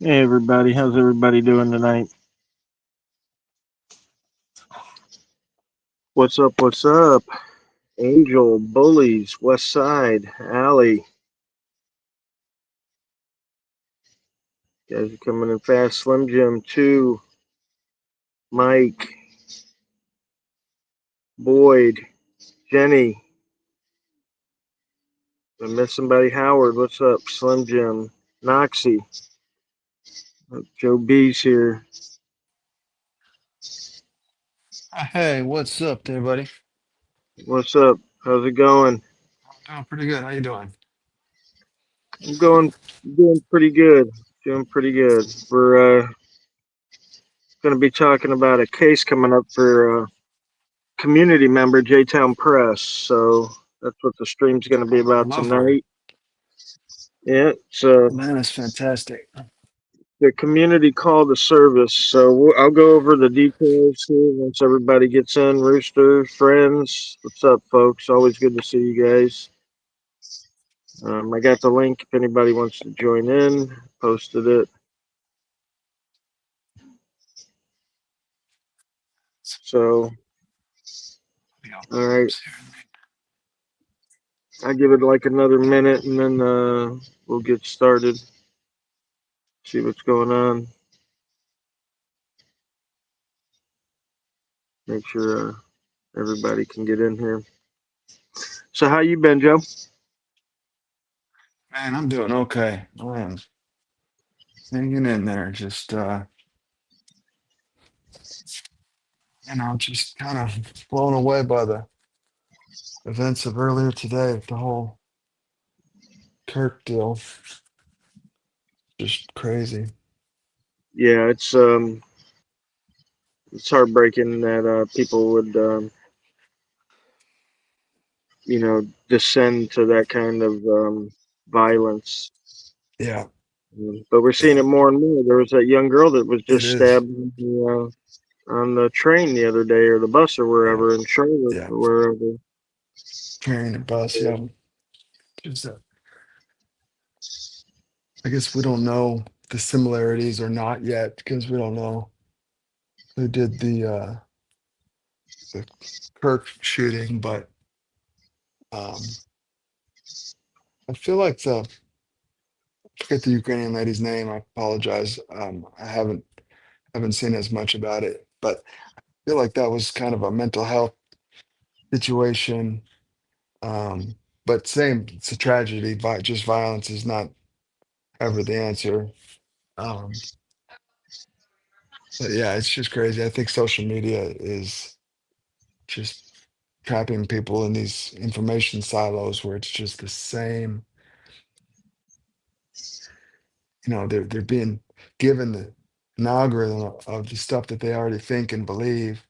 Hey everybody, how's everybody doing tonight? What's up? What's up? Angel, Bullies, West Side, Alley. Guys are coming in fast. Slim Jim, 2, Mike, Boyd, Jenny. I missed somebody. Howard, what's up? Slim Jim, Noxie, Joe B's here. Hey, what's up, everybody? What's up? How's it going? Doing pretty good. How you doing? I'm doing pretty good. Doing pretty good. We're going to be talking about a case coming up for community member, Jtown Press. So that's what the stream's going to be I about love her. tonight. Yeah, so Man, that's fantastic. the community call to service. So I'll go over the details here once everybody gets in. Rooster, friends, what's up, folks? Always good to see you guys. I got the link if anybody wants to join in. Posted it. So, Yeah. all right, I'll give it like another minute and then we'll get started. See what's going on. Make sure everybody can get in here. So how you been, Joe? Man, I'm doing okay. I am hanging in there. Just kind of blown away by the events of earlier today. The whole Kirk deal. Just crazy. Yeah, it's heartbreaking that people would descend to that kind of violence. Yeah, But we're seeing yeah, it more and more. There was that young girl that was it just is. stabbed on the train the other day or the bus or Yeah, wherever in Charlotte yeah. or wherever. Train and bus. Yeah. Just, I guess we don't know the similarities or not yet because we don't know who did the Kirk shooting, but um, I feel like I forget the Ukrainian lady's name. I apologize. I haven't seen as much about it, but I feel like that was kind of a mental health situation. Um, but same, it's a tragedy. Just violence is not ever the answer. Um, but yeah, it's just crazy. I think social media is just trapping people in these information silos where it's just the same. They're being given an algorithm of the stuff that they already think and believe,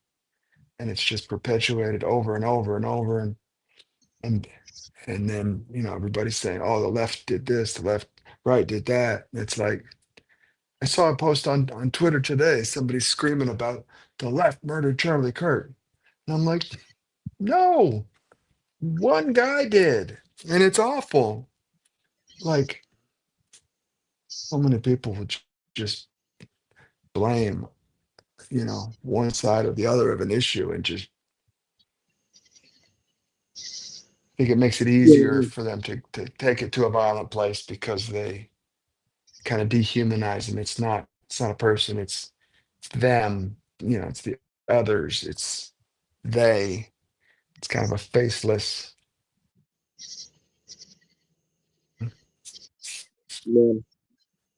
and it's just perpetuated over and over and over and and then everybody's saying, oh, the left did this, the left right did that. It's like I saw a post on Twitter today, somebody screaming about the left murdered Charlie Kirk, and I'm like, no, one guy did, and it's awful. Like, so many people would just blame one side or the other of an issue and just think it makes it easier Yeah, for them to take it to a violent place because they kind of dehumanize them. It's not a person, it's them, it's the others, it's they. It's kind of a faceless. yeah.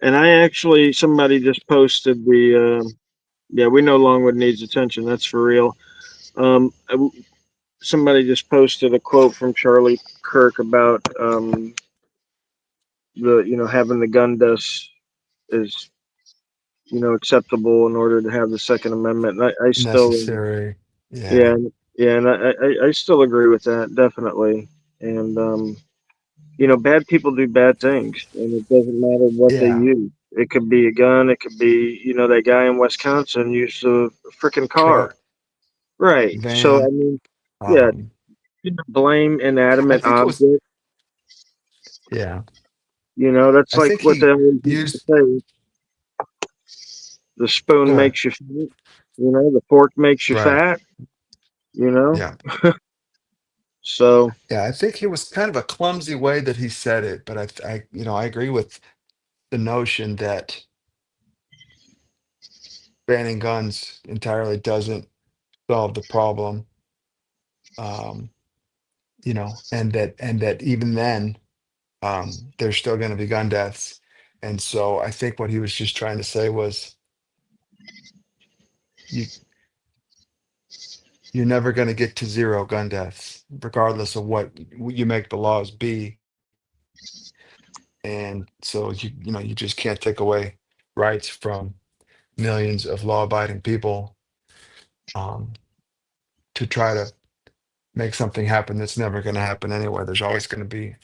And I actually somebody just posted the yeah, we know Longwood needs attention. That's for real. Somebody just posted a quote from Charlie Kirk about the having the gun dust is acceptable in order to have the Second Amendment. And I still Necessary. yeah, Yeah. yeah, and I still agree with that definitely. And bad people do bad things, and it doesn't matter what they Yeah. use. It could be a gun. It could be that guy in Wisconsin used a freaking car. Truck, Right. So I van. mean, yeah, um blame I inanimate think it was, object. yeah, That's I like think what they he always used to used, say. The spoon Go ahead. makes you fat, the fork makes you Right. fat, you know. Yeah. So Yeah. I think it was kind of a clumsy way that he said it, but I agree with the notion that banning guns entirely doesn't solve the problem. Um, and that even then, there's still going to be gun deaths. And so I think what he was just trying to say was you you're never going to get to zero gun deaths, regardless of what you make the laws be. And so you just can't take away rights from millions of law-abiding people, um, to try to make something happen that's never going to happen anyway. There's always going to be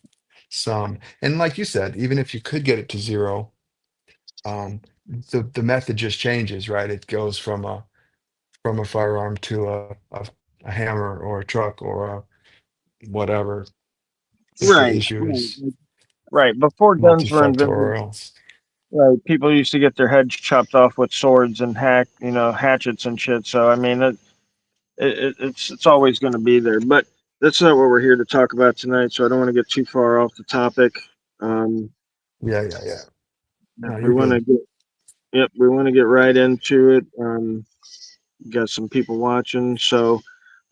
some. And like you said, even if you could get it to zero, the method just changes, right? It goes from a firearm to a hammer or a truck or whatever, if the right, issue right, is right. Before guns were invented, multifactorial. right, people used to get their heads chopped off with swords and hatchets and shit. So I mean, it's always going to be there. But that's not what we're here to talk about tonight. So I don't want to get too far off the topic. Um, Yeah, yeah, yeah. No, we you're want to good. get Yep, we want to get right into it. Got some people watching, so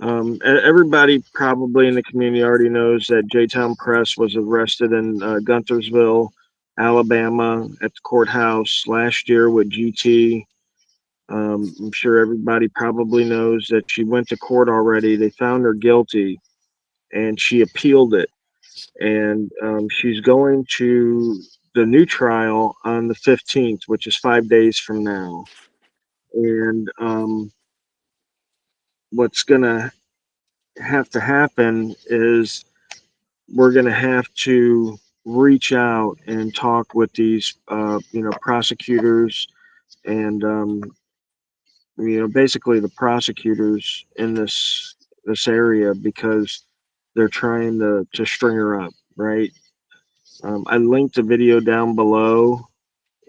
everybody probably in the community already knows that Jtown Press was arrested in Guntersville, Alabama, at the courthouse last year with GT. I'm sure everybody probably knows that she went to court already. They found her guilty, and she appealed it, and she's going to the new trial on the 15th, which is 5 days from now. And what's going to have to happen is we're going to have to reach out and talk with these, prosecutors and, basically the prosecutors in this area because they're trying to string her up, right? I linked a video down below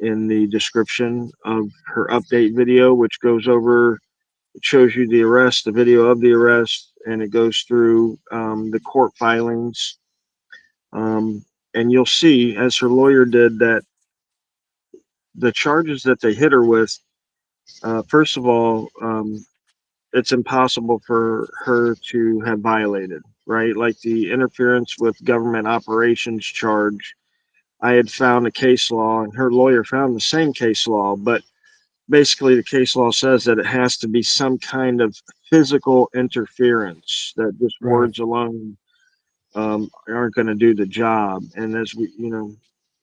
in the description of her update video, which goes over. It shows you the arrest, the video of the arrest, and it goes through the court filings. Um, and you'll see, as her lawyer did, that the charges that they hit her with, first of all, it's impossible for her to have violated, right? Like the interference with government operations charge. I had found a case law, and her lawyer found the same case law, but basically the case law says that it has to be some kind of physical interference, that just Right. words alone aren't going to do the job. And as we,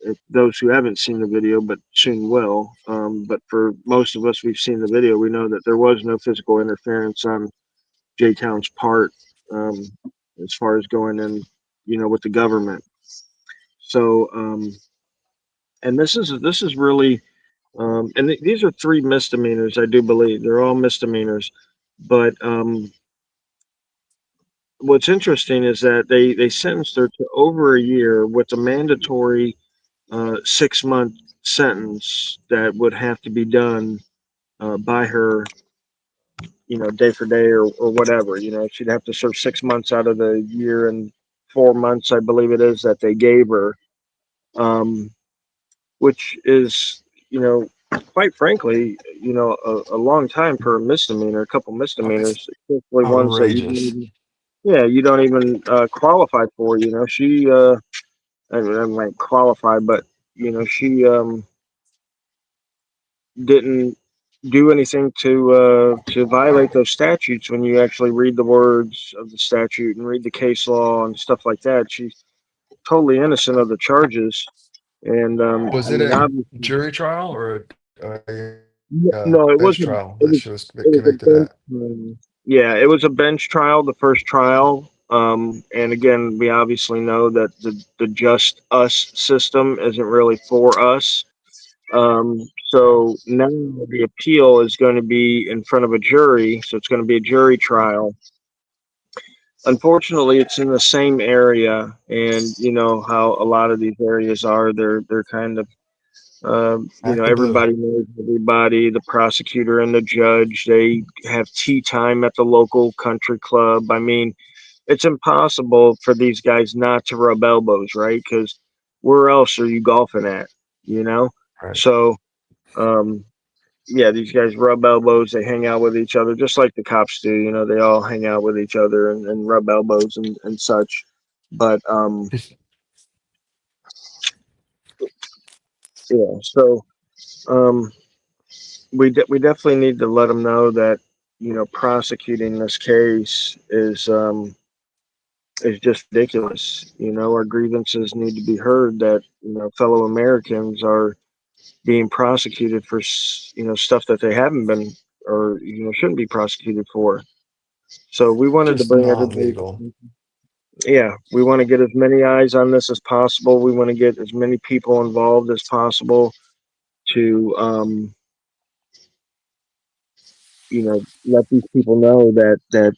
if those who haven't seen the video but soon will, but for most of us, we've seen the video, we know that there was no physical interference on J Town's part, um, as far as going in, with the government. So, and this is really, and these are three misdemeanors, I do believe. They're all misdemeanors. But what's interesting is that they sentenced her to over a year with a mandatory 6 month sentence that would have to be done by her, day for day or whatever. She'd have to serve 6 months out of the year and 4 months, I believe it is, that they gave her, um, which is, quite frankly, a long time for a misdemeanor, a couple Oh, it's misdemeanors, especially ones that outrageous. you don't even qualify for. She, I might qualify, but she didn't do anything to violate those statutes. When you actually read the words of the statute and read the case law and stuff like that, she's totally innocent of the charges. And Was I it mean, a obviously, jury trial or no, bench it wasn't. trial that It she was was it was a convicted bench. at? Yeah, it was a bench trial, the first trial. And again, we obviously know that the just us system isn't really for us. So now the appeal is going to be in front of a jury. So it's going to be a jury trial. Unfortunately, it's in the same area, and you know how a lot of these areas are. They're kind of Act of blue. Everybody knows everybody, the prosecutor and the judge. They have tea time at the local country club. I mean, it's impossible for these guys not to rub elbows, right? Because where else are you golfing at? You know? Right. So, um, yeah, these guys rub elbows. They hang out with each other, just like the cops do. They all hang out with each other and rub elbows and such. But It's yeah, so um, we definitely need to let them know that prosecuting this case is just ridiculous. Our grievances need to be heard. That fellow Americans are being prosecuted for stuff that they haven't been or shouldn't be prosecuted for. So we wanted to just bring not everybody. legal. Yeah, we want to get as many eyes on this as possible. We want to get as many people involved as possible to let these people know that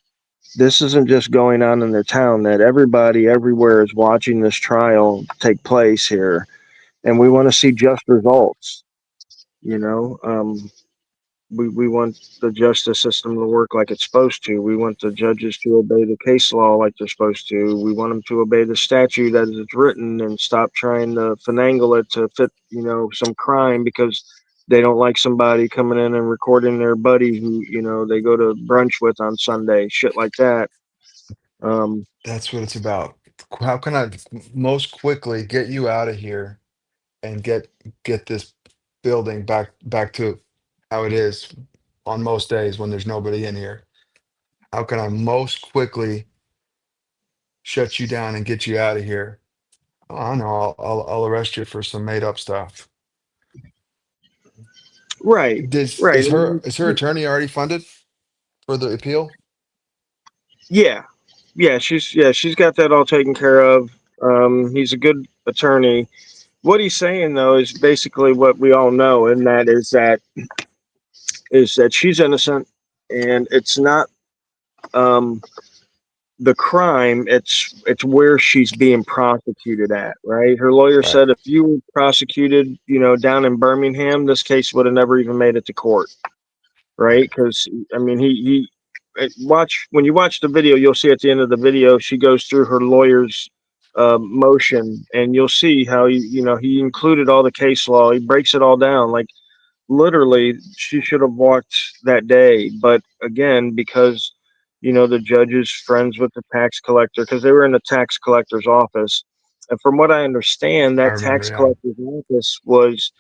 this isn't just going on in their town, that everybody everywhere is watching this trial take place here, and we want to see just results. You know, we want the justice system to work like it's supposed to. We want the judges to obey the case law like they're supposed to. We want them to obey the statute as it's written and stop trying to finagle it to fit, some crime because they don't like somebody coming in and recording their buddy who, they go to brunch with on Sunday, shit like that. Um, That's what it's about. How can I most quickly get you out of here and get this building back to how it is on most days when there's nobody in here? How can I most quickly shut you down and get you out of here? Oh, I know. I'll arrest you for some made up stuff. right, This right. is her attorney already funded for the appeal? Yeah, she's got that all taken care of. He's a good attorney. What he's saying though is basically what we all know, and that is that she's innocent, and it's not um, the crime. It's where she's being prosecuted at. Right? Her lawyer Right. said if you were prosecuted, down in Birmingham, this case would have never even made it to court. Right? Right. Because I mean, he watch when you watch the video, you'll see at the end of the video she goes through her lawyer's motion, and you'll see how he included all the case law. He breaks it all down like literally she should have walked that day, but again, because the judge is friends with the tax collector, because they were in the tax collector's office, and from what I understand, I that remember, tax yeah. collector's office was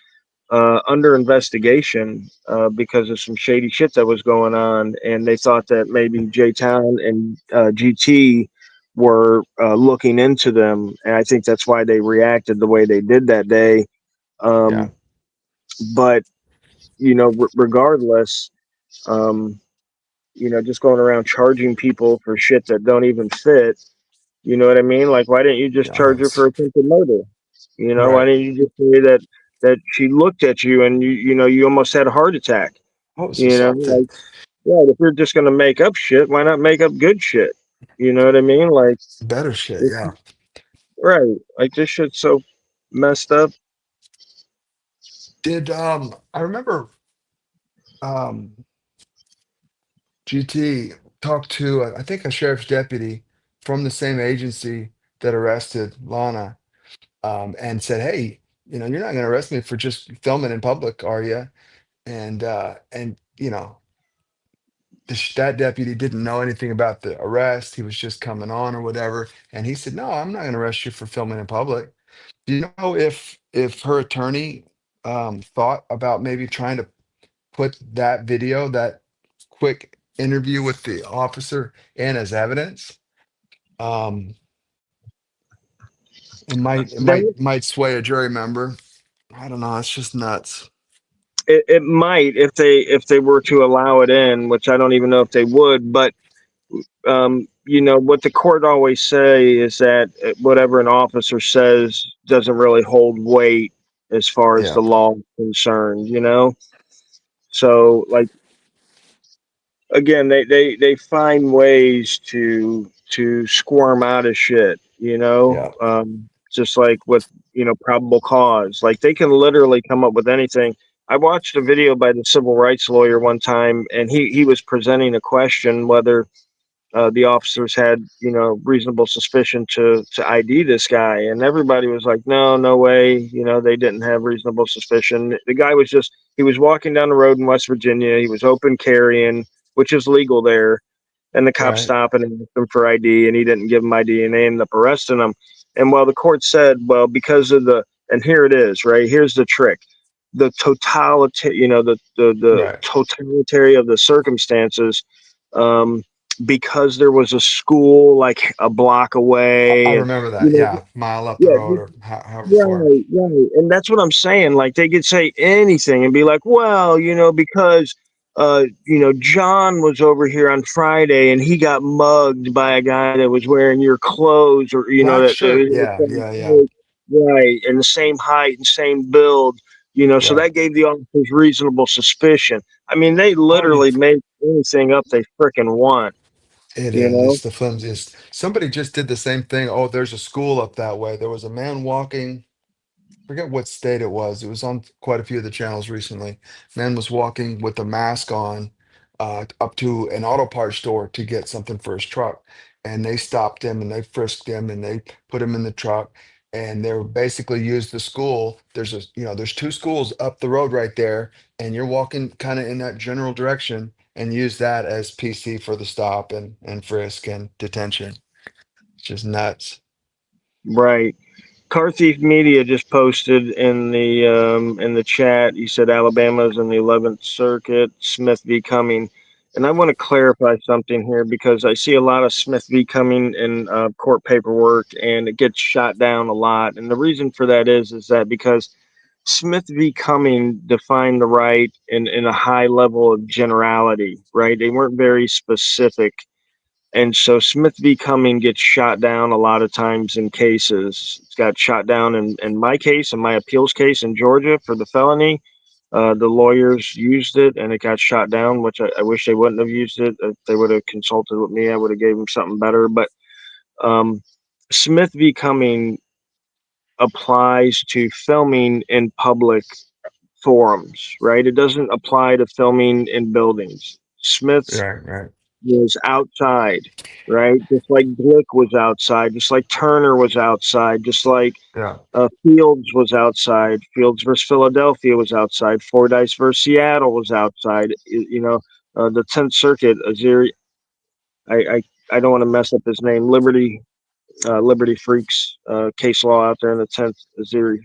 under investigation because of some shady shit that was going on, and they thought that maybe Jtown and GT were looking into them, and I think that's why they reacted the way they did that day. Yeah. um, but regardless, um, just going around charging people for shit that don't even fit. You know what I mean? Like, why didn't you just Yeah. charge her for attempted murder? Why Right. didn't you just say that she looked at you and you almost had a heart attack? What was something? Like, yeah, if you're just gonna make up shit, why not make up good shit? You know what I mean? Like, Better shit, this, yeah. right? Like this shit's so messed up. Did I remember um GT talked to I think a sheriff's deputy from the same agency that arrested Lana, and said, "Hey, you're not going to arrest me for just filming in public, are you?" And that deputy didn't know anything about the arrest. He was just coming on or whatever, and he said, "No, I'm not going to arrest you for filming in public." Do you know if her attorney thought about maybe trying to put that video, that quick interview with the officer, in as evidence? Um, it There might sway a jury member. I don't know. It's just nuts. it might if they were to allow it in, which I don't even know if they would, but what the court always say is that whatever an officer says doesn't really hold weight as far as Yeah, the law is concerned. So like again, they find ways to squirm out of shit. yeah. just like with, probable cause. Like they can literally come up with anything. I watched a video by the civil rights lawyer one time, and he was presenting a question whether the officers had, reasonable suspicion to ID this guy, and everybody was like, "No, no way." They didn't have reasonable suspicion. The guy was just he was walking down the road in West Virginia. He was open carrying, which is legal there, and the cops Right. stopped and asked him for ID, and he didn't give them ID, and they ended up arresting him. And the court said, well, because of and here it is, right? Here's the trick: the totality, the Right. totality of the circumstances. Um, because there was a school like a block I away, and remember you that. know, Yeah, mile up the yeah, road or however far. right, right. And that's what I'm saying. Like they could say anything and be like, well, because John was over here on Friday and he got mugged by a guy that was wearing your clothes, or Black that shirt. was Yeah, yeah, yeah, right, and the same height and same build, so yeah. that gave the officers reasonable suspicion. I mean, they Oh yeah, literally make anything up they freaking want, it you is. know? It's the flimsiest. Somebody just did the same thing. Oh, there's a school up that way. There was a man walking. Forget what state it was. It was on quite a few of the channels recently. Man was walking with a mask on up to an auto parts store to get something for his truck. And they stopped him and they frisked him and they put him in the truck. And they were basically used the school. There's two schools up the road right there. And you're walking kind of in that general direction and use that as PC for the stop and frisk and detention. It's just nuts. Right. Car Thief Media just posted in the chat. He said Alabama's in the 11th Circuit, Smith v. Cumming, and I want to clarify something here because I see a lot of Smith v. Cumming in court paperwork, and it gets shot down a lot. And the reason for that is that because Smith v. Cumming defined the right in a high level of generality, right? They weren't very specific, and so Smith v. Cumming gets shot down a lot of times in cases. It's got shot down in my case, in my appeals case in Georgia for the felony. The lawyers used it and it got shot down, which I wish they wouldn't have used it. If they would have consulted with me, I would have gave them something better. But um, Smith v. Cumming applies to filming in public forums, right? It doesn't apply to filming in buildings. Smith's Right, right. was outside, right? Just like Glick was outside, just like Turner was outside, just like Yeah, Fields was outside. Fields versus Philadelphia was outside. Fordyce versus Seattle was outside. The 10th Circuit, Azeri. I don't want to mess up his name. Liberty Freaks case law out there in the 10th Azeri.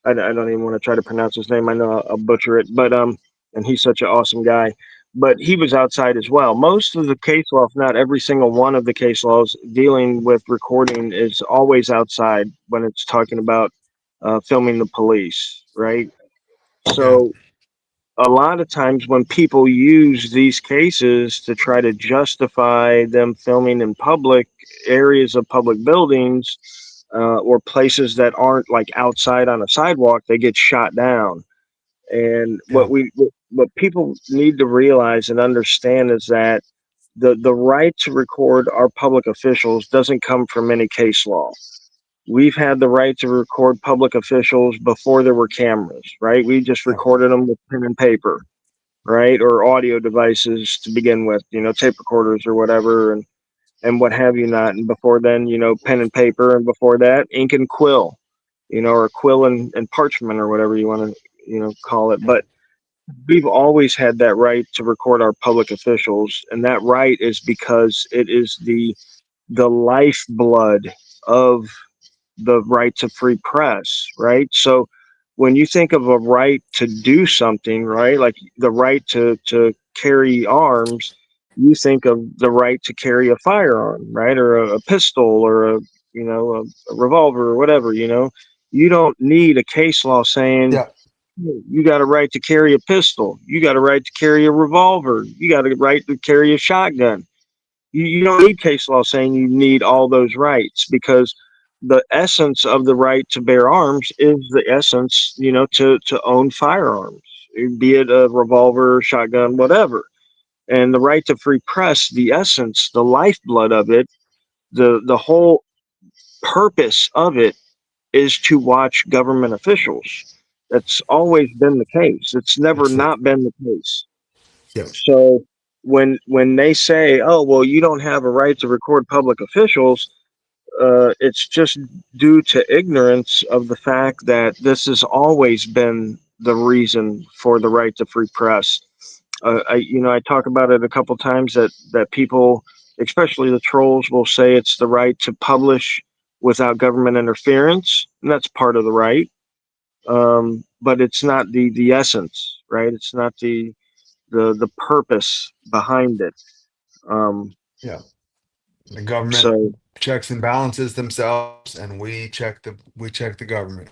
I don't even want to try to pronounce his name. I know I'll butcher it, but and he's such an awesome guy. But he was outside as well. Most of the case law, if not every single one of the case laws dealing with recording, is always outside when it's talking about filming the police, right? yeah, So a lot of times when people use these cases to try to justify them filming in public areas of public buildings, or places that aren't like outside on a sidewalk, they get shot down. And yeah, what people need to realize and understand is that the right to record our public officials doesn't come from any case law. We've had the right to record public officials before there were cameras, right? We just yeah, recorded them with pen and paper, right? Or audio devices to begin with, tape recorders or whatever, and what have you not. And before then, pen and paper, and before that, ink and quill, or quill and parchment or whatever you want to, call it. yeah, But we've always had that right to record our public officials, and that right is because it is the lifeblood of the right to free press, right? So when you think of a right to do something, right, like the right to carry arms, you think of the right to carry a firearm, right, or a pistol, or a revolver or whatever. You don't need a case law saying yeah, you got a right to carry a pistol, you got a right to carry a revolver, you got a right to carry a shotgun. You don't need case law saying you need all those rights, because the essence of the right to bear arms is the essence, to own firearms, be it a revolver, shotgun, whatever. And the right to free press, the essence, the lifeblood of it, the whole purpose of it is to watch government officials. That's always been the case. It's never That's it. not been the case. Yep. So when they say, "Oh, well, you don't have a right to record public officials," it's just due to ignorance of the fact that this has always been the reason for the right to free press. I talk about it a couple times that people, especially the trolls, will say it's the right to publish without government interference, and that's part of the right. But it's not the essence, right? It's not the purpose behind it. Um, Yeah. The government so checks and balances themselves, and we check the government.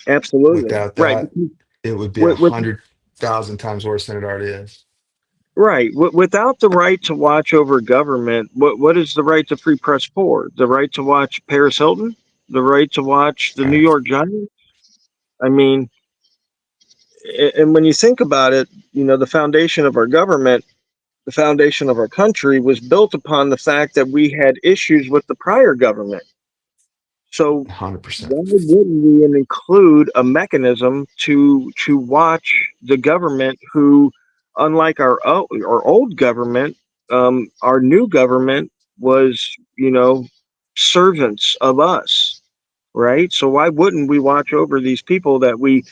absolutely Without right. that, it would be a With 100,000 times worse than it already is. right, without the right to watch over government, what is the right to free press for? The right to watch Paris Hilton, the right to watch the New Right. York Giants. I mean, and when you think about it, the foundation of our government, the foundation of our country was built upon the fact that we had issues with the prior government. So 100%. why wouldn't we include a mechanism to watch the government who, unlike our old government, our new government was, servants of us, right? So why wouldn't we watch over these people that we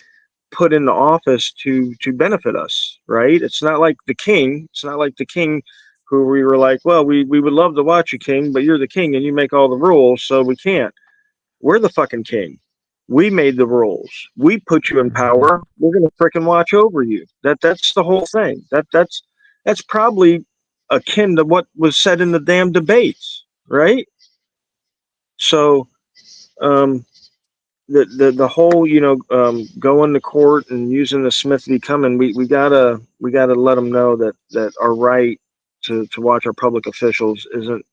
put into office to benefit us, right? It's not like the king. It's not like the king who we were like, well, we would love to watch you, king, but you're the king and you make all the rules, so we can't. We're the fucking king. We made the rules. We put you in Mhm. power. We're gonna fricking watch over you. That's the whole thing. That's probably akin to what was said in the damn debates, right? So um, the whole going to court and using the Smith v. Cumming, we gotta let them know that our right to watch our public officials isn't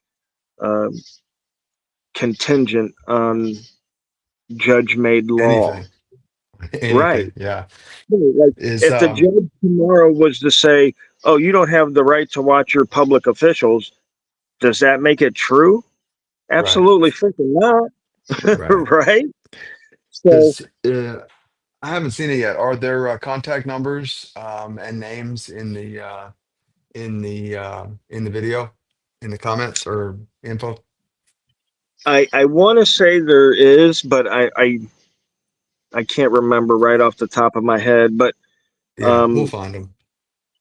um, contingent on judge made law. Anything. Right. Anything. Yeah. Like Is if the judge tomorrow was to say, "Oh, you don't have the right to watch your public officials," does that make it true? right. Absolutely freaking not. Right. Right? So Does I haven't seen it yet. Are there contact numbers and names in the video, in the comments or info? I want to say there is, but I can't remember right off the top of my head. But Yeah, we'll um, find them.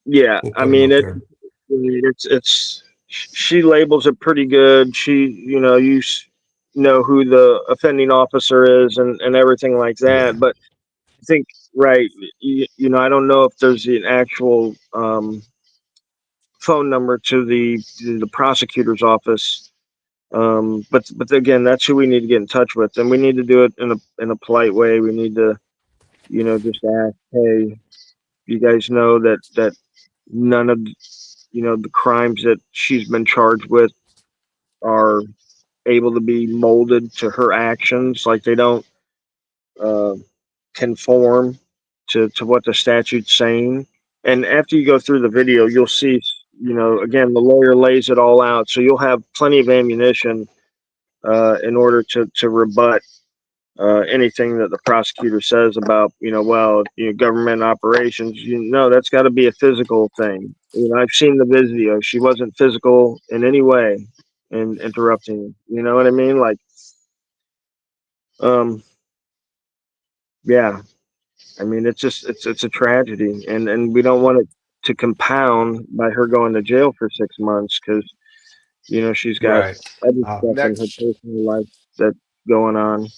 yeah, We'll I put them mean up there. it's she labels it pretty good. You know who the offending officer is and everything like that. Yeah. But I think right, I don't know if there's an actual phone number to the prosecutor's office. But again, that's who we need to get in touch with, and we need to do it in a polite way. We need to just ask, hey, you guys know that none of the crimes that she's been charged with are able to be molded to her actions, like they don't uh, conform to what the statute's saying. And after you go through the video, you'll see, again, the lawyer lays it all out, so you'll have plenty of ammunition in order to rebut anything that the prosecutor says about, well, government operations. That's got to be a physical thing. I've seen the video. She wasn't physical in any way in interrupting. You know what I mean? Like, um, yeah. I mean, it's a tragedy, and we don't want it to compound by her going to jail for 6 months because she's got Right. other stuff in That her personal life that's going on.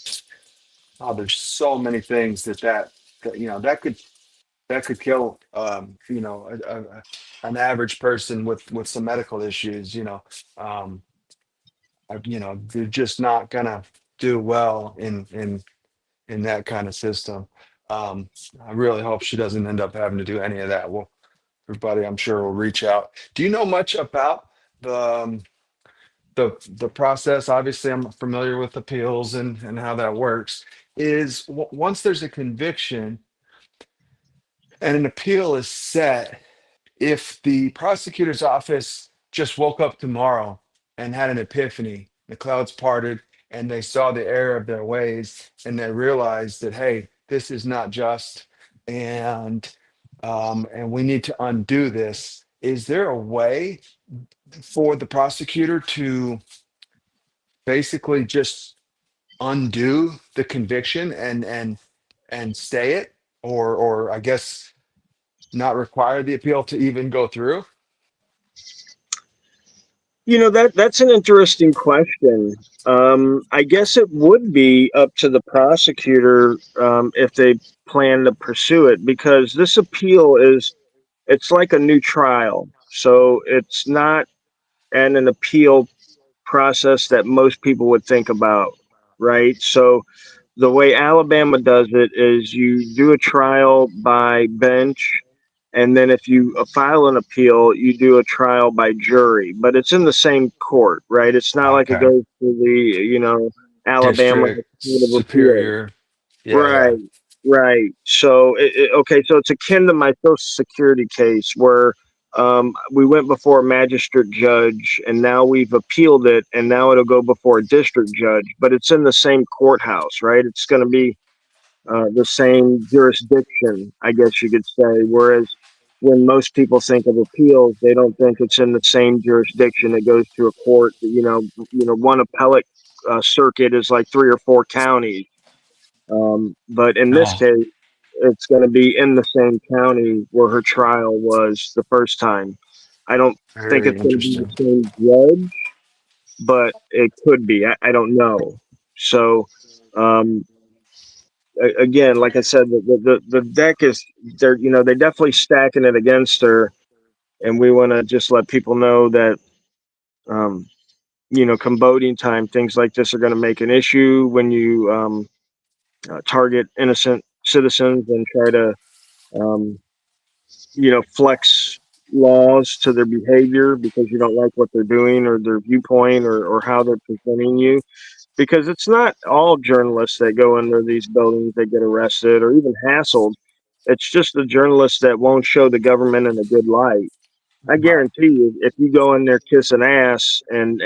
there's so many things that that could kill an average person with some medical issues. Um, they're just not gonna do well in that kind of system. I really hope she doesn't end up having to do any of that. Well, everybody, I'm sure, will reach out. Do you know much about the the process? Obviously, I'm familiar with appeals and how that works. Once there's a conviction and an appeal is set, if the prosecutor's office just woke up tomorrow and had an epiphany, the clouds parted, and they saw the error of their ways, and they realized that, hey, this is not just, and and we need to undo this. Is there a way for the prosecutor to basically just undo the conviction and stay it, or I guess not require the appeal to even go through? That's an interesting question. I guess it would be up to the prosecutor if they plan to pursue it, because this appeal it's like a new trial. So it's not an appeal process that most people would think about, right? So the way Alabama does it is you do a trial by bench, and then if you file an appeal, you do a trial by jury, but it's in the same court, right? It's not like it Okay. goes to the, Alabama District Court of Appeal. superior. Yeah, Right, yeah. right. So, okay, so it's akin to my Social Security case where we went before a magistrate judge, and now we've appealed it, and now it'll go before a district judge, but it's in the same courthouse, right? It's going to be the same jurisdiction, I guess you could say. Whereas when most people think of appeals, they don't think it's in the same jurisdiction. It goes to a court. One appellate circuit is like three or four counties, but in this Oh, case, it's going to be in the same county where her trial was the first time. I don't think very it's going to be the interesting. same judge, but it could be. I don't know. So, um, again, like I said, the deck is they're they're definitely stacking it against her, and we want to just let people know that um, come voting time, things like this are going to make an issue when you target innocent citizens and try to um, flex laws to their behavior because you don't like what they're doing or their viewpoint or how they're presenting you. Because it's not all journalists that go into these buildings that get arrested or even hassled. It's just the journalists that won't show the government in a good light. I Right. guarantee you, if you go in there kissing ass and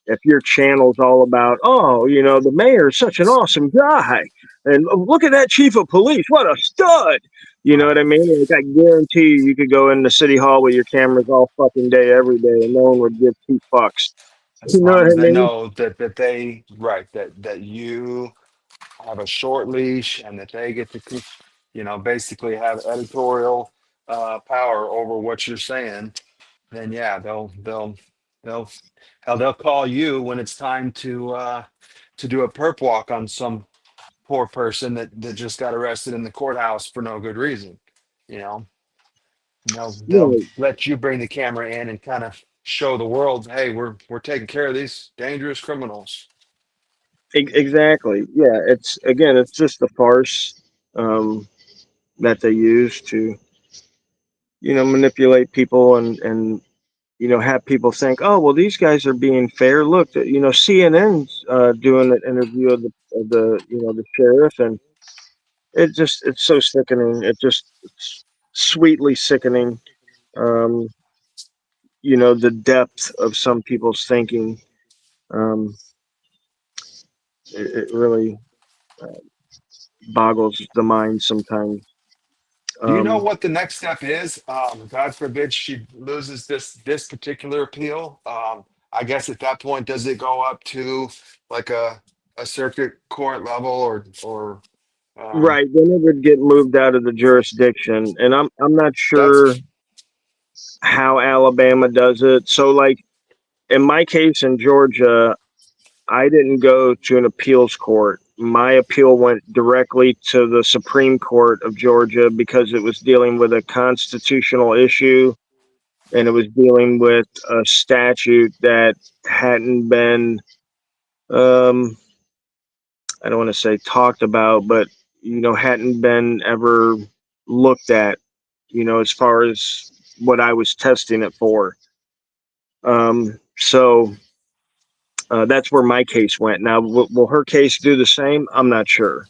if your channel's all about, oh, the mayor is such an awesome guy, and look at that chief of police, what a stud. You know what Right. I mean? Like, I guarantee you could go into City Hall with your cameras all fucking day, every day, and no one would give two fucks. As You know long what I as they mean? know that they, right, that you have a short leash, and that they get to basically have editorial power over what you're saying, then yeah, they'll hell, they'll call you when it's time to do a perp walk on some poor person that just got arrested in the courthouse for no good reason. You know, and they'll Yeah, let you bring the camera in and kind of show the world, hey, we're taking care of these dangerous criminals. exactly. Yeah, it's just a farce um, that they use to manipulate people and have people think, oh, well, these guys are being fair. Look, CNN's doing an interview of the sheriff, and it's so sickening. It's sweetly sickening. Um, the depth of some people's thinking. Um, it really boggles the mind sometimes. Do you know Um, what the next step is? God forbid she loses this particular appeal. I guess at that point, does it go up to like a circuit court level, or um, right, then it would get moved out of the jurisdiction, and I'm not sure that's how Alabama does it. So, like in my case in Georgia, I didn't go to an appeals court. My appeal went directly to the Supreme Court of Georgia because it was dealing with a constitutional issue, and it was dealing with a statute that hadn't been, um, I don't want to say talked about, but, hadn't been ever looked at, as far as what I was testing it for. So that's where my case went. Now, will her case do the same? I'm not sure.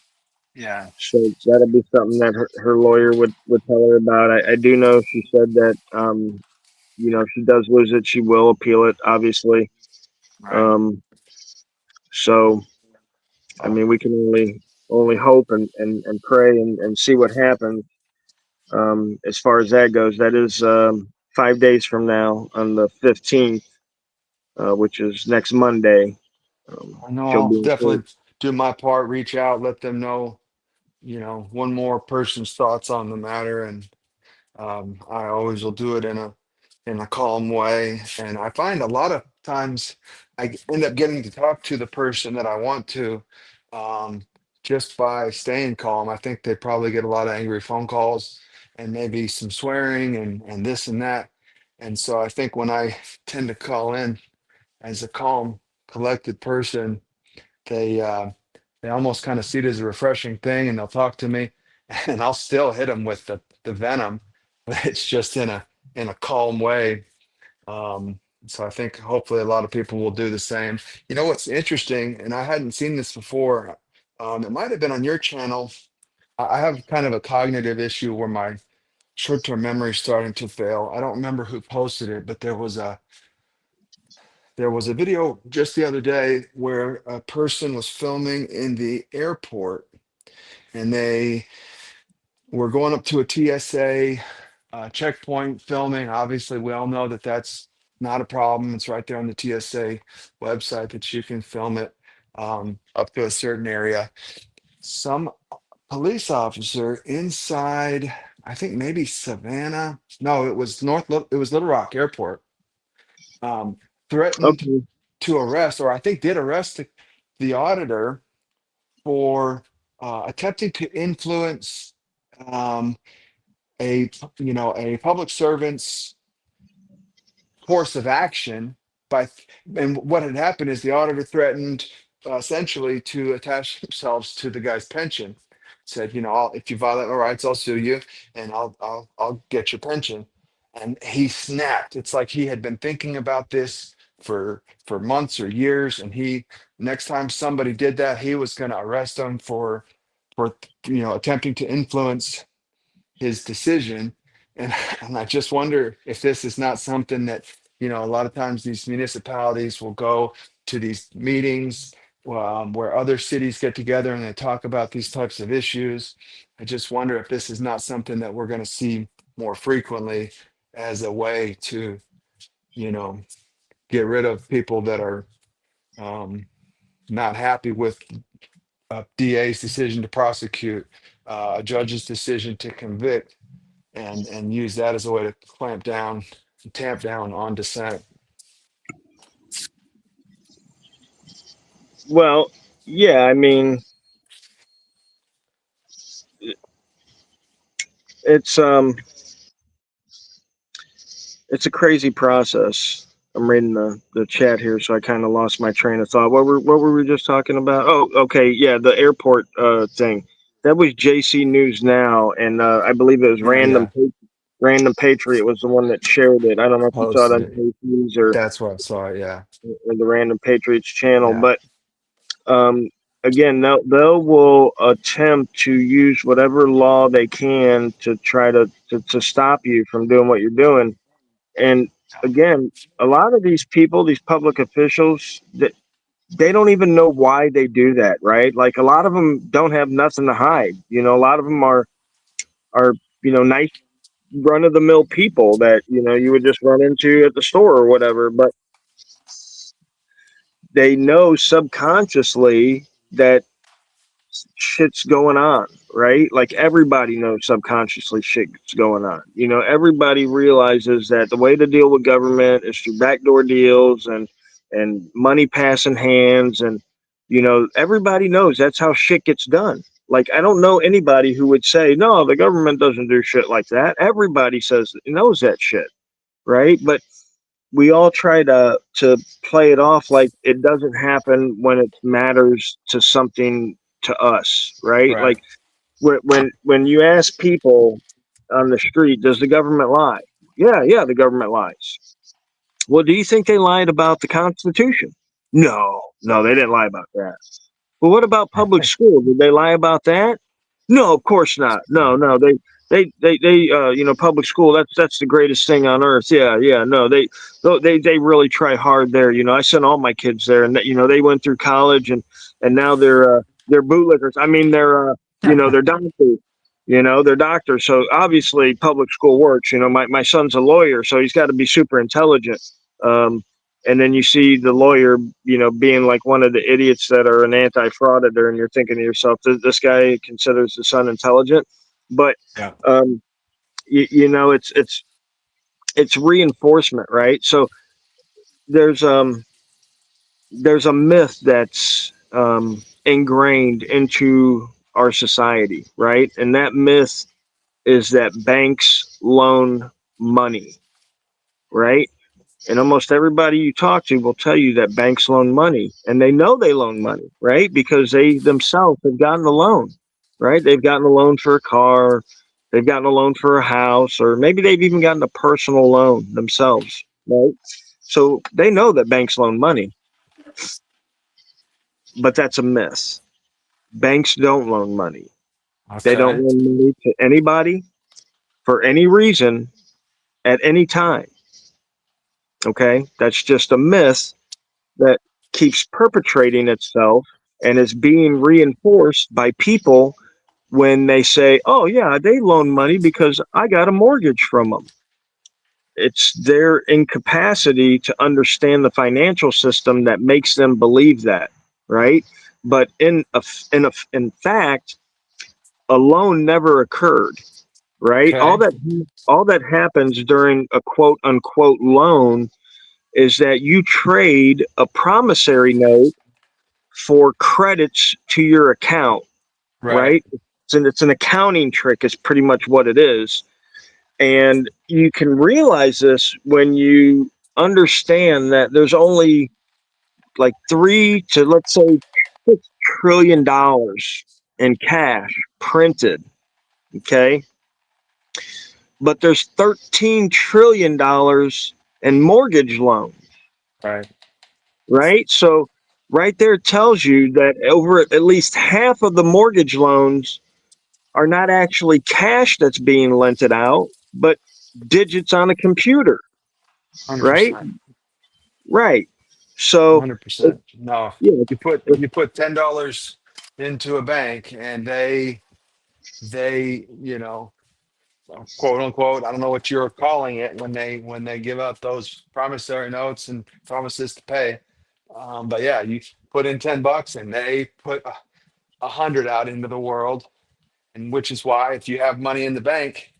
yeah, So that'll be something that her lawyer would tell her about. I do know she said that, if she does lose it, she will appeal it, obviously. right. Um, So I mean, we can only hope and pray and see what happens. As far as that goes, that is 5 days from now on the 15th, which is next Monday. I know She'll I'll be in court. definitely do my part, reach out, let them know, one more person's thoughts on the matter. And I always will do it in a calm way. And I find a lot of times end up getting to talk to the person that I want to, um, just by staying calm. I think they probably get a lot of angry phone calls and maybe some swearing and this and that. And so I think when I tend to call in as a calm, collected person, they uh, they almost kind of see it as a refreshing thing, and they'll talk to me, and I'll still hit them with the venom, but it's just in a calm way. So I think hopefully a lot of people will do the same. You know what's interesting, and I hadn't seen this before. It might have been on your channel. I have kind of a cognitive issue where my short-term memory is starting to fail. I don't remember who posted it, but there was a video just the other day where a person was filming in the airport, and they were going up to a TSA checkpoint filming. Obviously, we all know that that's not a problem. It's right there on the TSA website that you can film it up to a certain area. Some police officer inside, I think maybe Savannah. No, it was It was Little Rock Airport. Um, threatened Okay. to arrest, or I think did arrest the auditor for attempting to influence um, a public servant's course of action and what had happened is the auditor threatened essentially to attach themselves to the guy's pension. Said, if you violate my rights, I'll sue you, and I'll get your pension. And he snapped. It's like he had been thinking about this for months or years, and he next time somebody did that, he was going to arrest them for attempting to influence his decision. And, and I just wonder if this is not something that, a lot of times these municipalities will go to these meetings where other cities get together and they talk about these types of issues. I just wonder if this is not something that we're going to see more frequently as a way to, you know, get rid of people that are um, not happy with a DA's decision to prosecute, a judge's decision to convict, and use that as a way to tamp down on dissent. Well, yeah. I mean, it's um, it's a crazy process. I'm reading the chat here, so I kind of lost my train of thought. What were we just talking about? Oh, okay, yeah, the airport thing. That was JC News Now, and I believe it was Yeah, yeah, Random Patriot was the one that shared it. I don't know if you saw it posted on it. JC's or That's what I saw. Yeah, the Random Patriots channel, yeah, but um, again, they will attempt to use whatever law they can to try to stop you from doing what you're doing. And again, a lot of these people, these public officials, they don't even know why they do that, right? Like a lot of them don't have nothing to hide. A lot of them are nice run of the mill people that you would just run into at the store or whatever. But they know subconsciously that shit's going on, right? Like everybody knows subconsciously shit's going on. Everybody realizes that the way to deal with government is through backdoor deals and money passing hands, and everybody knows that's how shit gets done. Like I don't know anybody who would say no, the government doesn't do shit like that. Everybody knows that shit, right? But we all try to play it off like it doesn't happen when it matters to something to us, right? right. Like when you ask people on the street, does the government lie? Yeah, yeah, the government lies. Well, do you think they lied about the Constitution? No, no, they didn't lie about that. Well, what about public school? Did they lie about that? No, of course not. No, no, they. public school, that's the greatest thing on earth. Yeah, no, they really try hard there. I sent all my kids there, and they went through college, and now they're bootlickers. I mean, they're doctors. They're doctors. So obviously public school works. My son's a lawyer, so he's got to be super intelligent. um and then you see the lawyer, being like one of the idiots that are an anti-frauditor, and you're thinking to yourself, this guy considers the son intelligent. But Yeah. um, it's reinforcement, right? So there's um there's a myth that's ingrained into our society, right? And that myth is that banks loan money, right? And almost everybody you talk to will tell you that banks loan money, and they know they loan money, right? Because they themselves have gotten a loan, right? They've gotten a loan for a car, they've gotten a loan for a house, or maybe they've even gotten a personal loan themselves, right? So they know that banks loan money, but that's a myth. Banks don't loan money. They don't Okay. loan money to anybody for any reason at any time. Okay? That's just a myth that keeps perpetrating itself and is being reinforced by people when they say, "Oh yeah, they loan money because I got a mortgage from them." It's their incapacity to understand the financial system that makes them believe that, right? But in fact, a loan never occurred, right? Okay. All that happens during a quote unquote loan is that you trade a promissory note for credits to your account, Right. right? It's an accounting trick, is pretty much what it is. And you can realize this when you understand that there's only like 3 to, let's say, $6 trillion in cash printed. Okay. But there's $13 trillion in mortgage loans, Right. right? So right there tells you that over at least half of the mortgage loans are not actually cash that's being lented out, but digits on a computer, right? 100%. Right. So, it, 100%. No, yeah, you put $10 into a bank, and they quote unquote, I don't know what you're calling it, when they give out those promissory notes and promises to pay. But yeah, you put in $10 and they put 100 out into the world, and which is why if you have money in the bank,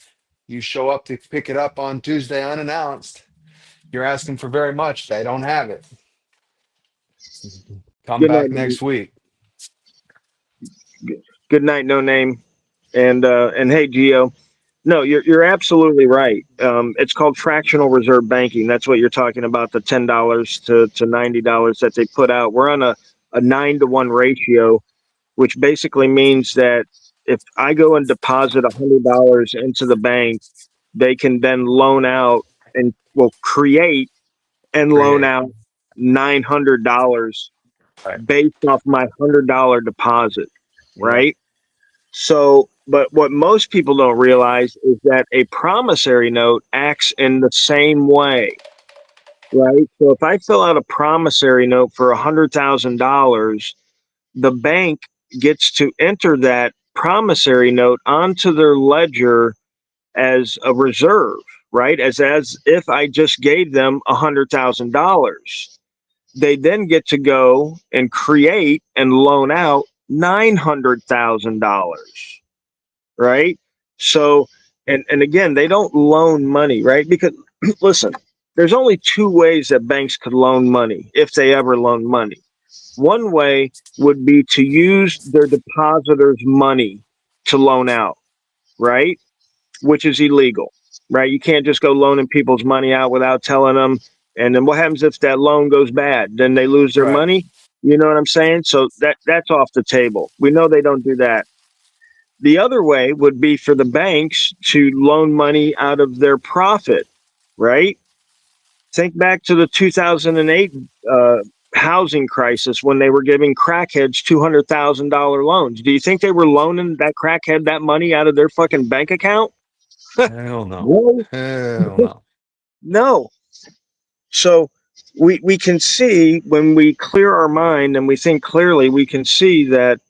you show up to pick it up on Tuesday unannounced. You're asking for very much. They don't have it. Come good back night. next week. Good night, no name. And hey, Gio. No, you're absolutely right. It's called fractional reserve banking. That's what you're talking about. The $10 to $90 that they put out. We're on a 9-to-1 ratio, which basically means that if I go and deposit $100 into the bank, they can then loan out and will create and loan Create. out $900 Right. based off my $100 deposit, Yep. right? So, but what most people don't realize is that a promissory note acts in the same way, right? So if I fill out a promissory note for $100,000, the bank gets to enter that promissory note onto their ledger as a reserve, right? As if I just gave them $100,000. They then get to go and create and loan out $900,000, right? So, and again, they don't loan money, right? Because listen, there's only two ways that banks could loan money if they ever loan money. One way would be to use their depositors' money to loan out, right? Which is illegal, right? You can't just go loaning people's money out without telling them. And then what happens if that loan goes bad? Then they lose their Right. money. You know what I'm saying? So that's off the table. We know they don't do that. The other way would be for the banks to loan money out of their profit, right? Think back to the 2008 uh, housing crisis when they were giving crackheads $200,000 loans. Do you think they were loaning that crackhead that money out of their fucking bank account? Hell no. No, Hell no. no. So we can see when we clear our mind and we think clearly, we can see that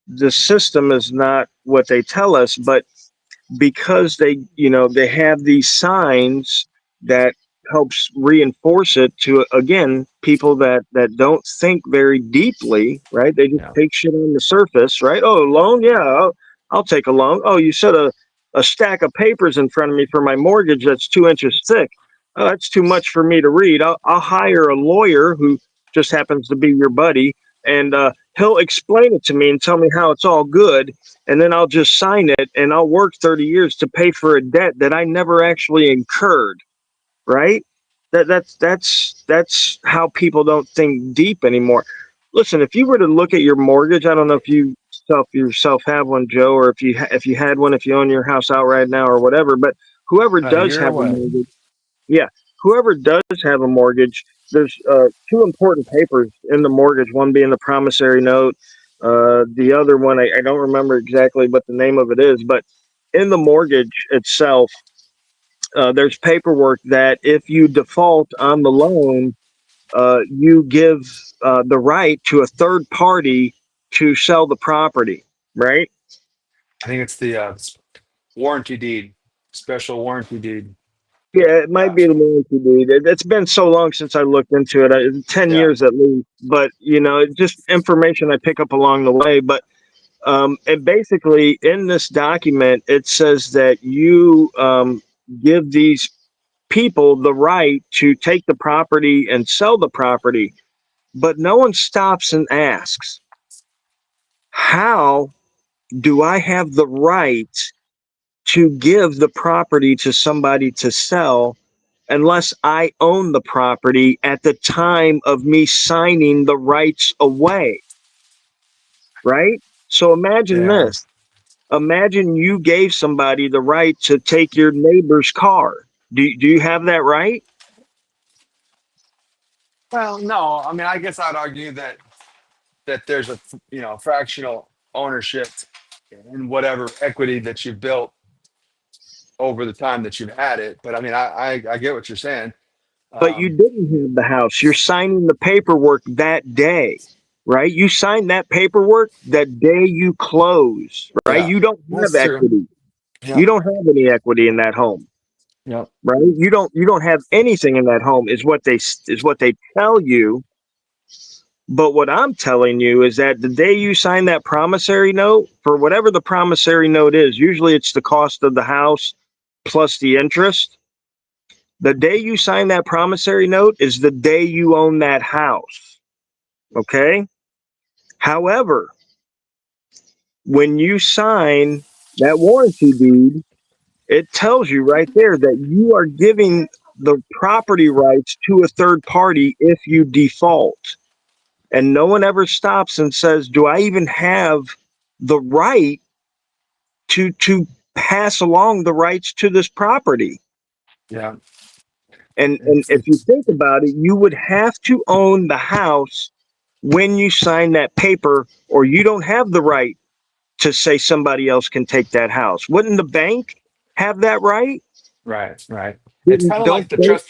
the system is not what they tell us, but because they have these signs that helps reinforce it to, again, people that don't think very deeply, right? They just Yeah. take shit on the surface, right? Oh, loan, yeah, I'll take a loan. Oh, you said a stack of papers in front of me for my mortgage that's 2 inches thick. Oh, that's too much for me to read. I'll hire a lawyer who just happens to be your buddy, and he'll explain it to me and tell me how it's all good, and then I'll just sign it, and I'll work 30 years to pay for a debt that I never actually incurred, right? That's how people don't think deep anymore. Listen, if you were to look at your mortgage, I don't know if you yourself have one, Joe, or if you had one, if you own your house outright now or whatever, but whoever About a does year have a away. mortgage, yeah, whoever does have a mortgage, there's two important papers in the mortgage. One being the promissory note. The other one, I don't remember exactly what the name of it is, but in the mortgage itself, there's paperwork that if you default on the loan, you give the right to a third party to sell the property, right? I think it's the warranty deed, special warranty deed. Yeah, it might Yeah. be the warranty deed. It's been so long since I looked into it, 10 Yeah. years at least. But it's just information I pick up along the way. But and basically, in this document, it says that you give these people the right to take the property and sell the property, but no one stops and asks, how do I have the right to give the property to somebody to sell unless I own the property at the time of me signing the rights away, right? So imagine Yeah. this. Imagine you gave somebody the right to take your neighbor's car. Do you have that right? Well, no. I mean, I guess I'd argue that there's a fractional ownership in whatever equity that you've built over the time that you've had it. But I mean, I get what you're saying. But you Um, didn't have the house. You're signing the paperwork that day, right? You signed that paperwork that day you close, right? yeah, You don't have that's true. equity. You Yep. don't have any equity in that home, Yep. right? You don't have anything in that home is what they tell you. But what I'm telling you is that the day you sign that promissory note, for whatever the promissory note is, usually it's the cost of the house plus the interest. The day you sign that promissory note is the day you own that house. Okay. However, when you sign that warranty deed, it tells you right there that you are giving the property rights to a third party if you default. And no one ever stops and says, do I even have the right to pass along the rights to this property? Yeah. And It's if you it's think about it, you would have to own the house when you sign that paper, or you don't have the right to say somebody else can take that house. Wouldn't the bank have that right? right. Right. It's kind Didn't of don't like the bank?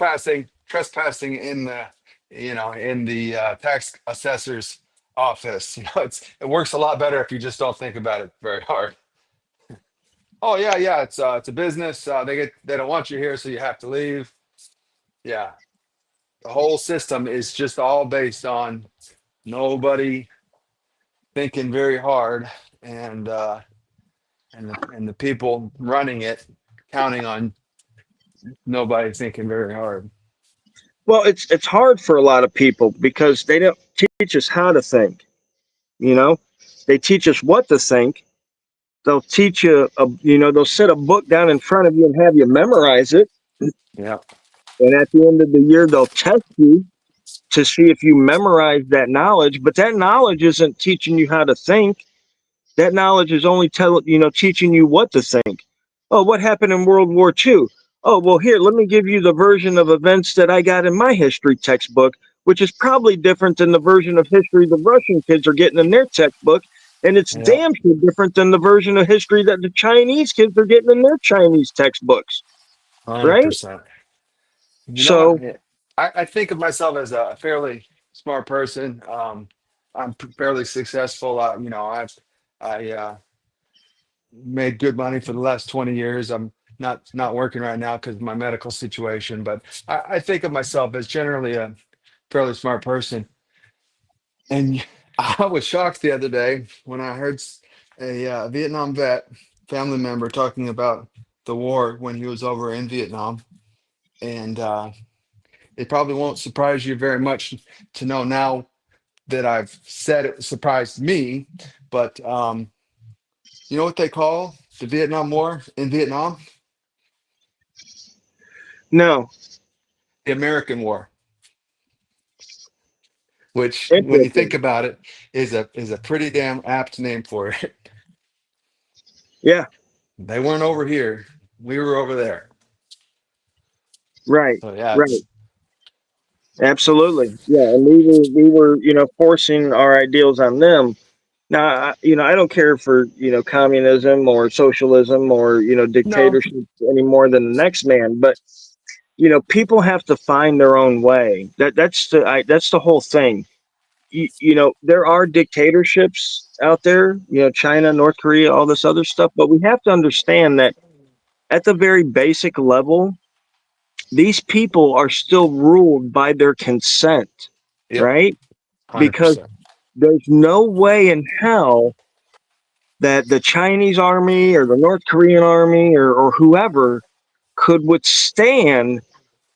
trespassing in the in the tax assessor's office. It works a lot better if you just don't think about it very hard. Oh yeah, yeah. It's a business. They don't want you here, so you have to leave. Yeah. The whole system is just all based on nobody thinking very hard, and and the people running it counting on nobody thinking very hard. Well, it's hard for a lot of people because they don't teach us how to think. You know, they teach us what to think. They'll teach you, they'll set a book down in front of you and have you memorize it. Yeah. And at the end of the year, they'll test you to see if you memorize that knowledge. But that knowledge isn't teaching you how to think. That knowledge is only teaching you what to think. Oh, what happened in World War II? Oh, well, here, let me give you the version of events that I got in my history textbook, which is probably different than the version of history the Russian kids are getting in their textbook. And it's Yep. damn sure different than the version of history that the Chinese kids are getting in their Chinese textbooks, right? 100%. You know So what? I think of myself as a fairly smart person. I'm fairly successful. I made good money for the last 20 years. I'm not working right now because of my medical situation, but I think of myself as generally a fairly smart person. And I was shocked the other day when I heard a Vietnam vet family member talking about the war when he was over in Vietnam. And it probably won't surprise you very much to know now that I've said it surprised me. But you know what they call the Vietnam War in Vietnam? no, The American War, which when you think interesting. about it is a pretty damn apt name for it. Yeah, They weren't over here. We were over there. right, So yeah, right. it's Absolutely. Yeah, and we were, forcing our ideals on them. Now, I don't care for, communism or socialism or, no, dictatorship any more than the next man, but people have to find their own way. That's the whole thing. There are dictatorships out there, China, North Korea, all this other stuff, but we have to understand that at the very basic level, these people are still ruled by their consent, yep, right? Because 100%. there's no way in hell that the Chinese army or the North Korean army or whoever could withstand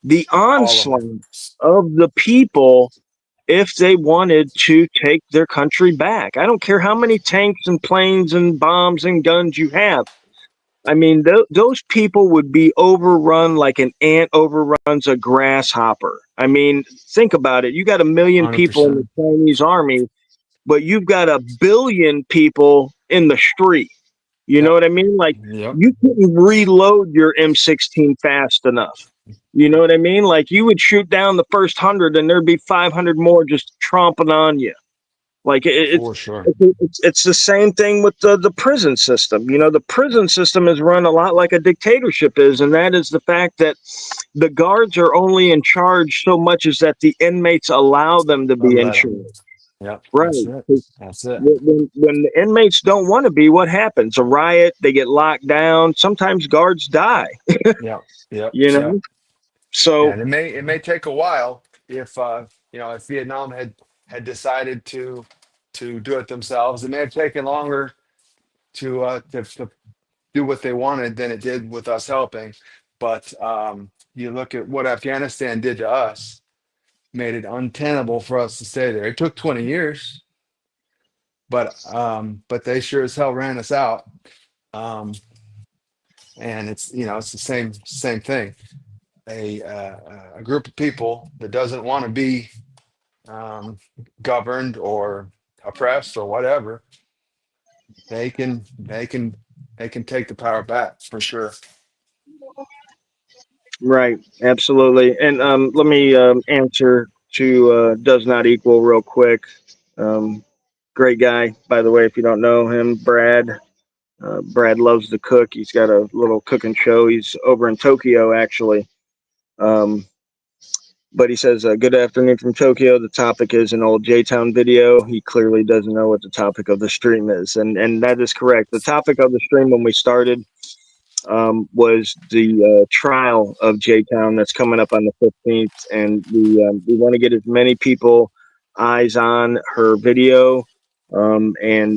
the All of them. onslaught of the people if they wanted to take their country back. I don't care how many tanks and planes and bombs and guns you have. I mean, those people would be overrun like an ant overruns a grasshopper. I mean, think about it. You got 1 million people in the 100%. Chinese army, but you've got 1 billion people in the street. You know Yep. what I mean? Like, Yep. you couldn't reload your M16 fast enough. You know what I mean? Like, you would shoot down the first 100 and there'd be 500 more just tromping on you. Like, For sure. it's the same thing with the prison system. The prison system is run a lot like a dictatorship is, and that is the fact that the guards are only in charge so much as that the inmates allow them to be in Let charge. them. Yep. That's Right. it. 'Cause That's it. when the inmates don't want to be, what happens? A riot, they get locked down. Sometimes guards die, Yep. Yep. you know? Yep. Yeah, So, and it may take a while if if Vietnam had decided to do it themselves. It may have taken longer to do what they wanted than it did with us helping. But you look at what Afghanistan did to us, made it untenable for us to stay there. It took 20 years, but they sure as hell ran us out. Um, and it's the same thing. A group of people that doesn't want to be um, governed or oppressed or whatever, they can take the power back for sure. right, absolutely. And let me answer to does not equal real quick. Um, Great guy, by the way, if you don't know him, Brad. Brad loves to cook. He's got a little cooking show. He's over in Tokyo, actually. Um, but he says, "Good afternoon from Tokyo. The topic is an old Jtown video." He clearly doesn't know what the topic of the stream is, and that is correct. The topic of the stream when we started was the trial of Jtown that's coming up on the 15th, and we want to get as many people eyes on her video, and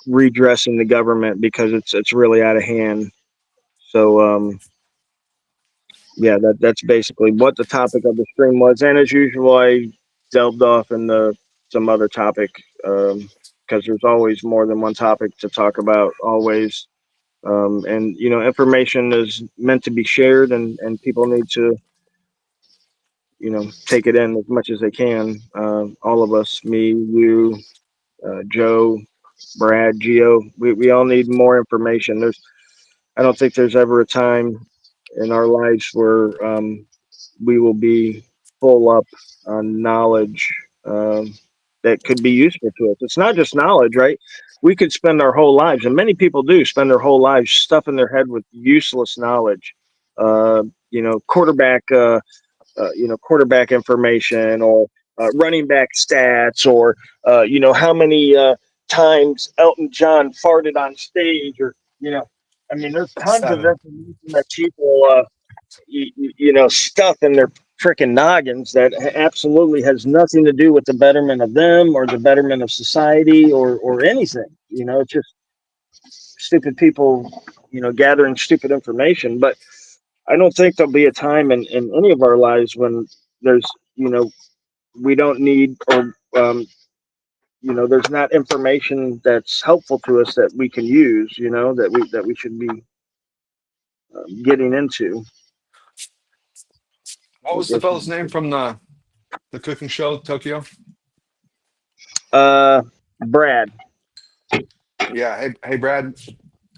redressing the government because it's really out of hand. So yeah, that's basically what the topic of the stream was. And as usual, I delved off into some other topic because there's always more than one topic to talk about, always. And information is meant to be shared, and people need to take it in as much as they can. All of us, me, you, Joe, Brad, Geo, we all need more information. I don't think there's ever a time in our lives where we will be full up on knowledge. that could be useful to us. It's not just knowledge, right? We could spend our whole lives, and many people do spend their whole lives stuffing their head with useless knowledge. You know, quarterback information, or running back stats, or how many times Elton John farted on stage, or I mean, there's tons of 7. information that people stuff in their freaking noggins that absolutely has nothing to do with the betterment of them or the betterment of society, or anything. It's just stupid people, gathering stupid information. But I don't think there'll be a time in any of our lives when there's, we don't need, or, there's not information that's helpful to us that we can use, that we should be getting into, What I was the guess. fellow's name from the cooking show, Tokyo? Uh, Brad. Yeah. Hey, Brad.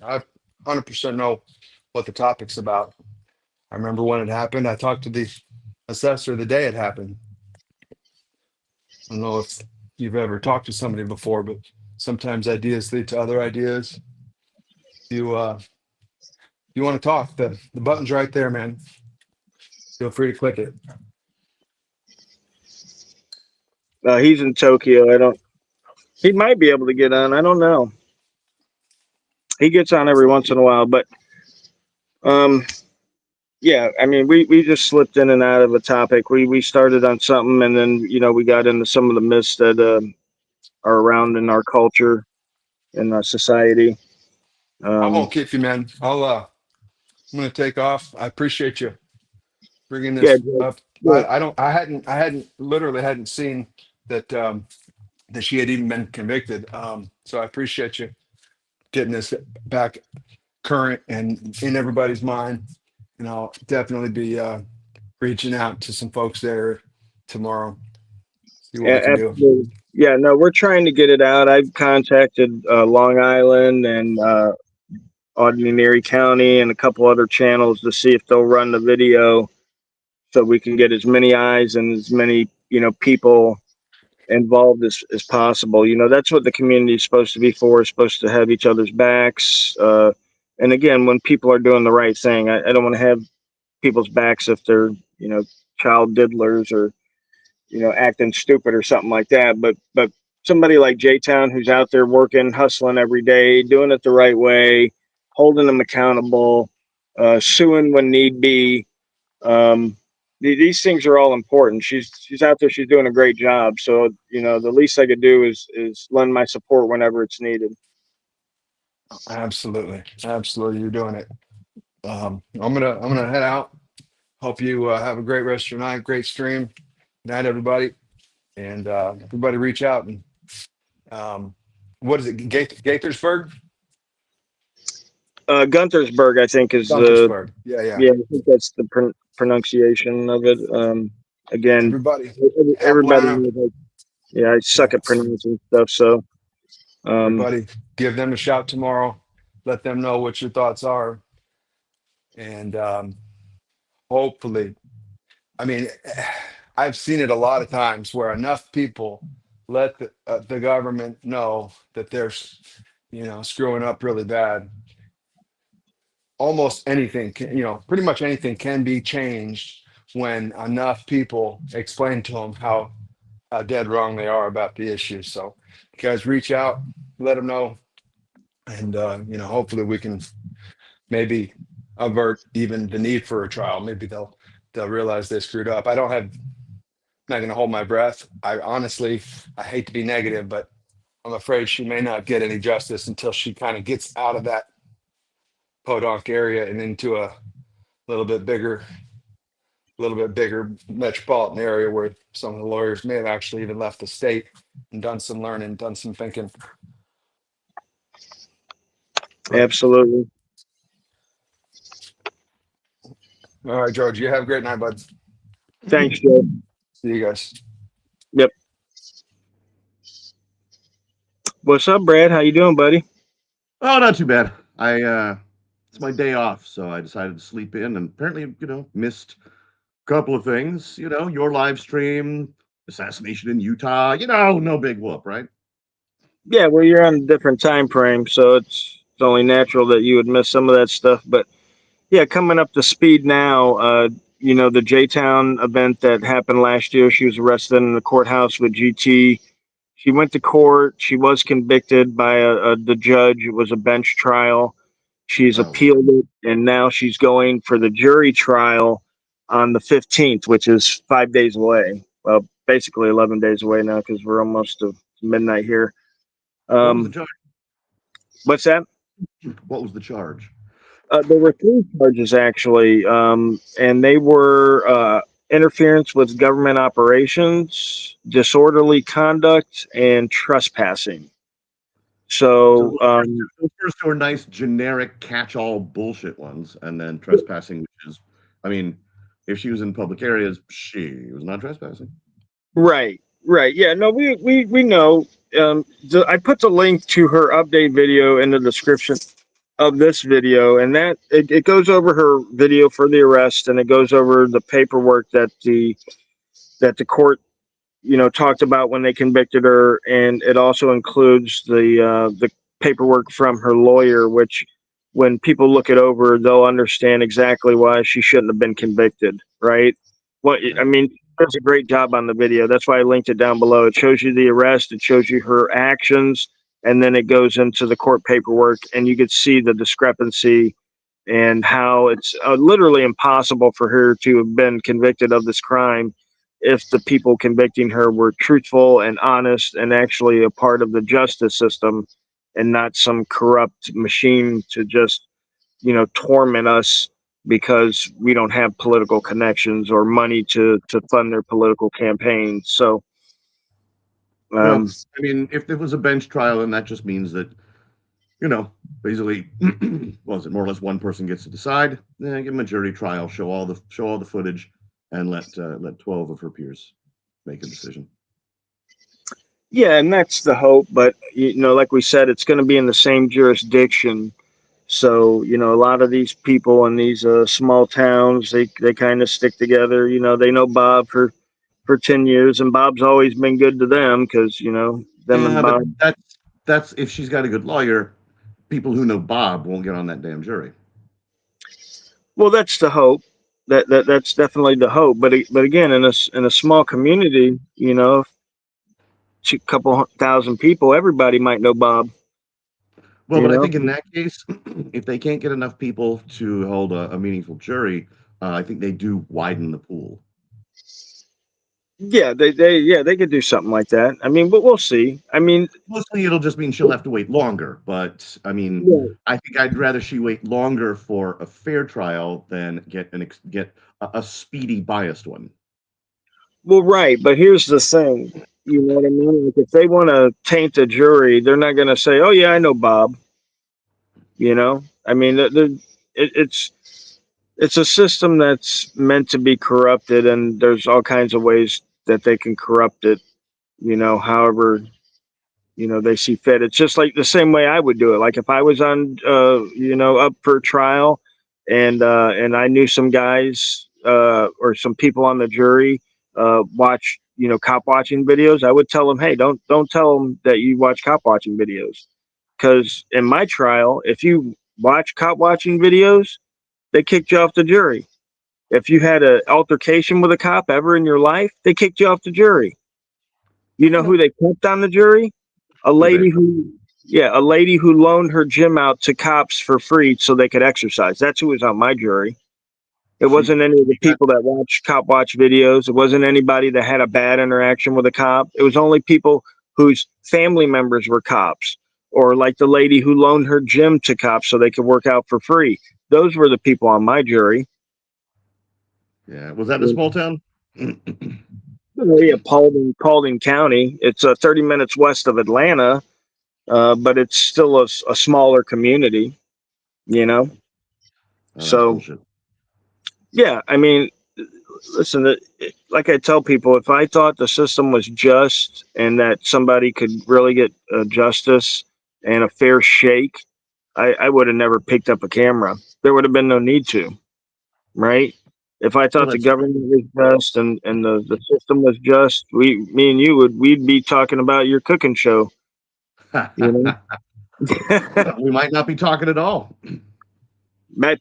I 100% know what the topic's about. I remember when it happened. I talked to the assessor the day it happened. I don't know if you've ever talked to somebody before, but sometimes ideas lead to other ideas. You want to talk, the button's right there, man. Feel free to click it. He's in Tokyo. I don't. He might be able to get on. I don't know. He gets on every once in a while, but um, yeah. I mean, we just slipped in and out of a topic. We started on something, and then we got into some of the myths that are around in our culture and our society. I Um, won't keep you, man. I'm gonna take off. I appreciate you bringing yeah, this up. yeah. I hadn't literally hadn't seen that that she had even been convicted. So I appreciate you getting this back current and in everybody's mind. And I'll definitely be reaching out to some folks there tomorrow. See what we can do. Absolutely. Yeah, no, we're trying to get it out. I've contacted Long Island and Ordinary County and a couple other channels to see if they'll run the video so we can get as many eyes and as many people involved as possible. That's what the community is supposed to be for. It's supposed to have each other's backs. And again, when people are doing the right thing, I don't want to have people's backs if they're child diddlers, or acting stupid or something like that. But somebody like Jtown, who's out there working, hustling every day, doing it the right way, holding them accountable, suing when need be. Um, these things are all important. She's out there. She's doing a great job. So the least I could do is lend my support whenever it's needed. Absolutely, absolutely, you're doing it. I'm gonna head out. Hope you have a great rest of your night. Great stream. Good night, everybody, and everybody reach out and um, what is it? Gaithersburg, Guntersburg, I think, is Guntersburg. Yeah, yeah. yeah, I think that's the pronunciation of it. Again, Everybody, help everybody Lana. knows, yeah, I suck Yeah, at pronouncing stuff. So, um, everybody, give them a shout tomorrow. Let them know what your thoughts are, and hopefully, I mean, I've seen it a lot of times where enough people let the government know that they're, screwing up really bad. Almost anything can, pretty much anything can be changed when enough people explain to them how dead wrong they are about the issue. So, you guys reach out, let them know, and hopefully we can maybe avert even the need for a trial. Maybe they'll realize they screwed up. I don't have not going to hold my breath. I honestly, I hate to be negative, but I'm afraid she may not get any justice until she kind of gets out of that podunk area and into a little bit bigger, metropolitan area where some of the lawyers may have actually even left the state and done some learning, done some thinking. But absolutely. all right, George, you have a great night, bud. Thanks, Joe. See you guys. Yep. What's up, Brad? How you doing, buddy? Oh, not too bad. I it's my day off, so I decided to sleep in and apparently, missed a couple of things, your live stream, assassination in Utah. No big whoop, right? Yeah, well, you're on a different time frame, so it's only natural that you would miss some of that stuff. But yeah, coming up to speed now, the Jtown event that happened last year, she was arrested in the courthouse with GT. She went to court. She was convicted by the judge. It was a bench trial. She's Oh, wow. appealed it, and now she's going for the jury trial on the 15th, which is 5 days away. Well, basically 11 days away now because we're almost to midnight here. What was the charge? What's that? What was the charge? There were three charges actually, and they were interference with government operations, disorderly conduct, and trespassing. So So, those first two are nice, generic, catch-all bullshit ones, and then trespassing, which is, I mean, if she was in public areas, she was not trespassing. right, right, yeah, no, we know. I put the link to her update video in the description of this video, and that it goes over her video for the arrest, and it goes over the paperwork that the court talked about when they convicted her, and it also includes the paperwork from her lawyer, which when people look it over, they'll understand exactly why she shouldn't have been convicted, right? What I Right. mean, she does a great job on the video. That's why I linked it down below. It shows you the arrest, it shows you her actions, and then it goes into the court paperwork, and you could see the discrepancy and how it's literally impossible for her to have been convicted of this crime if the people convicting her were truthful and honest and actually a part of the justice system and not some corrupt machine to just torment us because we don't have political connections or money to fund their political campaigns. So Well, um, I mean, if there was a bench trial, then that just means that, basically, was it more or less one person gets to decide? Give them a jury trial, show all the footage, and let 12 of her peers make a decision. yeah, and that's the hope. But like we said, it's going to be in the same jurisdiction. So, a lot of these people in these small towns, they kind of stick together. They know Bob for 10 years, and Bob's always been good to them because, them and Yeah, but Bob. that's if she's got a good lawyer, people who know Bob won't get on that damn jury. Well, that's the hope. That's definitely the hope. But again, in a small community, a couple thousand people, everybody might know Bob. Well, You but I know. think in that case, if they can't get enough people to hold a meaningful jury, I think they do widen the pool. Yeah, they could do something like that. I mean, but we'll see. I mean, Mostly it'll just mean she'll have to wait longer. But I mean, yeah. I think I'd rather she wait longer for a fair trial than get a speedy biased one. Well, right, but here's the thing. You know what I mean? Like if they want to taint a jury, they're not going to say, "Oh yeah, I know Bob." I mean, it's a system that's meant to be corrupted, and there's all kinds of ways that they can corrupt it. However, they see fit. It's just like the same way I would do it. Like if I was on, up for trial, and I knew some guys or some people on the jury watch, cop watching videos. I would tell them, hey, don't tell them that you watch cop watching videos, because in my trial, if you watch cop watching videos, they kicked you off the jury. If you had an altercation with a cop ever in your life, they kicked you off the jury. You know who No, they kept on the jury? A who they? lady who, yeah, a lady who loaned her gym out to cops for free so they could exercise. That's who was on my jury. It She wasn't any of the got people that watched cop watch videos. It wasn't anybody that had a bad interaction with a cop. It was only people whose family members were cops, or like the lady who loaned her gym to cops so they could work out for free. Those were the people on my jury. Yeah, was that in a small town? Yeah, Paulding County. It's 30 minutes west of Atlanta, but it's still a smaller community, you know. Oh, that's So bullshit. yeah, I mean, listen, like I tell people, if I thought the system was just and that somebody could really get justice and a fair shake, I would have never picked up a camera. There would have been no need to, right? If I Well, thought the that's government was just and the system was just, me and you we'd be talking about your cooking show, you know. we might not be talking at all.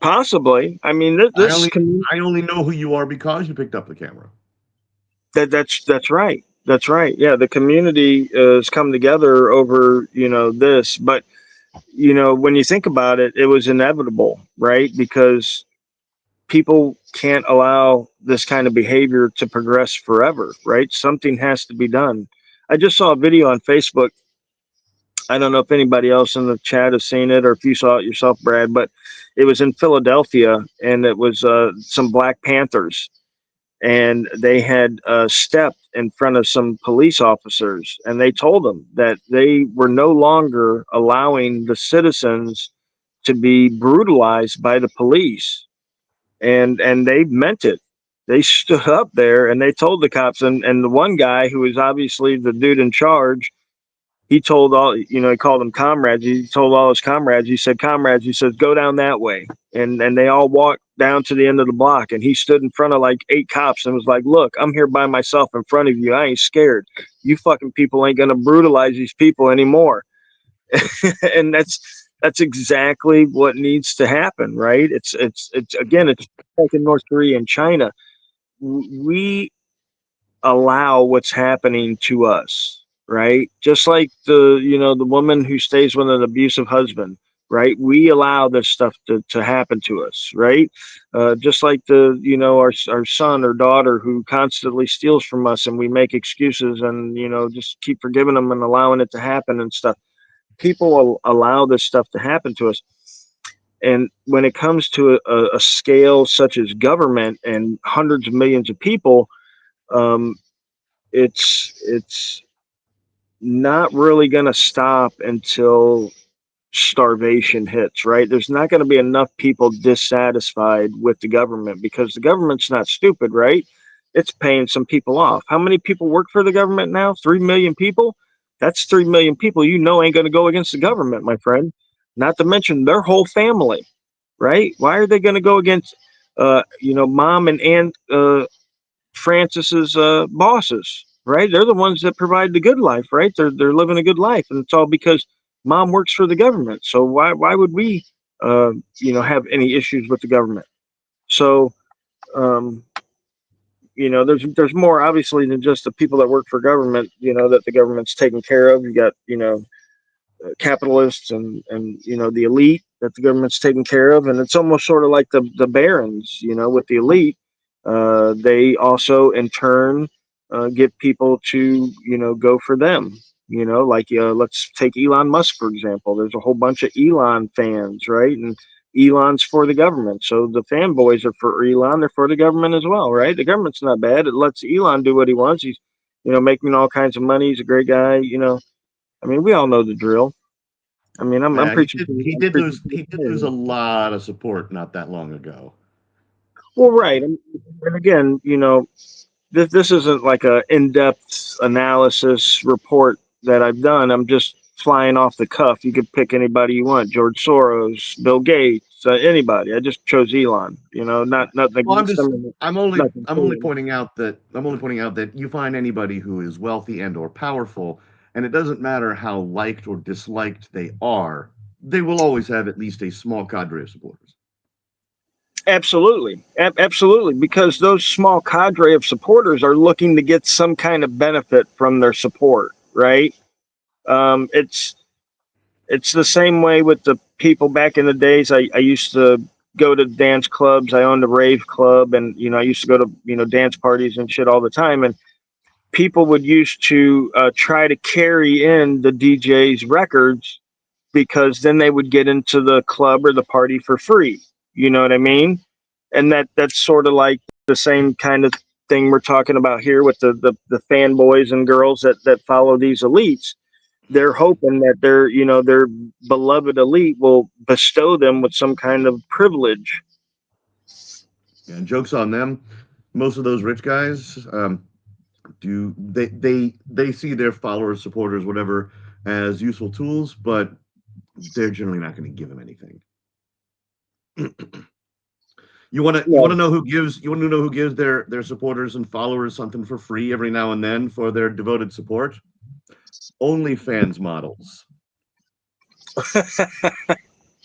Possibly. I mean, I this only can I only know who you are because you picked up the camera. that's right. That's right. Yeah, the community has come together over this, but when you think about it, it was inevitable, right? Because people can't allow this kind of behavior to progress forever, right? Something has to be done. I just saw a video on Facebook. I don't know if anybody else in the chat has seen it or if you saw it yourself, Brad, but it was in Philadelphia and it was some Black Panthers and they had stepped in front of some police officers and they told them that they were no longer allowing the citizens to be brutalized by the police, and they meant it. They stood up there and they told the cops, and the one guy who was obviously the dude in charge, he told all, he called them comrades. He told all his comrades, he said, comrades, he said, go down that way. And they all walked down to the end of the block. And he stood in front of like 8 cops and was like, look, I'm here by myself in front of you. I ain't scared. You fucking people ain't going to brutalize these people anymore. And that's exactly what needs to happen, right? It's again, it's like in North Korea and China. We allow what's happening to us, right? Just like the woman who stays with an abusive husband, right? We allow this stuff to happen to us, right? Just like our son or daughter who constantly steals from us and we make excuses and just keep forgiving them and allowing it to happen and stuff. People will allow this stuff to happen to us. And when it comes to a scale such as government and hundreds of millions of people, um, it's not really going to stop until starvation hits, right? There's not going to be enough people dissatisfied with the government because the government's not stupid, right? It's paying some people off. How many people work for the government now? 3 million people? That's 3 million people ain't going to go against the government, my friend. Not to mention their whole family, right? Why are they going to go against, mom and aunt Francis's bosses, right? They're the ones that provide the good life, right? They're living a good life, and it's all because mom works for the government. So why would we, have any issues with the government? So, um, there's more obviously than just the people that work for government. That the government's taking care of. You got capitalists and the elite that the government's taking care of, and it's almost sort of like the barons, with the elite. They also in turn get people to go for them. Like let's take Elon Musk for example. There's a whole bunch of Elon fans, right? And Elon's for the government, so the fanboys are for Elon. They're for the government as well, right? The government's not bad. It lets Elon do what he wants. He's making all kinds of money. He's a great guy. I mean, we all know the drill. I mean, I'm Yeah, he preaching. did. He I'm did preaching lose. to the He did lose a choir. lot of support not that long ago. Well, right, and again, this isn't like a in-depth analysis report that I've done. I'm just flying off the cuff. You could pick anybody you want: George Soros, Bill Gates, anybody. I just chose Elon. Not nothing Well, against them, and nothing I'm for only them. pointing out that you find anybody who is wealthy and or powerful, and it doesn't matter how liked or disliked they are, they will always have at least a small cadre of supporters. Absolutely, absolutely, because those small cadre of supporters are looking to get some kind of benefit from their support, right? It's the same way with the people back in the days. I used to go to dance clubs. I owned a rave club, and I used to go to dance parties and shit all the time. And people would used to try to carry in the DJ's records because then they would get into the club or the party for free. You know what I mean? And that's sort of like the same kind of thing we're talking about here with the fanboys and girls that follow these elites. They're hoping that their beloved elite will bestow them with some kind of privilege. And jokes on them. Most of those rich guys do they see their followers, supporters, whatever, as useful tools, but they're generally not going to give them anything. You want No, to know who gives their supporters and followers something for free every now and then for their devoted support? OnlyFans models,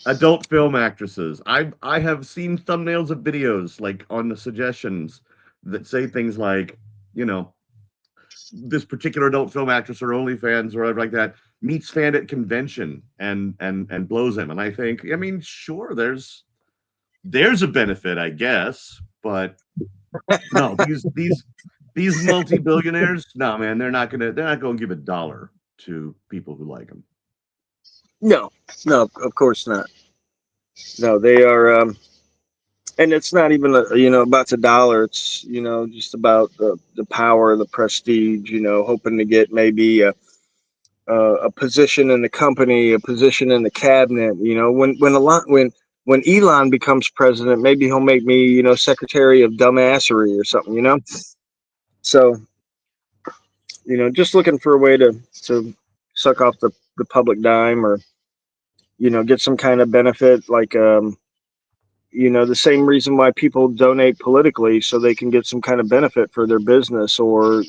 adult film actresses. I have seen thumbnails of videos like on the suggestions that say things like, you know, this particular adult film actress or OnlyFans or whatever like that meets fan at convention and blows him. And I think, I mean, sure, there's a benefit, I guess, but no, these multi-billionaires, no man, they're not gonna give $1 to people who like them. no, no. Of course not. No, they are. And it's not even about the dollar. It's just about the power, the prestige. Hoping to get maybe a position in the company, a position in the cabinet. When Elon becomes president, maybe he'll make me secretary of dumbassery or something. So just looking for a way to suck off the public dime, or get some kind of benefit, like the same reason why people donate politically, so they can get some kind of benefit for their business, or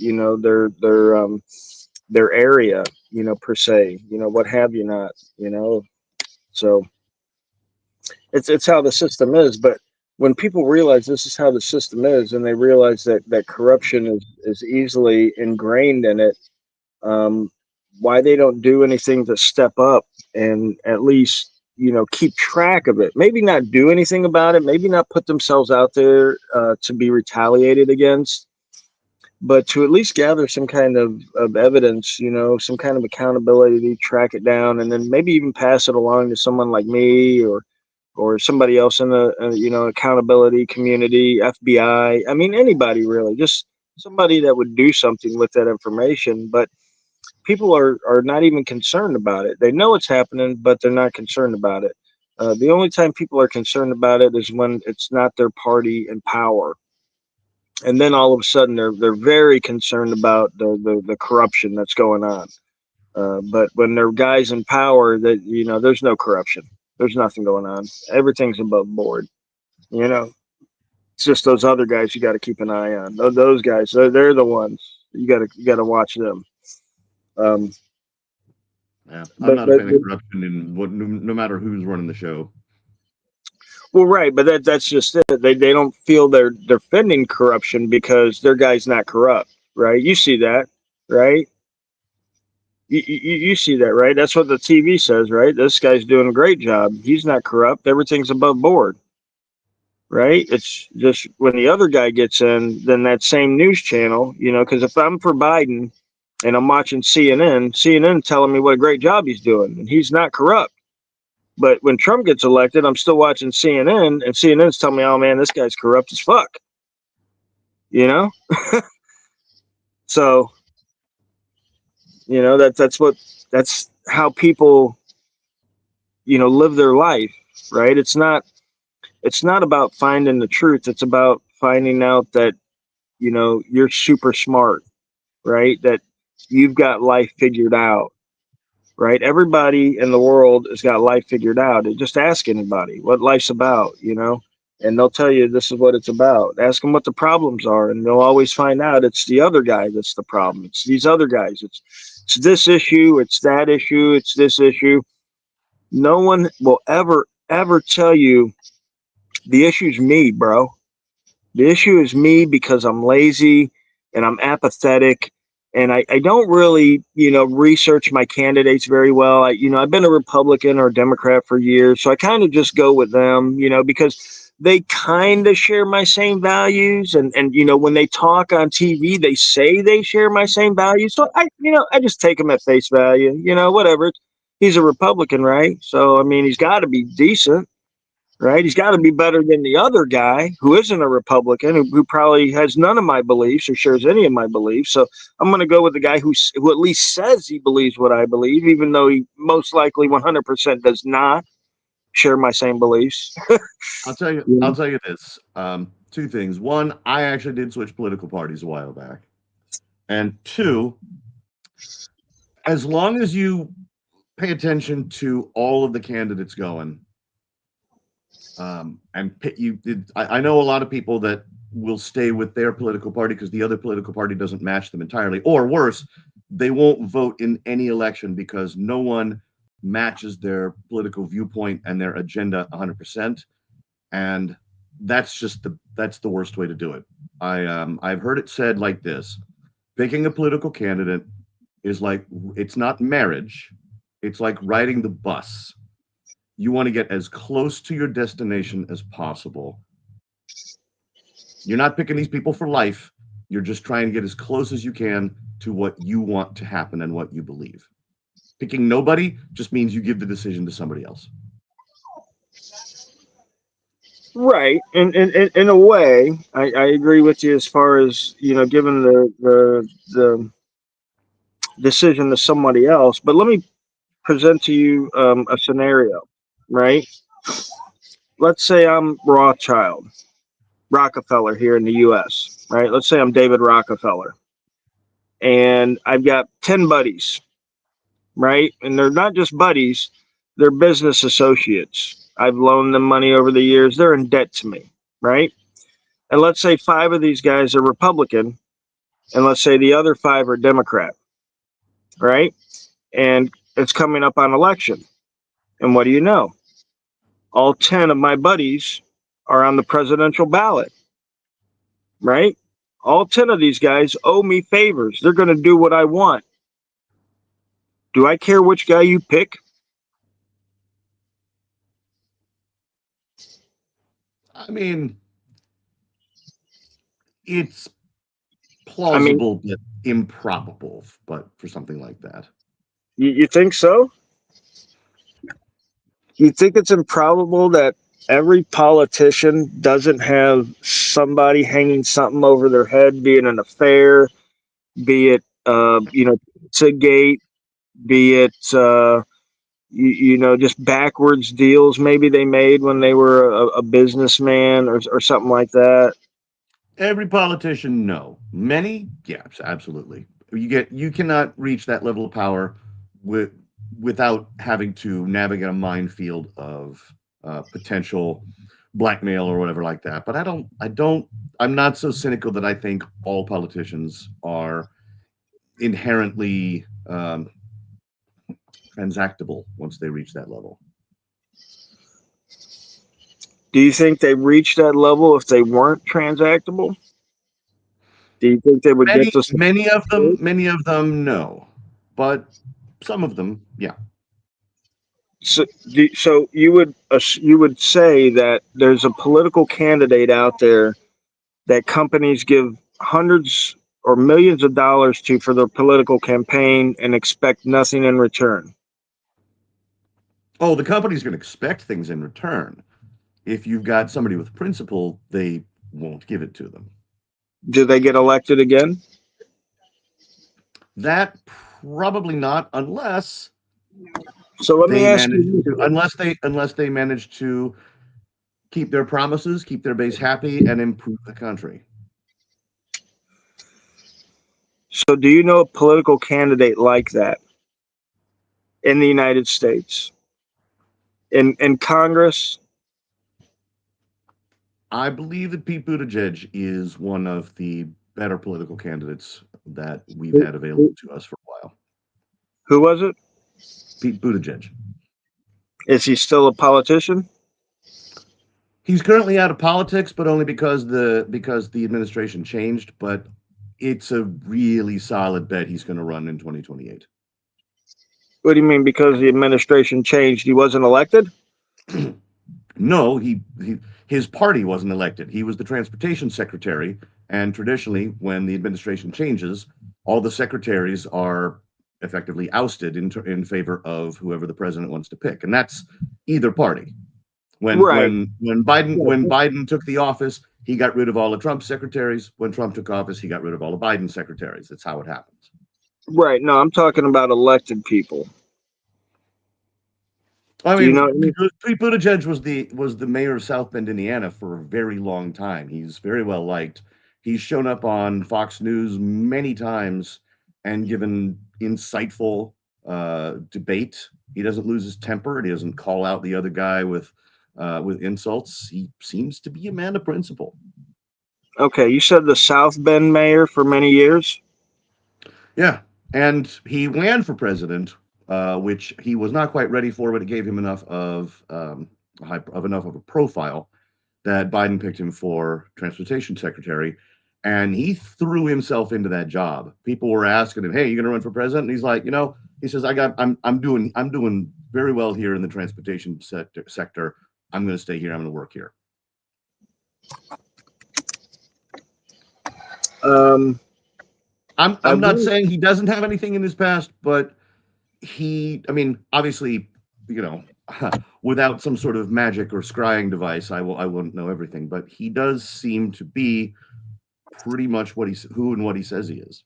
their area, per se, what have you not, so it's how the system is. But when people realize this is how the system is, and they realize that corruption is easily ingrained in it, um, why they don't do anything to step up and at least keep track of it, maybe not do anything about it, maybe not put themselves out there to be retaliated against, but to at least gather some kind of evidence, some kind of accountability to track it down, and then maybe even pass it along to someone like me, or somebody else in the accountability community, FBI. I mean, anybody really, just somebody that would do something with that information. But people are not even concerned about it. They know it's happening, but they're not concerned about it. The only time people are concerned about it is when it's not their party in power, and then all of a sudden they're very concerned about the corruption that's going on. But when they're guys in power, that there's no corruption, there's nothing going on, everything's above board. You know, it's just those other guys you got to keep an eye on. Those guys, they're the ones you got to watch them. Um, Yeah, I'm but, not a but fan of corruption in no matter who's running the show. Well, right, but that's just it. They don't feel they're defending corruption because their guy's not corrupt, right? You see that, right? You see that, right? That's what the TV says, right? This guy's doing a great job. He's not corrupt. Everything's above board, right? It's just when the other guy gets in, then that same news channel, because if I'm for Biden and I'm watching CNN telling me what a great job he's doing, and he's not corrupt. But when Trump gets elected, I'm still watching CNN, and CNN's telling me, "Oh man, this guy's corrupt as fuck." You know, so that's how people live their life, right? It's not about finding the truth. It's about finding out that you're super smart, right? That you've got life figured out, right? Everybody in the world has got life figured out. Just ask anybody what life's about, and they'll tell you this is what it's about. Ask them what the problems are, and they'll always find out it's the other guy that's the problem. It's these other guys. It's this issue. It's that issue. It's this issue. No one will ever tell you the issue's me, bro. The issue is me because I'm lazy and I'm apathetic, and I don't really, research my candidates very well. I've been a Republican or a Democrat for years, so I kind of just go with them, because they kind of share my same values, and when they talk on TV, they say they share my same values. So I just take them at face value, whatever. He's a Republican, right? So I mean, he's got to be decent, right? He's got to be better than the other guy who isn't a Republican, who probably has none of my beliefs or shares any of my beliefs. So I'm going to go with the guy who at least says he believes what I believe, even though he most likely 100% does not share my same beliefs. I'll tell you this. Two things. One, I actually did switch political parties a while back. And two, as long as you pay attention to all of the candidates going, And I know a lot of people that will stay with their political party because the other political party doesn't match them entirely, or worse, they won't vote in any election because no one matches their political viewpoint and their agenda 100%. And that's the worst way to do it. I've heard it said like this: picking a political candidate is like, it's not marriage, it's like riding the bus. You want to get as close to your destination as possible. You're not picking these people for life. You're just trying to get as close as you can to what you want to happen and what you believe. Picking nobody just means you give the decision to somebody else. Right. In a way, I agree with you as far as, giving the decision to somebody else. But let me present to you a scenario, right? Let's say I'm Rothschild, Rockefeller here in the US, right? Let's say I'm David Rockefeller and I've got 10 buddies, right? And they're not just buddies, they're business associates. I've loaned them money over the years. They're in debt to me, right? And let's say 5 of these guys are Republican, and let's say the other 5 are Democrat, right? And it's coming up on election. And what do you know? All 10 of my buddies are on the presidential ballot, right? All 10 of these guys owe me favors. They're going to do what I want. Do I care which guy you pick? I mean, it's I mean, plausible but improbable, but for something like that. you think so? You think it's improbable that every politician doesn't have somebody hanging something over their head, be it an affair, be it, Pizzagate, be it, just backwards deals maybe they made when they were a businessman or something like that. Every politician, no. Many, yes, absolutely. You cannot reach that level of power with without having to navigate a minefield of potential blackmail or whatever like that. But I'm not so cynical that I think all politicians are inherently transactable once they reach that level. Do you think they reached that level if they weren't transactable? Do you think they would get Many, to many of them, no, but some of them, yeah. so you would say that there's a political candidate out there that companies give hundreds or millions of dollars to for their political campaign and expect nothing in return. Oh, the company's going to expect things in return. If you've got somebody with principle, they won't give it to them. Do they get elected again? That probably not, unless So let me they ask manage you to this. unless they manage to keep their promises, keep their base happy, and improve the country. So do you know a political candidate like that in the United States? In Congress? I believe that Pete Buttigieg is one of the better political candidates that we've Who, had available who to us for a while. who was it? Pete Buttigieg. Is he still a politician? He's currently out of politics, but only because the administration changed. But it's a really solid bet he's going to run in 2028. What do you mean because the administration changed? He wasn't elected? No, his party wasn't elected. He was the transportation secretary, and traditionally, when the administration changes, all the secretaries are effectively ousted in favor of whoever the president wants to pick, and that's either party. Right. When Biden took the office, he got rid of all of Trump's secretaries. When Trump took office, he got rid of all of Biden's secretaries. That's how it happens. Right. No, I'm talking about elected people. I Do you mean, know any? Pete Buttigieg was the mayor of South Bend, Indiana, for a very long time. He's very well liked. He's shown up on Fox News many times and given insightful debate. He doesn't lose his temper. He doesn't call out the other guy with with insults. He seems to be a man of principle. Okay, you said the South Bend mayor for many years. Yeah, and he ran for president, which he was not quite ready for, but it gave him enough of enough of a profile that Biden picked him for transportation secretary, and he threw himself into that job. People were asking him, "Hey, you going to run for president?" And he's like, he says, I'm doing very well here in the transportation sector. I'm going to stay here. I'm going to work here." Um, I'm not saying he doesn't have anything in his past, but I mean, obviously, you know, without some sort of magic or scrying device, I wouldn't know everything, but he does seem to be pretty much who and what he says he is.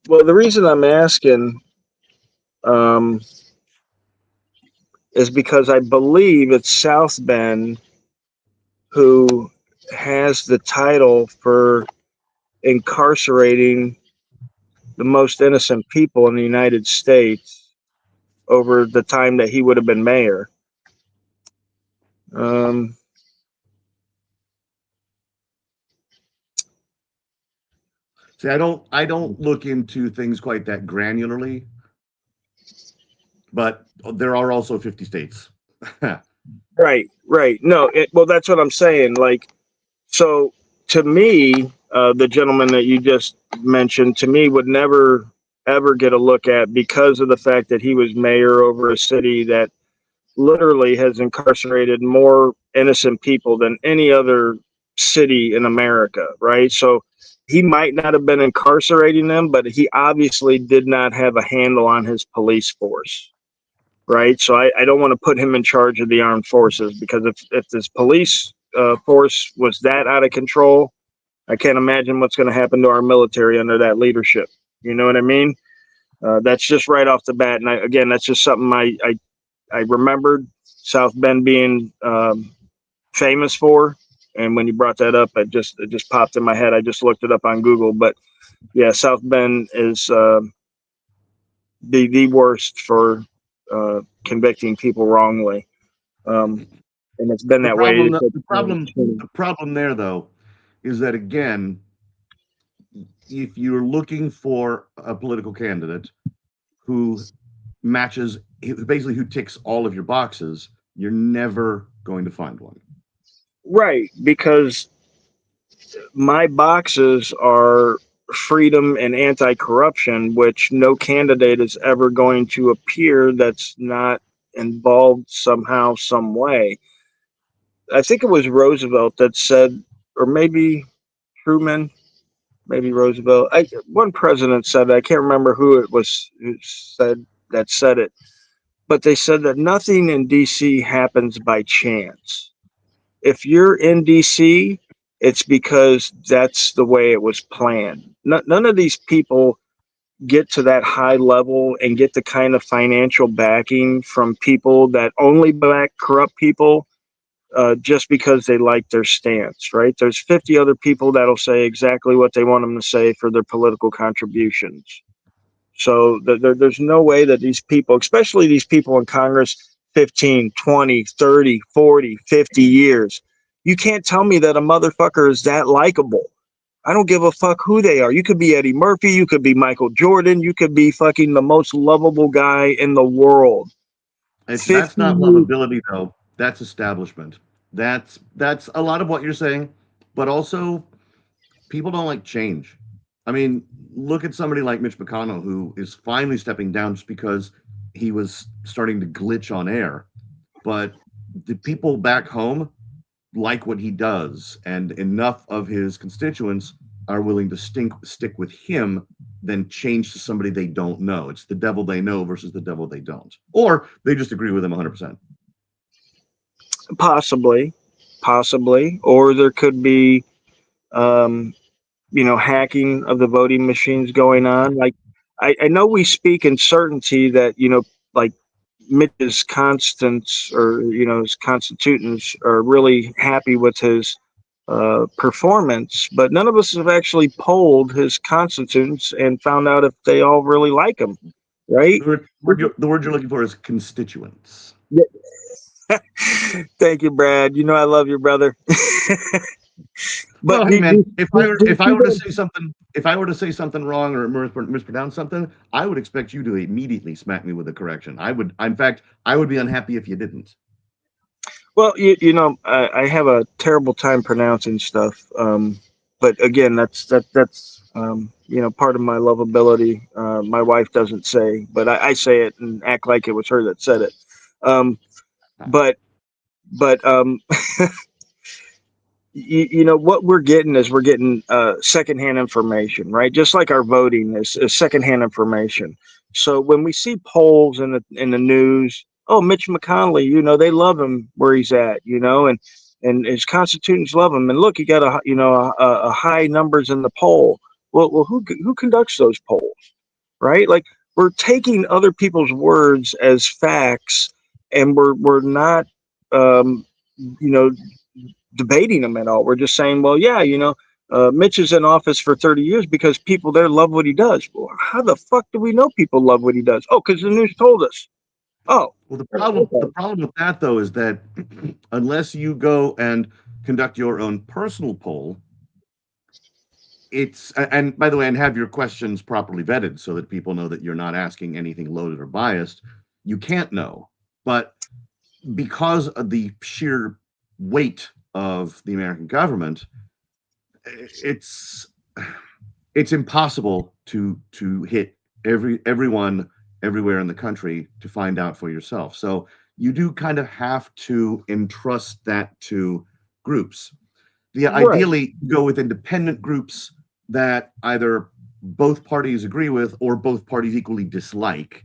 well, the reason I'm asking um, is because I believe it's South Bend who has the title for incarcerating the most innocent people in the United States over the time that he would have been mayor. Um, See, I don't look into things quite that granularly, but there are also 50 states. right. No, well, that's what I'm saying. Like, so to me, the gentleman that you just mentioned, to me, would never ever get a look at because of the fact that he was mayor over a city that literally has incarcerated more innocent people than any other city in America, right? So he might not have been incarcerating them, but he obviously did not have a handle on his police force, right? So I don't want to put him in charge of the armed forces because if this police force was that out of control, I can't imagine what's going to happen to our military under that leadership. You know what I mean? That's just right off the bat. And again, that's just something I remembered South Bend being famous for. And when you brought that up, it just popped in my head. I just looked it up on Google. But yeah, South Bend is the worst for convicting people wrongly. And it's been The that way. problem, the problem there, though, is that again, if you're looking for a political candidate who matches, basically who ticks all of your boxes, you're never going to find one. Right, because my boxes are freedom and anti-corruption, which no candidate is ever going to appear that's not involved somehow, some way. I think it was Roosevelt that said, or maybe Truman, maybe Roosevelt. One president said, I can't remember who it was who said it, but they said that nothing in DC happens by chance. If you're in DC, it's because that's the way it was planned. None of these people get to that high level and get the kind of financial backing from people that only back corrupt people just because they like their stance, right? There's 50 other people that'll say exactly what they want them to say for their political contributions. So there's no way that these people, especially these people in Congress, 15, 20, 30, 40, 50 years, you can't tell me that a motherfucker is that likable. I don't give a fuck who they are. You could be Eddie Murphy. You could be Michael Jordan. You could be fucking the most lovable guy in the world. That's not lovability, though. That's establishment. That's a lot of what you're saying, but also people don't like change. I mean, look at somebody like Mitch McConnell, who is finally stepping down just because he was starting to glitch on air. But the people back home like what he does, and enough of his constituents are willing to stick with him than change to somebody they don't know. It's the devil they know versus the devil they don't. Or they just agree with him 100%. Possibly. Or there could be, hacking of the voting machines going on. Like, I know we speak in certainty that, like Mitch's constants or, his constituents are really happy with his performance, but none of us have actually polled his constituents and found out if they all really like him. right? The word you're looking for is constituents. Thank you, Brad. You know I love you, brother. But Well, hey man, do if I you were to see say something wrong or mispronounce something, I would expect you to immediately smack me with a correction. In fact, I would be unhappy if you didn't. well, I have a terrible time pronouncing stuff. But again, that's part of my lovability. My wife doesn't say, but I say it and act like it was her that said it. Um, but but what we're getting is we're getting secondhand information, right? Just like our voting is secondhand information. So when we see polls in the news, oh, Mitch McConnell, they love him where he's at, and his constituents love him, and look, he got a high numbers in the poll. Well, who conducts those polls, right? Like, we're taking other people's words as facts, and we're not um, you know debating him at all. We're just saying, well, yeah, Mitch is in office for 30 years because people there love what he does. Well, how the fuck do we know people love what he does? Oh, because the news told us. Oh, Well, the okay. problem with that though is that unless you go and conduct your own personal poll, and by the way, and have your questions properly vetted so that people know that you're not asking anything loaded or biased, you can't know. But because of the sheer weight of the American government, it's it's impossible to hit everyone everywhere in the country to find out for yourself. So you do kind of have to entrust that to groups. Right. Ideally go with independent groups that either both parties agree with or both parties equally dislike,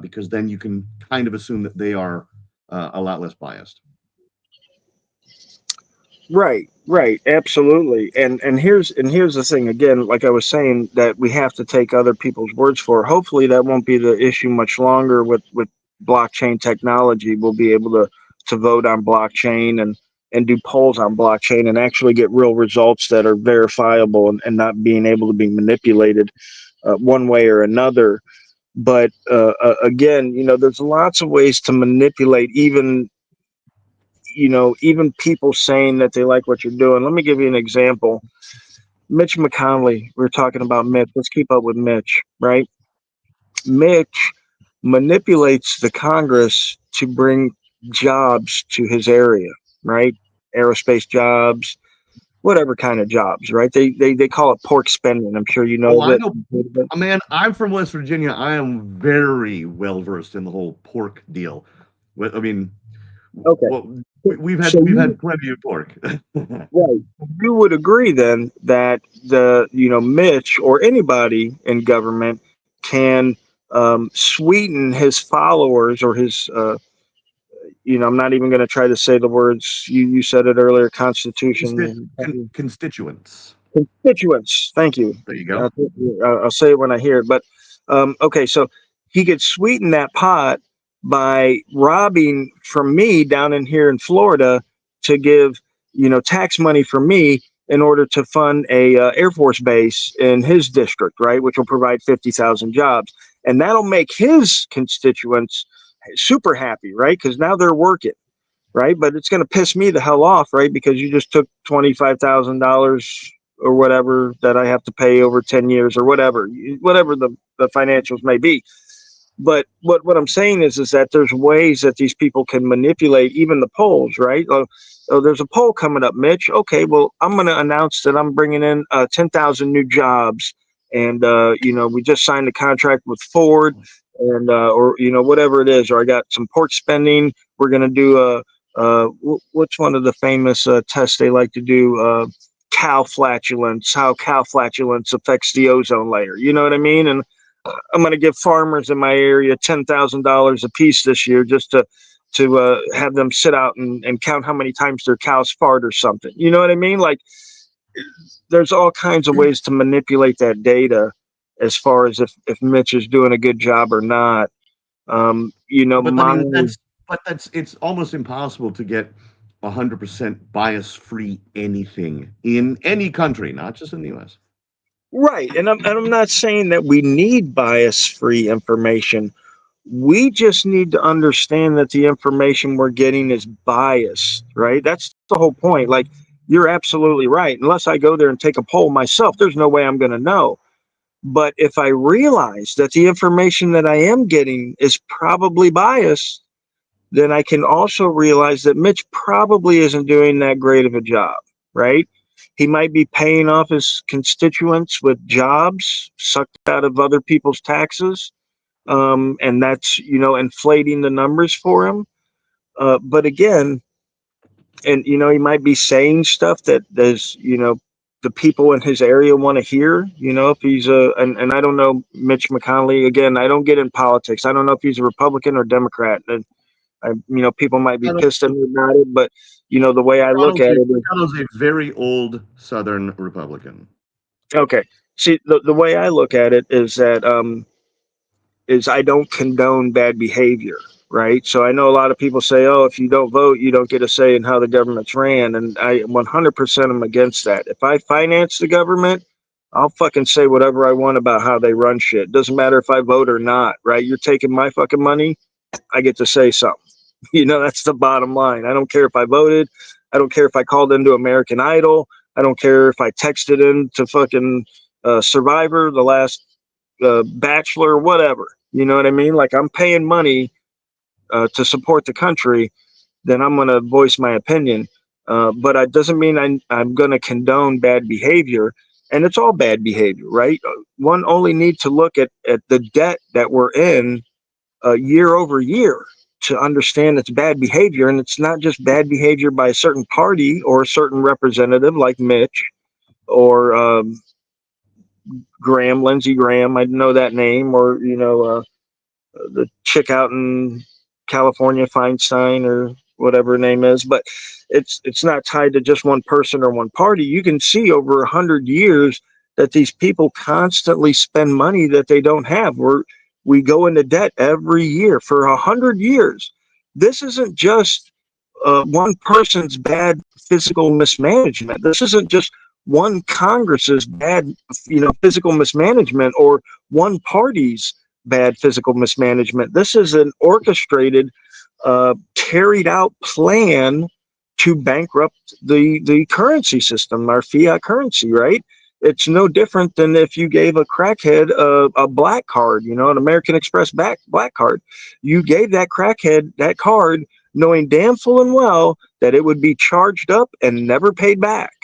because then you can kind of assume that they are a lot less biased. Right, absolutely. And here's the thing again, like I was saying, that we have to take other people's words for. Hopefully that won't be the issue much longer with blockchain technology. We'll be able to vote on blockchain and do polls on blockchain and actually get real results that are verifiable and not being able to be manipulated one way or another. But again, there's lots of ways to manipulate even people saying that they like what you're doing. Let me give you an example. Mitch McConnell, we are talking about Mitch. Let's keep up with Mitch, right? Mitch manipulates the Congress to bring jobs to his area, right? Aerospace jobs, whatever kind of jobs, right? They call it pork spending. I'm sure you know Oh, I that. know. Man, I'm from West Virginia. I am very well versed in the whole pork deal. I mean, Okay. well, So we've you had plenty of pork. right. You would agree then that Mitch or anybody in government can sweeten his followers or his I'm not even going to try to say the words you said it earlier, constitution, Constituents. constituents. Thank you. There you go. I'll say it when I hear it. But okay, so he could sweeten that pot by robbing from me down in here in Florida to give tax money for me in order to fund a Air Force base in his district, right, which will provide 50,000 jobs, and that'll make his constituents super happy, right, because now they're working, right? But it's going to piss me the hell off, right? Because you just took $25,000 or whatever that I have to pay over 10 years or whatever the financials may be. But what I'm saying is that there's ways that these people can manipulate even the polls, right? Oh, there's a poll coming up, Mitch. Okay, well, I'm going to announce that I'm bringing in 10,000 new jobs, and we just signed a contract with Ford, and or whatever it is, or I got some pork spending. We're going to do what's one of the famous tests they like to do? Cow flatulence, how cow flatulence affects the ozone layer. You know what I mean? And I'm going to give farmers in my area $10,000 a piece this year just to have them sit out and count how many times their cows fart or something. You know what I mean? Like, there's all kinds of ways to manipulate that data as far as if Mitch is doing a good job or not. But I My mean, that's it's almost impossible to get 100% bias-free anything in any country, not just in the U.S. Right. And I'm not saying that we need bias free information. We just need to understand that the information we're getting is biased, right? That's the whole point. Like, you're absolutely right. Unless I go there and take a poll myself, there's no way I'm going to know. But if I realize that the information that I am getting is probably biased, then I can also realize that Mitch probably isn't doing that great of a job, right? He might be paying off his constituents with jobs sucked out of other people's taxes, and that's, inflating the numbers for him. But again, and he might be saying stuff that there's, the people in his area want to hear. If he's and I don't know Mitch McConnell. Again, I don't get in politics. I don't know if he's a Republican or Democrat. And people might be McConnell, pissed at me about it, but the way I look McConnell's at a, it is McConnell's a very old Southern Republican. okay. See, the way I look at it is that I don't condone bad behavior, right? So I know a lot of people say, oh, if you don't vote, you don't get a say in how the government's ran. And I 100% am against that. If I finance the government, I'll fucking say whatever I want about how they run shit. Doesn't matter if I vote or not, right? You're taking my fucking money. I get to say something. That's the bottom line. I don't care if I voted. I don't care if I called into American Idol. I don't care if I texted into fucking Survivor, the last Bachelor, whatever. You know what I mean? Like, I'm paying money to support the country, then I'm going to voice my opinion. But it doesn't mean I'm going to condone bad behavior. And it's all bad behavior, right? One only needs to look at the debt that we're in year over year to understand it's bad behavior. And it's not just bad behavior by a certain party or a certain representative like Mitch or Graham, Lindsey Graham. I know that name, or the chick out in California, Feinstein, or whatever her name is. But it's not tied to just one person or one party. You can see over 100 years that these people constantly spend money that they don't have. We go into debt every year for 100 years. This isn't just one person's bad physical mismanagement. This isn't just one Congress's bad, physical mismanagement, or one party's bad physical mismanagement. This is an orchestrated, carried out plan to bankrupt the currency system, our fiat currency, right? It's no different than if you gave a crackhead a black card, an American Express black card. You gave that crackhead that card knowing damn full and well that it would be charged up and never paid back,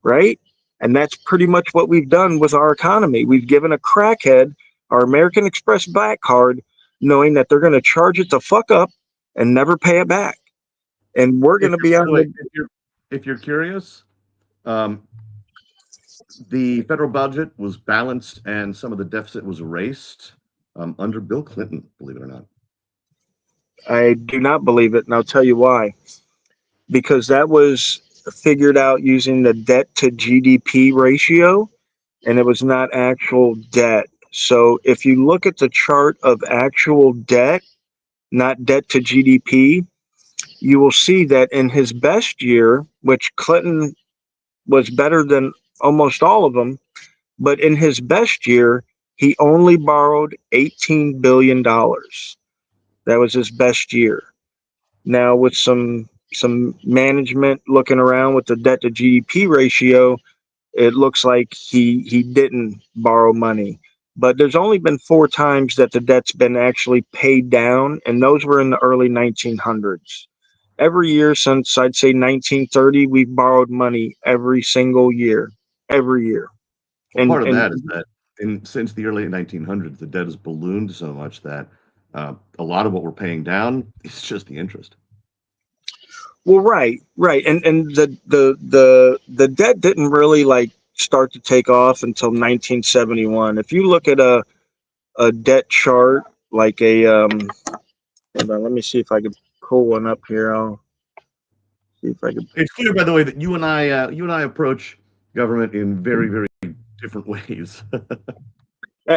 right? And that's pretty much what we've done with our economy. We've given a crackhead our American Express black card, knowing that they're going to charge it the fuck up and never pay it back. And we're going If to you're, be by on the way, the. if you're curious, um, the federal budget was balanced and some of the deficit was erased under Bill Clinton, believe it or not. I do not believe it, and I'll tell you why. Because that was figured out using the debt to GDP ratio, and it was not actual debt. So if you look at the chart of actual debt, not debt to GDP, you will see that in his best year, which Clinton was better than almost all of them, but in his best year, he only borrowed $18 billion. That was his best year. Now, with some management looking around with the debt to GDP ratio, it looks like he didn't borrow money. But there's only been 4 times that the debt's been actually paid down, and those were in the early 1900s. Every year since, I'd say, 1930, we've borrowed money every single year, every year. Well, part of And that is that since the early 1900s, the debt has ballooned so much that a lot of what we're paying down is just the interest. well, right, and the debt didn't really like start to take off until 1971. If you look at a debt chart, like hold on, let me see if I can pull one up here. I'll see if I can. It's clear, by the way, that you and I approach government in very, very different ways.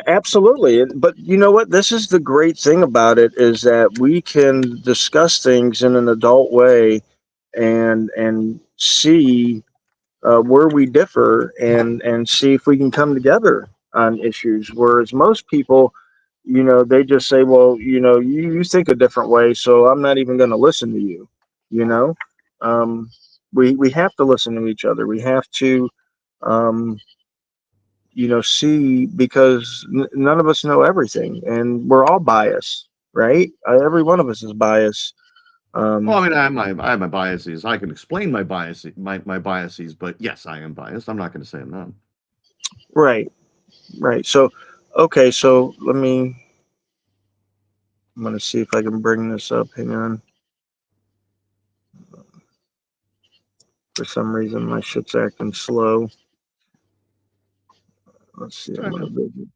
Absolutely, but you know what? This is the great thing about it, is that we can discuss things in an adult way and see where we differ and see if we can come together on issues. Whereas most people, they just say, well, you think a different way, so I'm not even going to listen to you. You know, um, we have to listen to each other. We have to, um, see, because none of us know everything, and we're all biased, right? Every one of us is biased. Well, Um, I mean, I have my biases. I can explain my biases, but yes, I am biased. I'm not going to say I'm not. right, right. So, okay, so I'm gonna see if I can bring this up. Hang on. For some reason, my shit's acting slow. Let's see. I'm Sorry, gonna man. visit.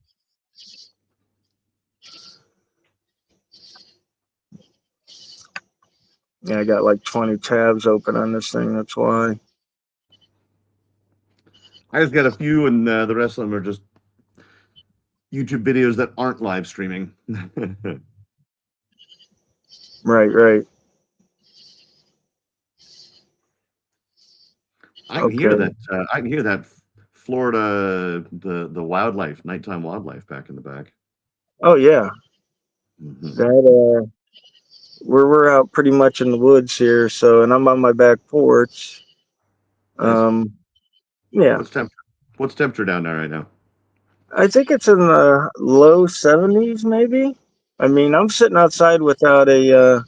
Yeah, I got like 20 tabs open on this thing. That's why. I just got a few, and the rest of them are just YouTube videos that aren't live streaming. Right, right. I can hear Okay. that. I can hear that Florida, the wildlife, nighttime wildlife back in the back. Oh yeah. Hmm. That we're out pretty much in the woods here. So, and I'm on my back porch. Nice. Um, yeah. What's temp? What's temperature down there right now? I think it's in the low 70s, maybe. I mean, I'm sitting outside without a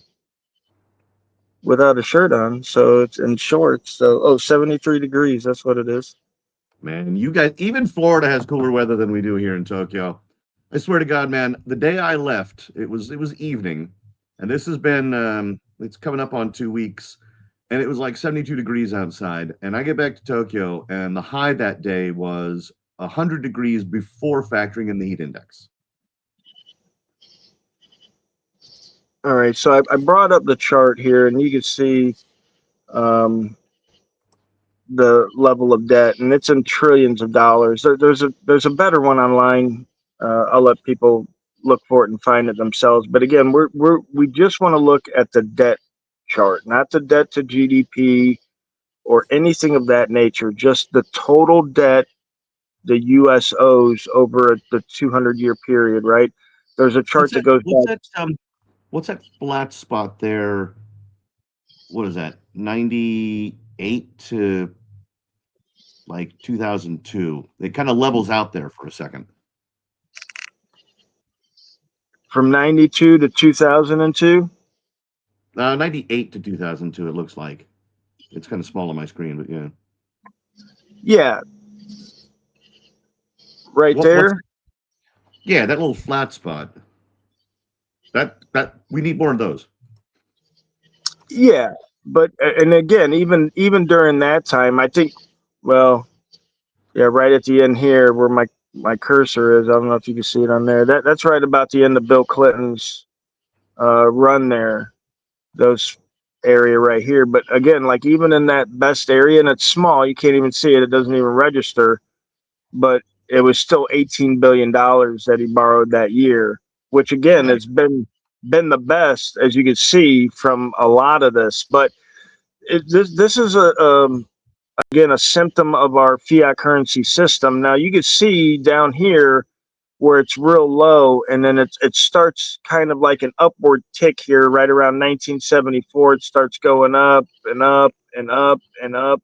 shirt on, so it's in shorts. So, 73 degrees. That's what it is. Man, you guys, even Florida has cooler weather than we do here in Tokyo. I swear to God, man, the day I left, it was evening, and this has been it's coming up on 2 weeks, and it was like 72 degrees outside. And I get back to Tokyo, and the high that day was 100 degrees before factoring in the heat index. All right, so I brought up the chart here, and you can see um, the level of debt, and it's in trillions of dollars. There's a better one online. I'll let people look for it and find it themselves. But again, we just want to look at the debt chart, not the debt to GDP or anything of that nature. Just the total debt the U.S. owes over the 200-year period. Right? There's a What's chart that that? goes What's back that? What's that flat spot there? What is that? 98 to like 2002. It kind of levels out there for a second. from 92 to 2002. 98 to 2002, it looks like. It's kind of small on my screen, but yeah. Yeah, right What's there. yeah, that little flat spot. That we need more of those. Yeah, but and again, even during that time, I think, well, yeah, right at the end here where my cursor is, I don't know if you can see it on there. That's right about the end of Bill Clinton's run there. Those area right here, but again, like even in that best area, and it's small, you can't even see it. It doesn't even register, but it was still $18 billion that he borrowed that year, which again Nice. has been the best as you can see from a lot of this, but this is again a symptom of our fiat currency system. Now you can see down here where it's real low, and then it starts kind of like an upward tick here, right around 1974. It starts going up and up and up and up,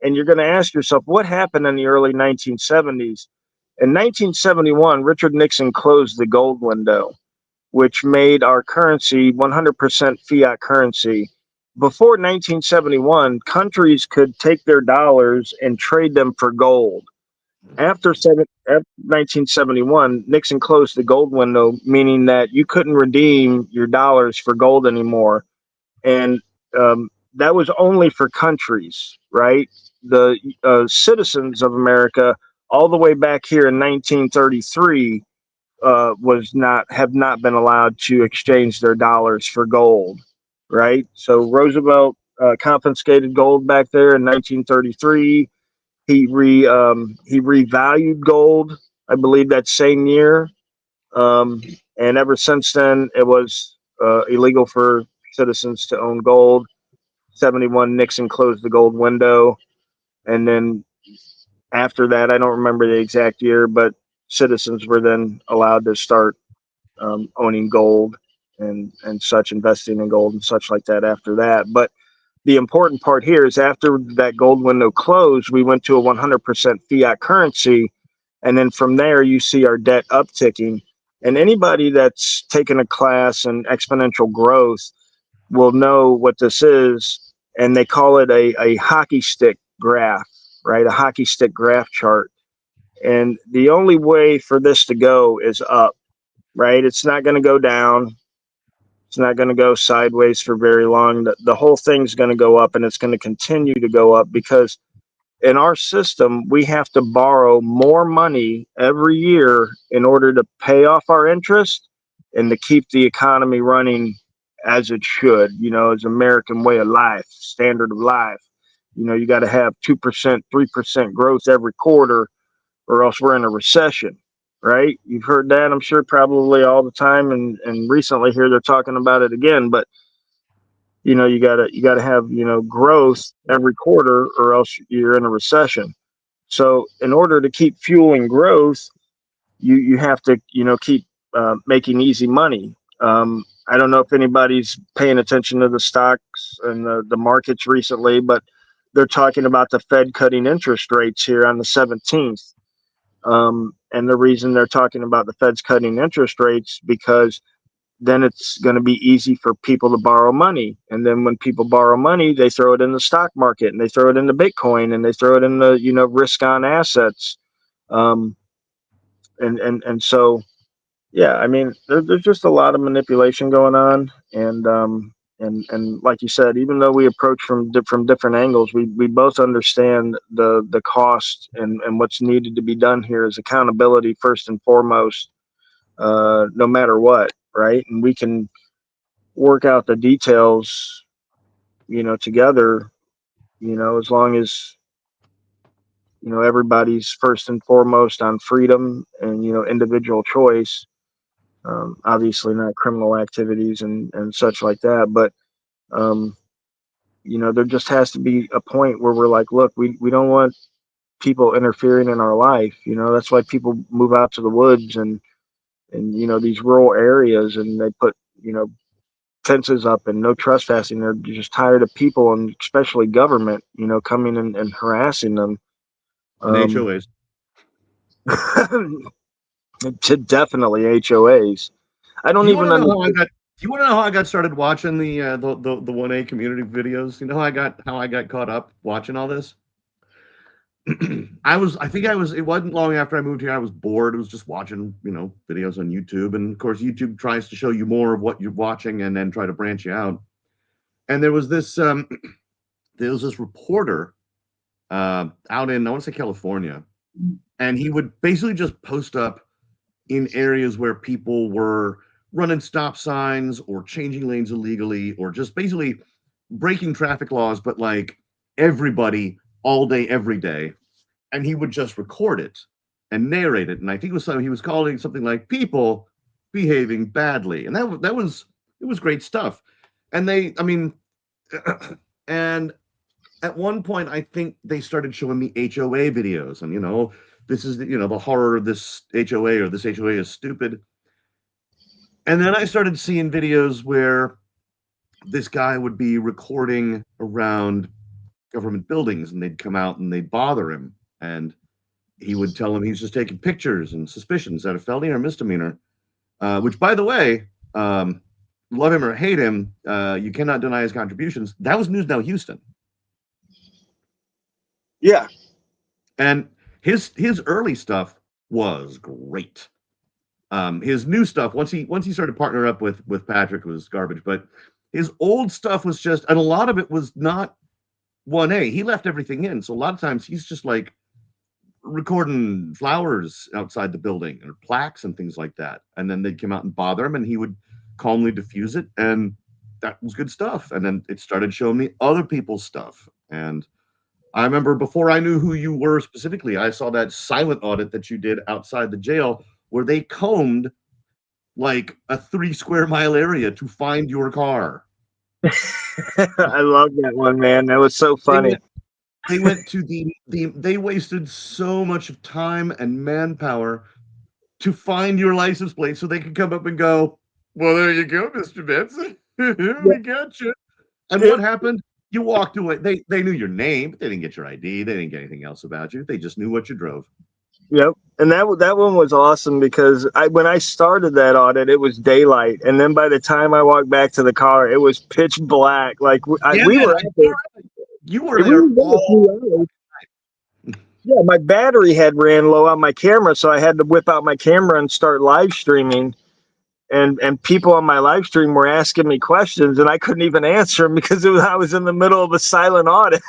and you're going to ask yourself, what happened in the early 1970s? In 1971, Richard Nixon closed the gold window, which made our currency 100% fiat currency. Before 1971, countries could take their dollars and trade them for gold. After 1971, Nixon closed the gold window, meaning that you couldn't redeem your dollars for gold anymore. And that was only for countries, right? The citizens of America, all the way back here in 1933, was not have not been allowed to exchange their dollars for gold, right? So Roosevelt confiscated gold back there in 1933. He revalued gold, I believe, that same year, and ever since then it was illegal for citizens to own gold. 71, Nixon closed the gold window. And then after that, I don't remember the exact year, but citizens were then allowed to start owning gold and such, investing in gold and such like that after that. But the important part here is after that gold window closed, we went to a 100% fiat currency. And then from there, you see our debt upticking. And anybody that's taken a class in exponential growth will know what this is. And they call it a hockey stick graph, right? A hockey stick graph chart. And the only way for this to go is up, right? It's not going to go down. It's not going to go sideways for very long. The whole thing's going to go up, and it's going to continue to go up because in our system, we have to borrow more money every year in order to pay off our interest and to keep the economy running as it should, as American way of life, standard of life. You got to have 2%, 3% growth every quarter, or else we're in a recession, right? You've heard that, I'm sure, probably all the time, and recently here they're talking about it again. But you gotta have growth every quarter, or else you're in a recession. So in order to keep fueling growth, you have to keep making easy money. I don't know if anybody's paying attention to the stocks and the markets recently, but they're talking about the Fed cutting interest rates here on the 17th. And the reason they're talking about the Fed's cutting interest rates because then it's going to be easy for people to borrow money. And then when people borrow money, they throw it in the stock market and they throw it into Bitcoin and they throw it in the, risk on assets. Um, and so, yeah, I mean, there's just a lot of manipulation going on. And like you said, even though we approach from different angles, we both understand the cost and what's needed to be done here is accountability first and foremost, no matter what, right? And we can work out the details, together, as long as, everybody's first and foremost on freedom and, individual choice. Obviously not criminal activities and such like that, but, um, there just has to be a point where we're like, look, we don't want people interfering in our life. That's why people move out to the woods and, these rural areas, and they put, fences up and no trespassing. They're just tired of people and especially government, coming and harassing them. And Um, HOAs. to definitely HOAs. I Do don't you want even to know how I understand. got? Do you want to know how I got started watching the 1A community videos? You know how I got caught up watching all this? It wasn't long after I moved here. I was bored. I was just watching, videos on YouTube. And of course, YouTube tries to show you more of what you're watching and then try to branch you out. And there was this reporter out in, I want to say California. And he would basically just post up in areas where people were running stop signs or changing lanes illegally or just basically breaking traffic laws, but like everybody all day, every day. And he would just record it and narrate it. And I think he was calling something like people behaving badly. And it was great stuff. And and at one point, I think they started showing me HOA videos, and this is the horror of this HOA, or this HOA is stupid. And then I started seeing videos where this guy would be recording around government buildings, and they'd come out and they'd bother him, and he would tell him he's just taking pictures and suspicions that a felony or misdemeanor. Which, by the way, love him or hate him, you cannot deny his contributions. That was News Now Houston. Yeah. And his early stuff was great. His new stuff, once he started partnering up with Patrick, was garbage. But his old stuff was just, and a lot of it was not 1A. He left everything in, so a lot of times he's just like recording flowers outside the building or plaques and things like that. And then they'd come out and bother him, and he would calmly diffuse it, and that was good stuff. And then it started showing me other people's stuff, and I remember before I knew who you were specifically, I saw that silent audit that you did outside the jail where they combed like a 3 square mile area to find your car. I love that one, man. That was so Thing funny. They went to they wasted so much of time and manpower to find your license plate so they could come up and go, well, there you go, Mr. Benson. Yeah, We got you. And it, what happened? You walked away. They knew your name, but they didn't get your ID. They didn't get anything else about you. They just knew what you drove. yep. And that one was awesome because when I started that audit, it was daylight, and then by the time I walked back to the car, it was pitch black. Like Yeah, we man, were out there. you were We there were there a all. few hours. Yeah, my battery had ran low on my camera, so I had to whip out my camera and start live streaming. And people on my live stream were asking me questions, and I couldn't even answer them because I was in the middle of a silent audit.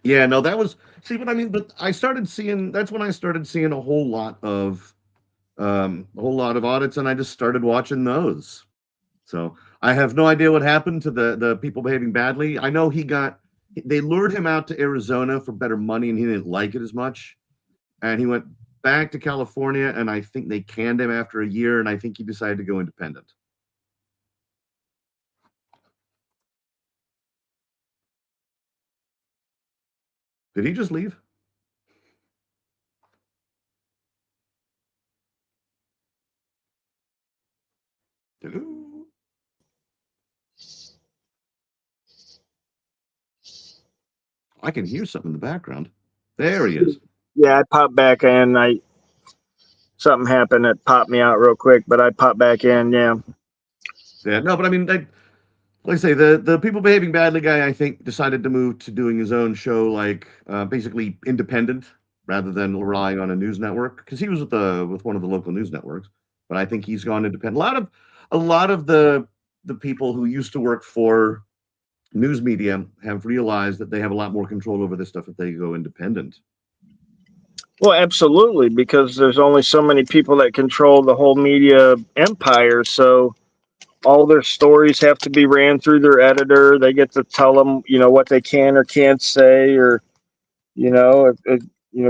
Yeah, no, that was see what I mean. But I started seeing that's when I started seeing a whole lot of audits, and I just started watching those. So I have no idea what happened to the people behaving badly. I know they lured him out to Arizona for better money, and he didn't like it as much, and he went back to California, and I think they canned him after a year, and I think he decided to go independent. Did he just leave? Hello? I can hear something in the background. There he is. Yeah, I popped back in. Something happened that popped me out real quick, but I popped back in. Yeah, Yeah, no, but I mean, like I say, the people behaving badly guy, I think, decided to move to doing his own show, like basically independent rather than relying on a news network. Because he was with one of the local news networks, but I think he's gone independent. A lot of the people who used to work for news media have realized that they have a lot more control over this stuff if they go independent. well, absolutely, because there's only so many people that control the whole media empire. So all their stories have to be ran through their editor. They get to tell them, what they can or can't say, or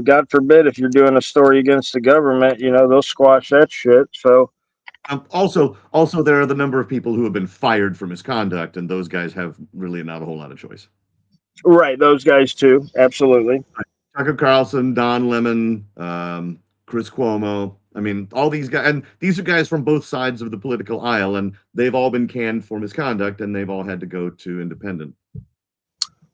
God forbid if you're doing a story against the government, they'll squash that shit. So Also, there are the number of people who have been fired for misconduct, and those guys have really not a whole lot of choice. right, those guys too, absolutely. Tucker Carlson, Don Lemon, Chris Cuomo. I mean, all these guys, and these are guys from both sides of the political aisle, and they've all been canned for misconduct, and they've all had to go to independent.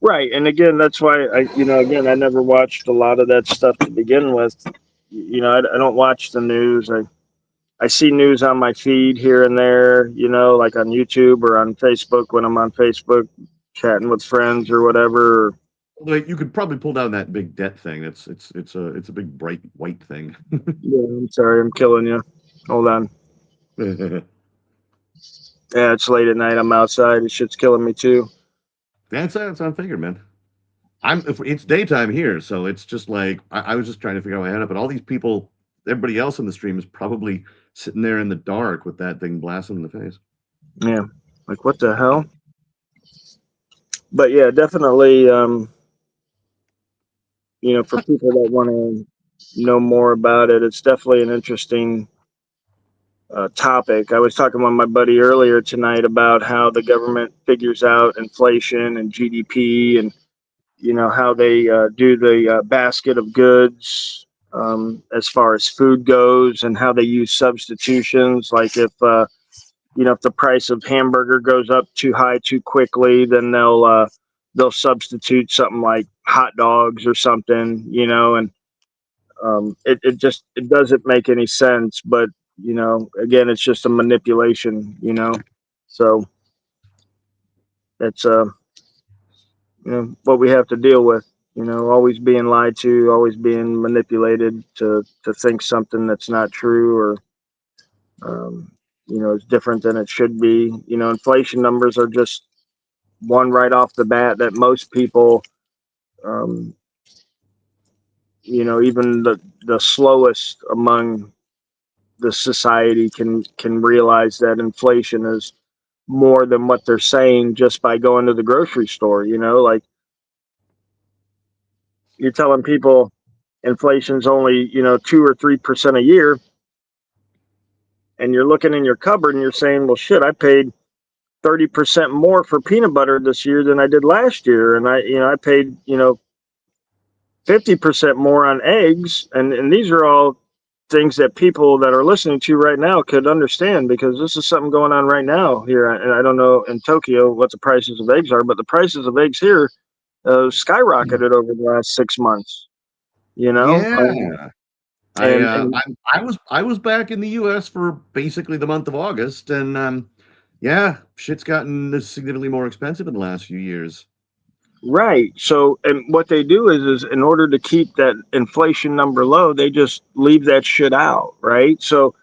Right, and again, that's why I never watched a lot of that stuff to begin with. I don't watch the news. I see news on my feed here and there, like on YouTube or on Facebook when I'm on Facebook chatting with friends or whatever. Like you could probably pull down that big debt thing. It's a big bright white thing. Yeah, I'm sorry, I'm killing you. Hold on. Yeah, it's late at night. I'm outside. This shit's killing me too. That's I figured, man. It's daytime here, so it's just like I was just trying to figure out my head up, but all these people, everybody else in the stream is probably sitting there in the dark with that thing blasting in the face. Yeah, like what the hell? But yeah, definitely. For people that want to know more about it, it's definitely an interesting topic. I was talking with my buddy earlier tonight about how the government figures out inflation and GDP, and how they do the basket of goods as far as food goes, and how they use substitutions. Like if the price of hamburger goes up too high too quickly, then they'll substitute something like hot dogs or something, and it doesn't make any sense. But again, it's just a manipulation. So it's what we have to deal with. Always being lied to, always being manipulated to think something that's not true, or um, is different than it should be. Inflation numbers are just one right off the bat that most people, um, even the slowest among the society can realize that inflation is more than what they're saying just by going to the grocery store. Like you're telling people inflation's only 2 or 3% a year, and you're looking in your cupboard and you're saying, well, shit, I paid 30% more for peanut butter this year than I did last year, and I paid 50% more on eggs, and these are all things that people that are listening to right now could understand, because this is something going on right now here. And I don't know in Tokyo what the prices of eggs are, but the prices of eggs here skyrocketed over the last 6 months. You know, Yeah. I and uh, I was back in the U.S. for basically the month of August, and yeah, shit's gotten significantly more expensive in the last few years. right. So, and what they do is in order to keep that inflation number low, they just leave that shit out, right? So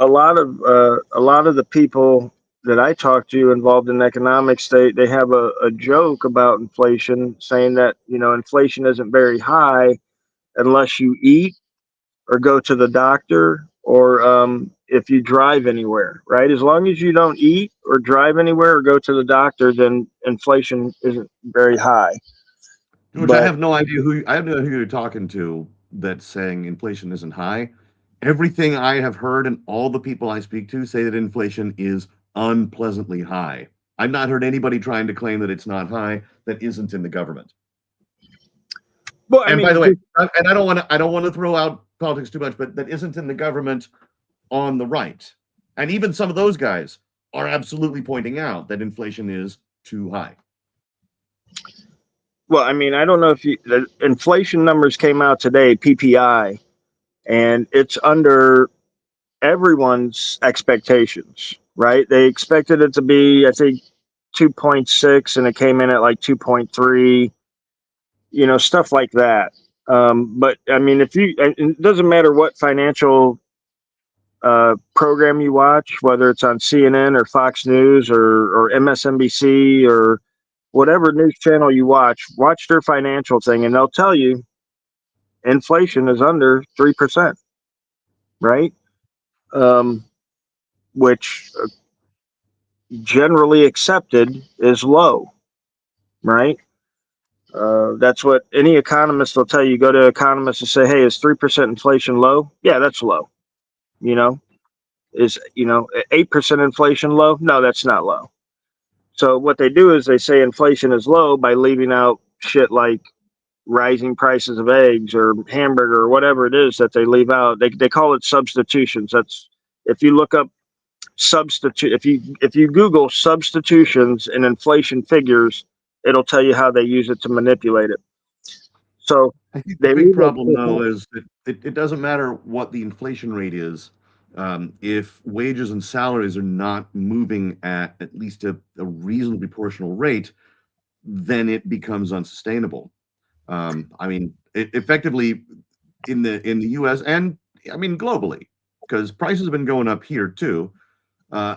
a lot of the people that I talk to involved in economics, they have a joke about inflation, saying that inflation isn't very high unless you eat or go to the doctor, or if you drive anywhere, right? As long as you don't eat or drive anywhere or go to the doctor, then inflation isn't very high. Which But I have no idea who you're talking to that's saying inflation isn't high. Everything I have heard and all the people I speak to say that inflation is unpleasantly high. I've not heard anybody trying to claim that it's not high that isn't in the government. well, I And by mean, the way, and I don't want to throw out politics too much, but that isn't in the government on the right. And even some of those guys are absolutely pointing out that inflation is too high. I don't know if the inflation numbers came out today, PPI, and it's under everyone's expectations, right? They expected it to be, I think, 2.6, and it came in at like 2.3, stuff like that. But I mean, it doesn't matter what financial program you watch, whether it's on CNN or Fox News or MSNBC or whatever news channel you watch their financial thing, and they'll tell you inflation is under 3%, right? Um, which generally accepted is low, right? That's what any economist will tell you. Go to economists and say, "Hey, is 3% inflation low?" Yeah, that's low. You know, is 8% inflation low? No, that's not low. So what they do is they say inflation is low by leaving out shit like rising prices of eggs or hamburger or whatever it is that they leave out. They call it substitutions. That's if you look up substitute if you Google substitutions and inflation figures, it'll tell you how they use it to manipulate it. So I think the they big leave it problem, though, is that it doesn't matter what the inflation rate is. If wages and salaries are not moving at least a reasonably proportional rate, then it becomes unsustainable. I mean, effectively in the U.S. and I mean globally, because prices have been going up here too. Uh,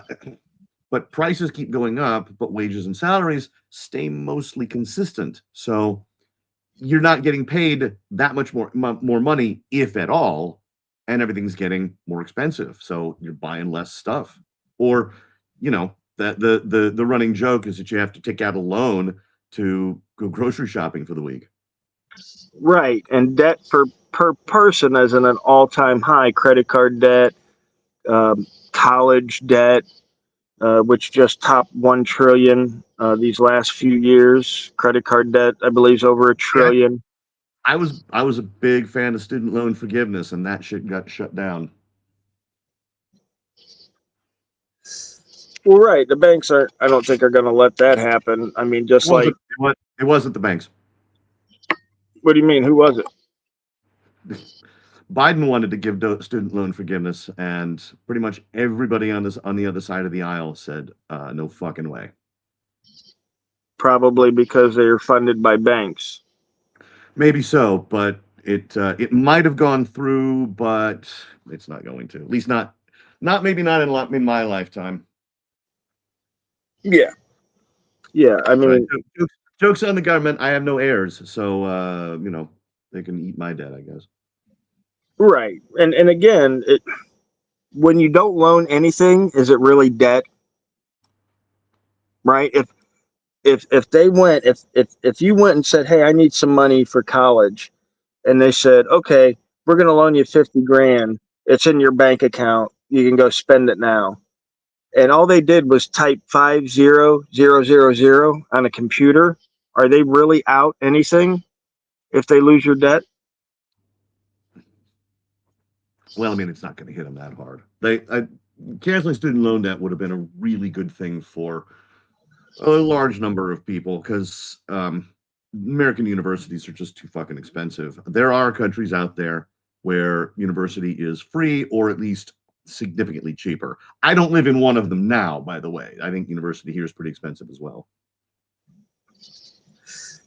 but prices keep going up, but wages and salaries stay mostly consistent. So you're not getting paid that much more money, if at all, and everything's getting more expensive. So you're buying less stuff, or that the running joke is that you have to take out a loan to go grocery shopping for the week. right, and debt per person is in an all-time high. Credit card debt, college debt, which just topped 1 trillion these last few years. Credit card debt, I believe, is over a Yeah, trillion. I was a big fan of student loan forgiveness, and that shit got shut down. Well, right, the banks are. I don't think are going to let that happen. I mean, It just like, wasn't it wasn't the banks. what do you mean? Who was it? Biden wanted to give student loan forgiveness, and pretty much everybody on the other side of the aisle said, "No fucking way." Probably because they are funded by banks. Maybe so, but it might have gone through, but it's not going to. At least not maybe not in my lifetime. Yeah, yeah. I Right. mean, Jokes on the government. I have no heirs, so they can eat my debt, I guess. right. And again, when you don't loan anything, is it really debt? Right? If they went if you went and said, "Hey, I need some money for college," and they said, "Okay, we're going to loan you 50 grand. It's in your bank account. You can go spend it now." and all they did was type 50000 on a computer, are they really out anything if they lose your debt? Well, I mean, it's not going to hit them that hard. Canceling student loan debt would have been a really good thing for a large number of people because American universities are just too fucking expensive. There are countries out there where university is free or at least significantly cheaper. I don't live in one of them now, by the way. I think university here is pretty expensive as well.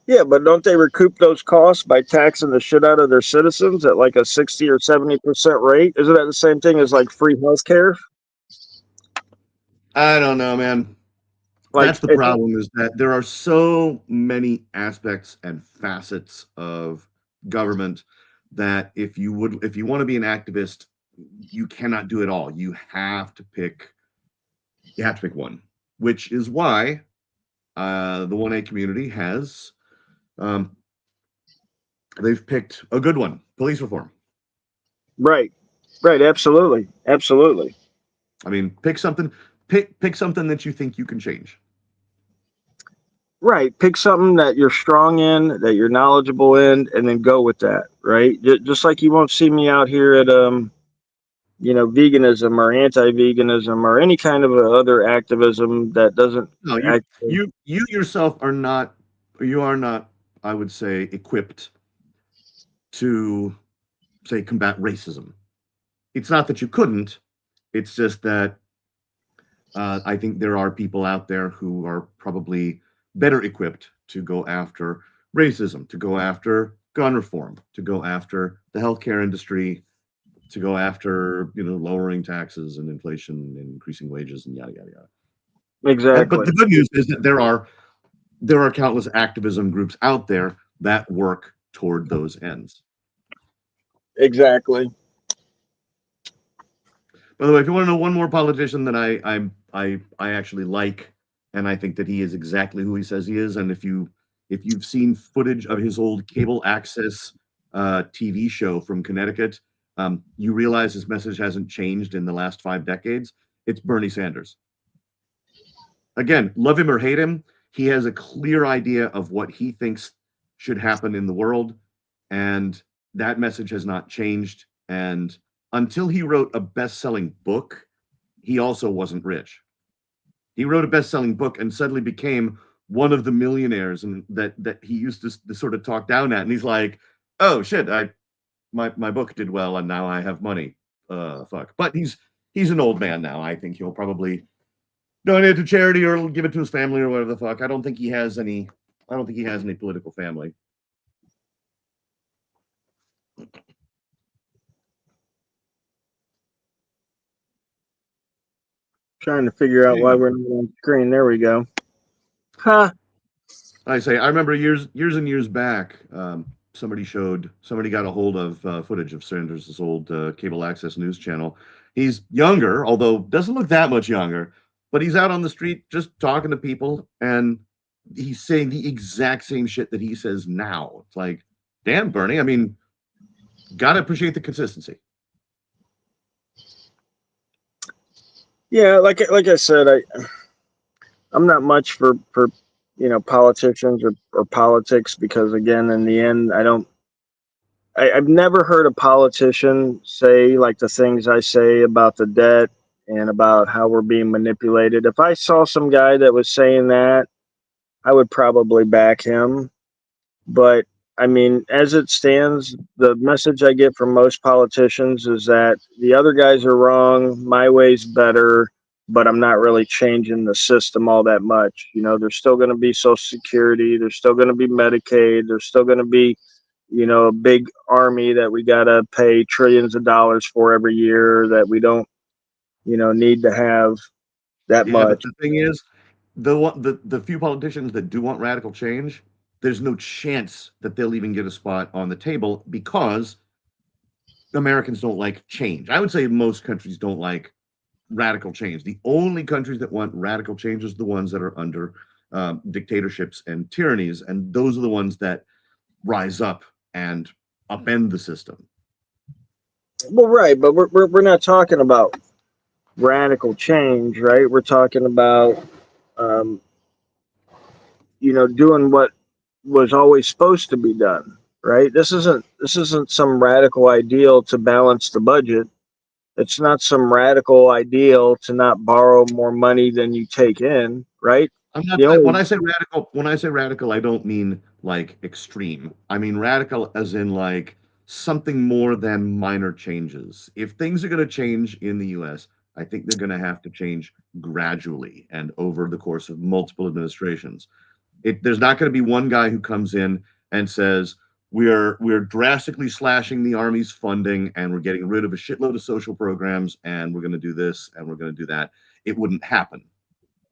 Yeah, but don't they recoup those costs by taxing the shit out of their citizens at like a 60 or 70% rate? Isn't that the same thing as like free healthcare? I don't know, man. Like, That's the problem, is that there are so many aspects and facets of government that if you want to be an activist, you cannot do it all. You have to pick one, which is why the 1A community has um, they've picked a good one: police reform. right, right, absolutely, absolutely. I mean, pick something that you think you can change. Right. Pick something that you're strong in, that you're knowledgeable in, and then go with that. Right. Just like you won't see me out here at veganism or anti-veganism or any kind of other activism that doesn't No, actually. you yourself are not, you are not, I would say, equipped to say combat racism. It's not that you couldn't. It's just that I think there are people out there who are probably better equipped to go after racism, to go after gun reform, to go after the healthcare industry, to go after lowering taxes and inflation and increasing wages and yada yada yada. But Exactly. the good news is that there are countless activism groups out there that work toward those ends. Exactly. By the way, if you want to know one more politician that I actually like, and I think that he is exactly who he says he is, and if you've seen footage of his old cable access TV show from Connecticut, you realize his message hasn't changed in the last 5 decades. It's Bernie Sanders. Again, love him or hate him, he has a clear idea of what he thinks should happen in the world, and that message has not changed. And until he wrote a best-selling book, he also wasn't rich. He wrote a best-selling book and suddenly became one of the millionaires, and that he used to sort of talk down at. And he's like, "Oh shit, my book did well, and now I have money. Fuck." But he's an old man now. I think he'll probably donate to charity or give it to his family or whatever the fuck. I don't think he has any. I don't think he has any political family. Trying to figure out There you why go. we're not on screen. There we go. Huh. I remember years and years back, somebody got a hold of footage of Sanders' old cable access news channel. He's younger, although doesn't look that much younger, but he's out on the street just talking to people, and he's saying the exact same shit that he says now. It's like, damn, Bernie. I mean, gotta appreciate the consistency. Yeah, like I said, I'm not much for politicians or politics because again, in the end, I've never heard a politician say like the things I say about the debt and about how we're being manipulated. If I saw some guy that was saying that, I would probably back him. But I mean, as it stands, the message I get from most politicians is that the other guys are wrong, my way's better, but I'm not really changing the system all that much. There's still going to be Social Security, there's still going to be Medicaid, there's still going to be a big army that we got to pay trillions of dollars for every year that we don't, need to have that Yeah, but much. the thing is, the few politicians that do want radical change, there's no chance that they'll even get a spot on the table because Americans don't like change. I would say most countries don't like radical change. The only countries that want radical change is the ones that are under dictatorships and tyrannies, and those are the ones that rise up and upend the system. Well, right, but we're not talking about radical change, right? We're talking about, um, doing what was always supposed to be done, right? This isn't some radical ideal to balance the budget. It's not some radical ideal to not borrow more money than you take in, right? I'm not The when only I say radical, I don't mean like extreme. I mean radical as in like something more than minor changes. If things are going to change in the US, I think they're going to have to change gradually and over the course of multiple administrations. There's not going to be one guy who comes in and says we're drastically slashing the army's funding and we're getting rid of a shitload of social programs and we're going to do this and we're going to do that. It wouldn't happen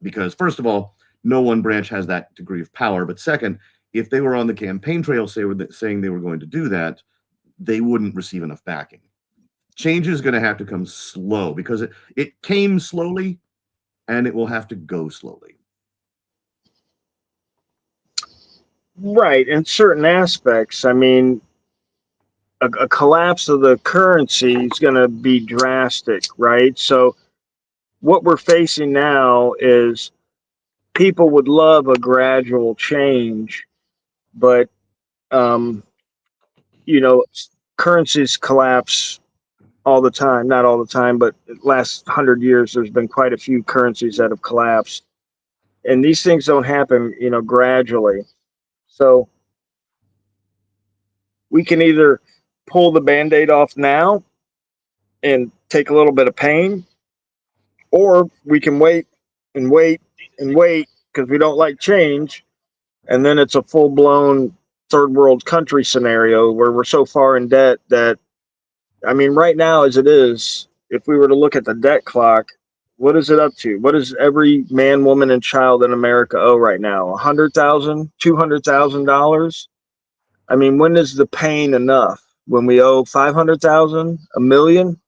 because first of all, no one branch has that degree of power. But second, if they were on the campaign trail saying they were going to do that, they wouldn't receive enough backing. Change is going to have to come slow because it came slowly and it will have to go slowly. right in certain aspects. I mean, a collapse of the currency is going to be drastic, right? So what we're facing now is people would love a gradual change, but um, you know, currencies collapse all the time. Not all the time, but the last 100 years, there's been quite a few currencies that have collapsed, and these things don't happen, gradually. So we can either pull the band-aid off now and take a little bit of pain, or we can wait and wait and wait because we don't like change, and then it's a full-blown third world country scenario where we're so far in debt that, I mean, right now as it is, if we were to look at the debt clock, what is it up to? What does every man, woman, and child in America owe right now? $100,000, $200,000. I mean, when is the pain enough? When we owe 500,000, a million?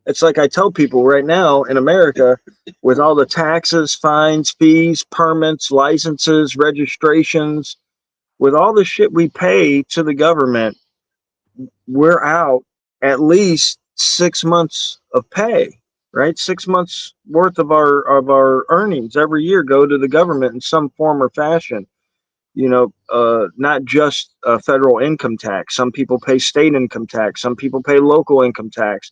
It's like I tell people right now in America, with all the taxes, fines, fees, permits, licenses, registrations, with all the shit we pay to the government, we're out at least 6 months of pay, right? 6 months worth of our earnings every year go to the government in some form or fashion. Not just federal income tax. Some people pay state income tax. Some people pay local income tax.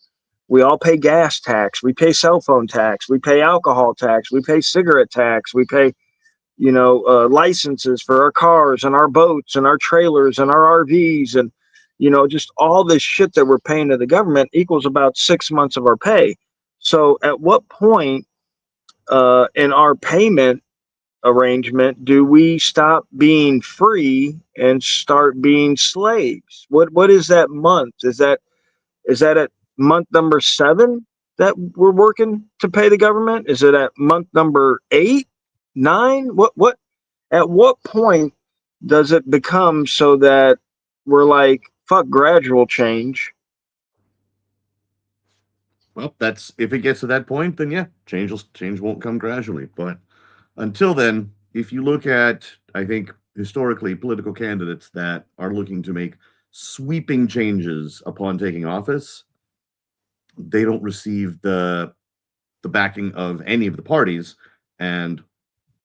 We all pay gas tax. We pay cell phone tax. We pay alcohol tax. We pay cigarette tax. We pay, licenses for our cars and our boats and our trailers and our RVs, and just all this shit that we're paying to the government equals about 6 months of our pay. So at what point in our payment arrangement do we stop being free and start being slaves? What is that month? Is that at month number 7 that we're working to pay the government? Is it at month number 8, 9? What at what point does it become so that we're like, fuck gradual change? Well, that's if it gets to that point, then yeah, change won't come gradually. But until then, if you look at, I think historically, political candidates that are looking to make sweeping changes upon taking office, they don't receive the backing of any of the parties, and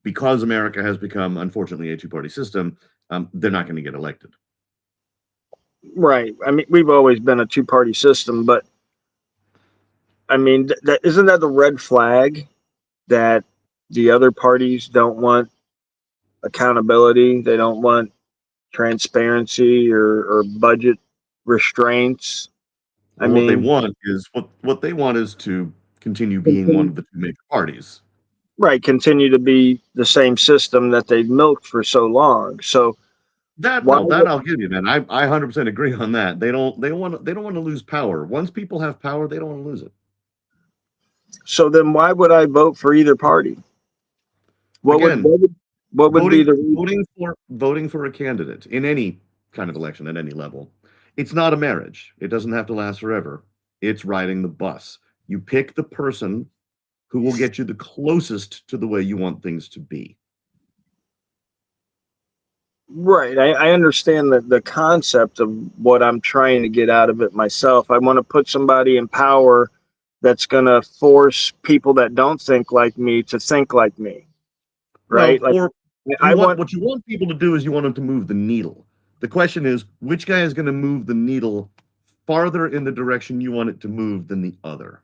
because America has become, unfortunately, a two-party system, they're not going to get elected. Right. I mean, we've always been a two-party system, but I mean, that isn't that the red flag that the other parties don't want accountability, they don't want transparency or budget restraints. I Well, what they mean, want is what they want is to continue being one continue, of the two major parties. right, continue to be the same system that they've milked for so long. So That why? no, that I'll give you, man. I 100% agree on that. They don't want to lose power. Once people have power, they don't want to lose it. So then why would I vote for either party? What would Again, what would what would be voting the reason? voting for a candidate in any kind of election at any level, it's not a marriage. It doesn't have to last forever. It's riding the bus. You pick the person who will get you the closest to the way you want things to be. Right. I understand the concept of what I'm trying to get out of it myself. I want to put somebody in power that's going to force people that don't think like me to think like me, right? Well, Like or I want, what you want people to do is you want them to move the needle. The question is, which guy is going to move the needle farther in the direction you want it to move than the other?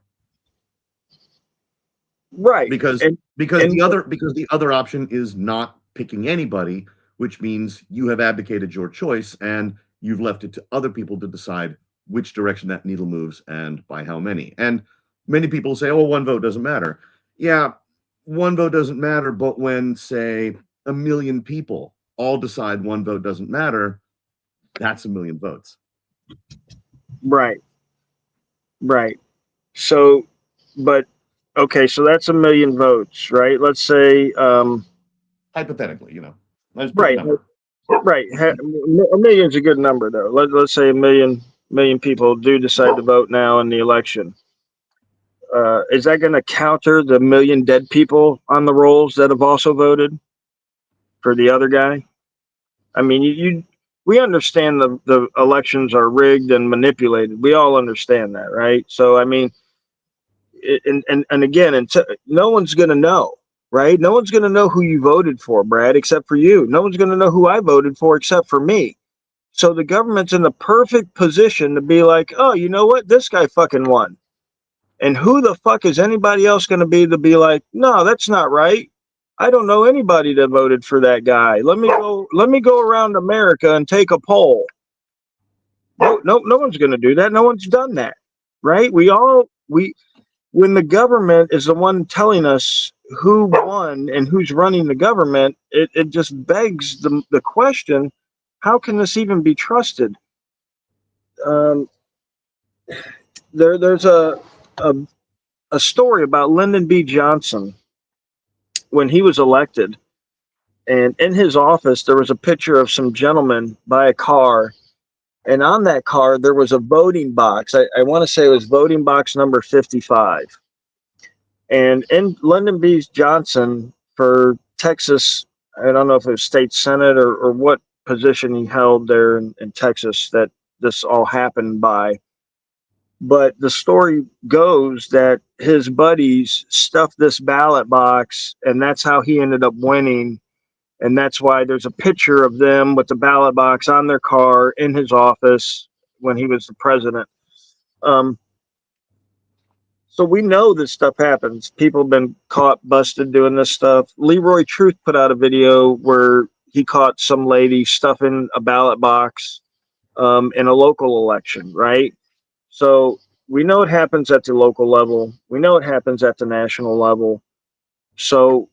right. Because And, and because the other option is not picking anybody, which means you have abdicated your choice and you've left it to other people to decide which direction that needle moves and by how many. And many people say, "Oh, one vote doesn't matter." Yeah, one vote doesn't matter, but when, say, a million people all decide one vote doesn't matter, that's a million votes. right, right. So, but okay, so that's a million votes, right? Let's say, Hypothetically, I just pick a right, number. right. A million's a good number, though. Let's say a million people do decide to vote now in the election. Is that going to counter the million dead people on the rolls that have also voted for the other guy? I mean, we understand the elections are rigged and manipulated. We all understand that, right? So, I mean, and again, no one's going to know, right? No one's going to know who you voted for, Brad, except for you. No one's going to know who I voted for except for me. So the government's in the perfect position to be like, oh, you know what? This guy fucking won. And who the fuck is anybody else going to be like, no, that's not right. I don't know anybody that voted for that guy. Let me go around America and take a poll. No one's going to do that. No one's done that. Right? We when the government is the one telling us who won and who's running the government, it just begs the question, how can this even be trusted? Um, there's a a story about Lyndon B. Johnson when he was elected, and in his office there was a picture of some gentleman by a car, and on that car there was a voting box. I want to say it was voting box number 55. And in Lyndon B. Johnson for Texas, I don't know if it was state senate or what position he held there in Texas that this all happened by. But the story goes that his buddies stuffed this ballot box, and that's how he ended up winning. And that's why there's a picture of them with the ballot box on their car in his office when he was the president. Um, so we know this stuff happens. People have been caught busted doing this stuff. Leroy Truth put out a video where he caught some lady stuffing a ballot box in a local election, right? So we know it happens at the local level. We know it happens at the national level. So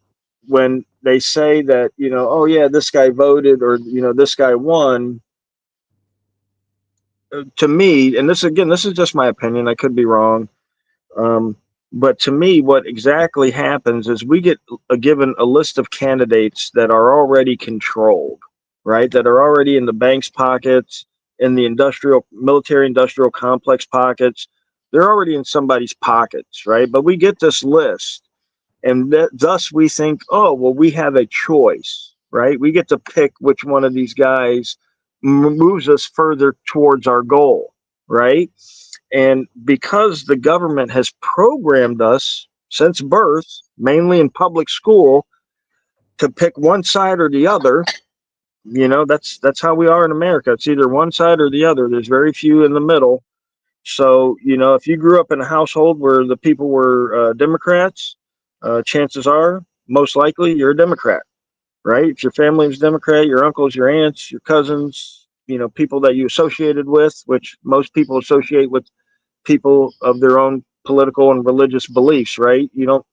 when they say that, oh yeah, this guy voted or, this guy won, to me, and this is just my opinion, I could be wrong. Um, but to me, what exactly happens is we get given a list of candidates that are already controlled, right? That are already in the bank's pockets, in the military industrial complex pockets. They're already in somebody's pockets, right? But we get this list, and thus we think, oh, well, we have a choice, right? We get to pick which one of these guys moves us further towards our goal, right? And because the government has programmed us since birth, mainly in public school, to pick one side or the other, that's how we are in America. It's either one side or the other. There's very few in the middle. So, if you grew up in a household where the people were Democrats, chances are, most likely, you're a Democrat, right? If your family was Democrat, your uncles, your aunts, your cousins, people that you associated with, which most people associate with people of their own political and religious beliefs, right? You don't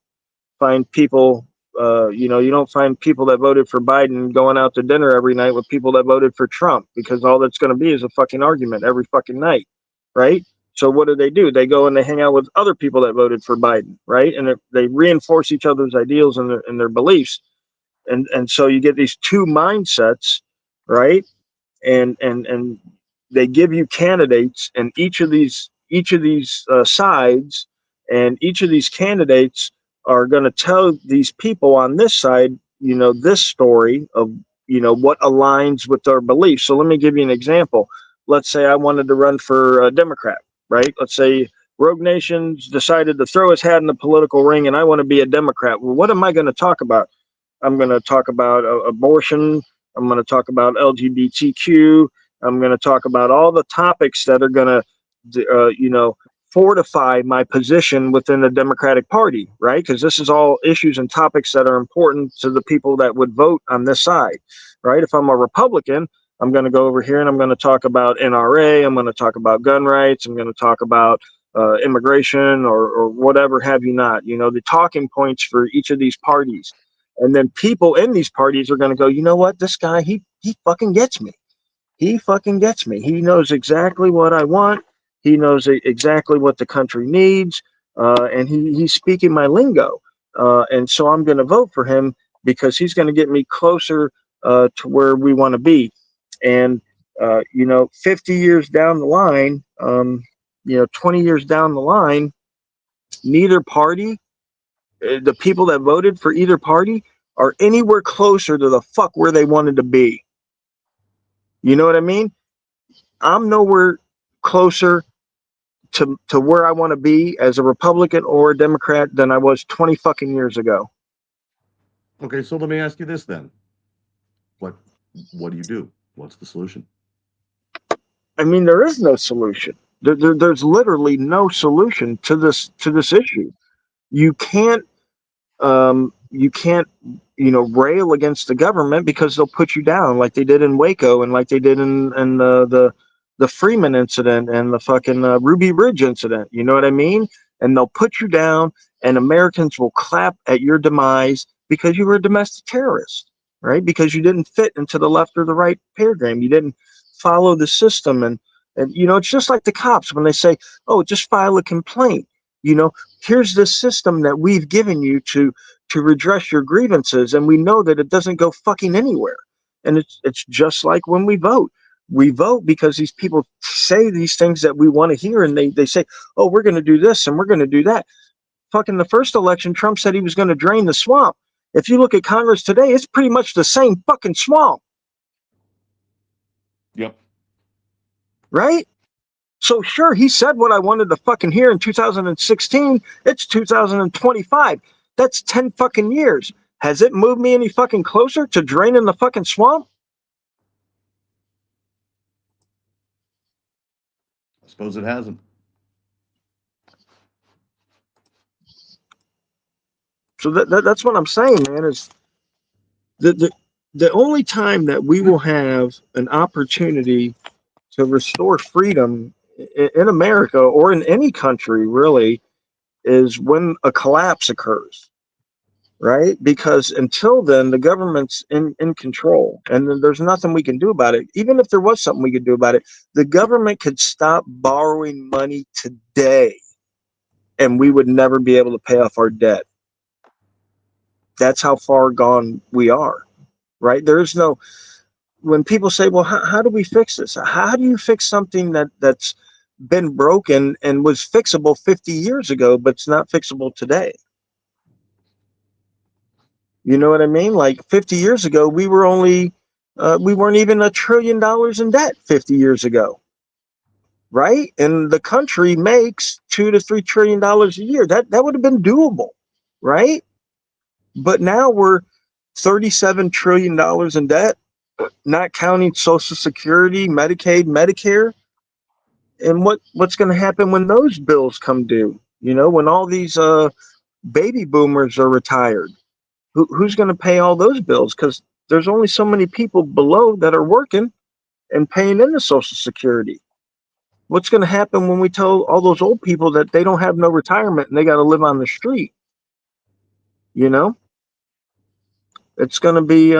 find people, you don't find people that voted for Biden going out to dinner every night with people that voted for Trump, because all that's going to be is a fucking argument every fucking night, right? So what do? They go and they hang out with other people that voted for Biden, right? And they reinforce each other's ideals and their beliefs, and so you get these two mindsets, right? And they give you candidates, and each of these sides, and each of these candidates are going to tell these people on this side, this story of what aligns with their beliefs. So let me give you an example. Let's say I wanted to run for a Democrat, right? Let's say Rogue Nation's decided to throw his hat in the political ring, and I want to be a Democrat. Well, what am I going to talk about? I'm going to talk about abortion. I'm going to talk about LGBTQ. I'm going to talk about all the topics that are going to, fortify my position within the Democratic Party, right? Because this is all issues and topics that are important to the people that would vote on this side, right? If I'm a Republican, I'm going to go over here and I'm going to talk about NRA. I'm going to talk about gun rights. I'm going to talk about immigration or whatever have you not, the talking points for each of these parties. And then people in these parties are going to go, you know what, this guy, he fucking gets me. He fucking gets me. He knows exactly what I want. He knows exactly what the country needs. And he's speaking my lingo. And so I'm going to vote for him because he's going to get me closer to where we want to be. And, 50 years down the line, 20 years down the line, neither party, the people that voted for either party, are anywhere closer to the fuck where they wanted to be. You know what I mean? I'm nowhere closer to where I want to be as a Republican or a Democrat than I was 20 fucking years ago. Okay, so let me ask you this then. What do you do? What's the solution? I mean, there is no solution. There's literally no solution to this issue. You can't you can't rail against the government because they'll put you down like they did in Waco and like they did in the Freeman incident and the fucking Ruby Ridge incident. You know what I mean? And they'll put you down, and Americans will clap at your demise because you were a domestic terrorist, right? Because you didn't fit into the left or the right paradigm. You didn't follow the system, and it's just like the cops when they say, "Oh, just file a complaint." Here's this system that we've given you to redress your grievances, and we know that it doesn't go fucking anywhere. And it's just like when we vote. We vote because these people say these things that we want to hear, and they say, oh, we're going to do this and we're going to do that. Fucking the first election, Trump said he was going to drain the swamp. If you look at Congress today, it's pretty much the same fucking swamp. Yep. Right? So sure, he said what I wanted to fucking hear in 2016. It's 2025. That's 10 fucking years. Has it moved me any fucking closer to draining the fucking swamp? I suppose it hasn't. So that's what I'm saying, man, is the only time that we will have an opportunity to restore freedom in America or in any country really is when a collapse occurs. Right? Because until then, the government's in control, and there's nothing we can do about it. Even if there was something we could do about it, the government could stop borrowing money today, and we would never be able to pay off our debt. That's how far gone we are, right? There's no, when people say, well, how do we fix this? How do you fix something that's been broken and was fixable 50 years ago, but it's not fixable today? You know what I mean? Like 50 years ago, we weren't even $1 trillion in debt 50 years ago, right? And the country makes $2 to $3 trillion a year. That would have been doable, right? But now we're $37 trillion in debt, not counting Social Security, Medicaid, Medicare. And what's going to happen when those bills come due? When all these baby boomers are retired, who's going to pay all those bills? Because there's only so many people below that are working and paying into Social Security. What's going to happen when we tell all those old people that they don't have no retirement and they got to live on the street? It's going to be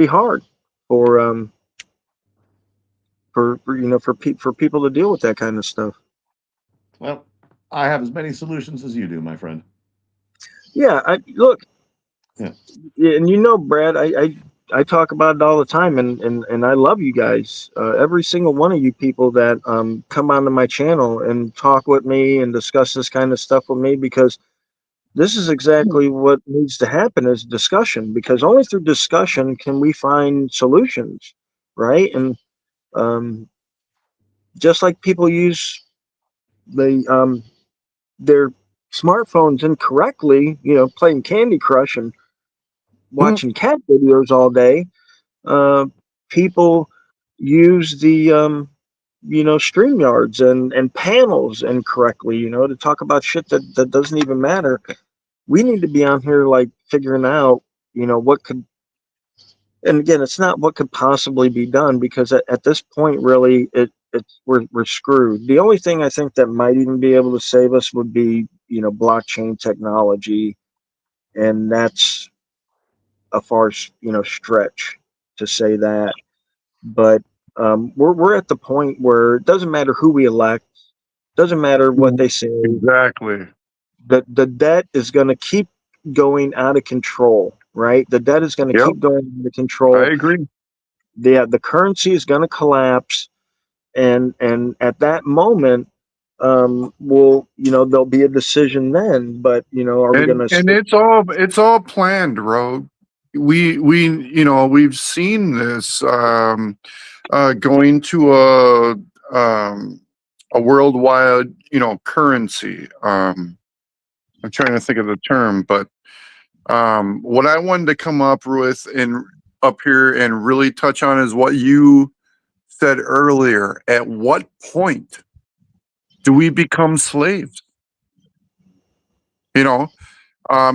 hard for for people to deal with that kind of stuff. Well, I have as many solutions as you do, my friend. Yeah, look, Yeah. and Brad, I talk about it all the time, and I love you guys, every single one of you people that come onto my channel and talk with me and discuss this kind of stuff with me, because this is exactly what needs to happen, is discussion, because only through discussion can we find solutions, right? And just like people use their smartphones incorrectly, playing Candy Crush and Mm. watching cat videos all day. Uh, People use the StreamYards and panels incorrectly, to talk about shit that doesn't even matter. We need to be on here like figuring out, what could, and again, it's not what could possibly be done, because at this point, really, we're screwed. The only thing I think that might even be able to save us would be, blockchain technology, and that's a far, stretch to say that. But we're at the point where it doesn't matter who we elect, doesn't matter what they say. Exactly. The debt is going to keep going out of control, right? The debt is going to Yep. keep going out of I control. agree. The currency is going to collapse, and at that moment, there'll be a decision then. But are we going And to? it's all planned, Rogue. We've seen this going to a worldwide currency. I'm trying to think of the term, but what I wanted to come up with and up here and really touch on is what you said earlier. At what point do we become slaves?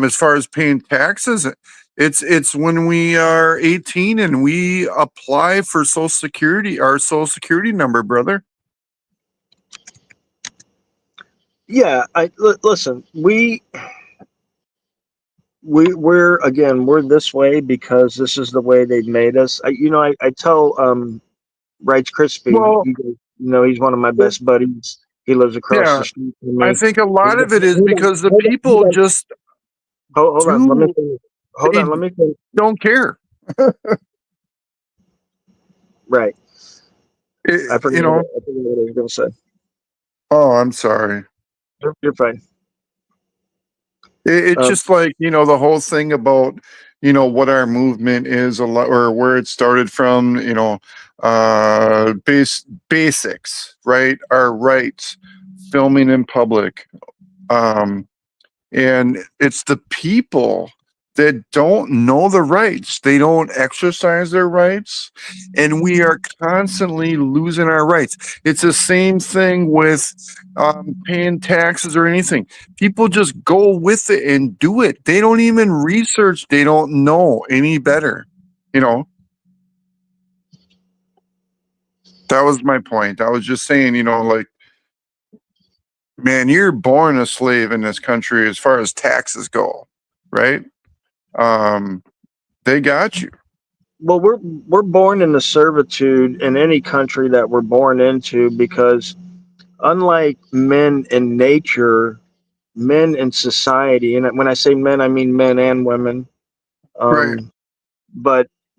As far as paying taxes, it's when we are 18 and we apply for Social Security, our Social Security number, brother. Yeah, listen. We're this way because this is the way they've made us. I tell Rights Crispy, Well, he's one of my best buddies. He lives across yeah, the street from I me. think a lot of it is Hold on, because the hold on, hold people on. just Hold on. Let me do, finish. Hold they on. Let me finish. don't care. Right. It- you know, I forgot what I was going to say. oh, I'm sorry. You're fine. It's Um, just like, the whole thing about, what our movement is a lot, or where it started from, basics, right? Our rights, filming in public. Um, and it's the people that don't know the rights. They don't exercise their rights, and we are constantly losing our rights. It's the same thing with paying taxes or anything. People just go with it and do it. They don't even research. They don't know any better. That was my point. I was just saying, like, man, you're born a slave in this country as far as taxes go, right? Um, they got you. well, we're born into servitude in any country that we're born into, because unlike men in nature, men in society, and when I say men, I mean men and women. Right, Um,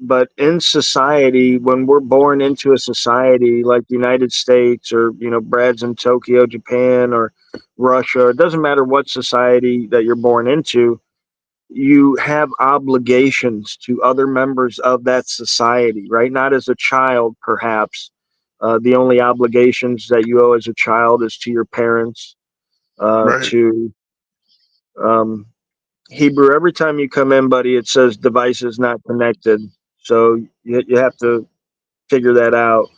but in society, when we're born into a society like the United States, or Brad's in Tokyo, Japan, or Russia, it doesn't matter what society that you're born into, you have obligations to other members of that society, right? Not as a child, perhaps. The only obligations that you owe as a child is to your parents, right. to um, Hebrew. Every time you come in, buddy, it says device is not connected. So you have to figure that out.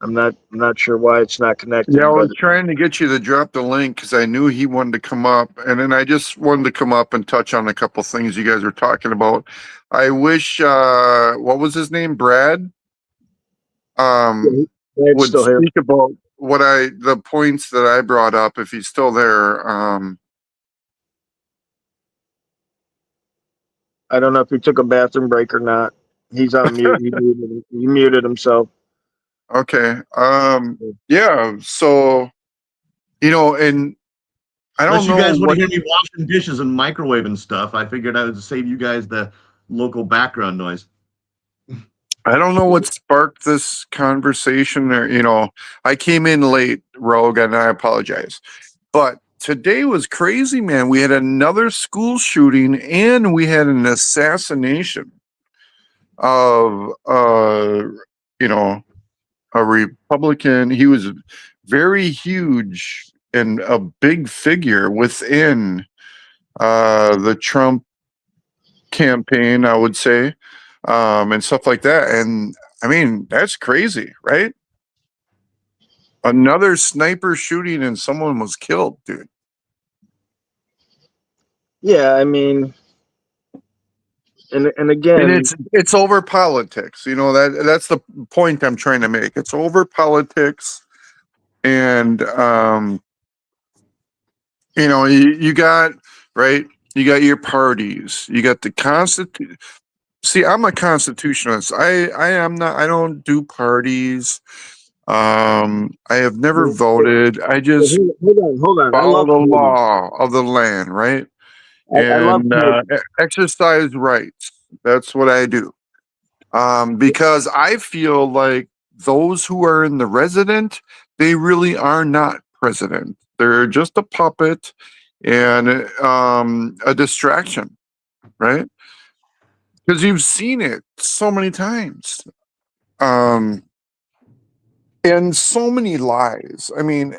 I'm not sure why it's not Yeah, I connected, but was trying to get you to drop the link because I knew he wanted to come up, and then I just wanted to come up and touch on a couple things you guys were talking about. I wish, what was his name, Brad, um, it's would still here. speak about the points that I brought up if he's still there. I don't know if he took a bathroom break or not. He's on mute. He muted himself. Okay, yeah. So and I don't Unless you know guys want to what hear me washing dishes and microwaving stuff, I figured I would save you guys the local background noise. what sparked this conversation, or I came in late, Rogue, and I apologize. But today was crazy, man. We had another school shooting and we had an assassination of you know, a Republican. He was very huge and a big figure within the Trump campaign, I would say, and stuff like that. And I mean, that's crazy, right? Another sniper shooting and someone was killed, dude. Yeah, I mean, and And again, it's over politics. You know, that's the point I'm trying to make. It's over politics. And you know, you got, right, you got your parties, you got the constitution. See, I'm a constitutionalist. I am not, I don't do parties. I have never voted. I just hold on. I follow love the parties. law of the land, right? I love And parties. exercise rights. That's what I do. Because I feel like those who are in the resident, they really are not president. They're just a puppet and a distraction, right? Because you've seen it so many times. And so many lies. I mean,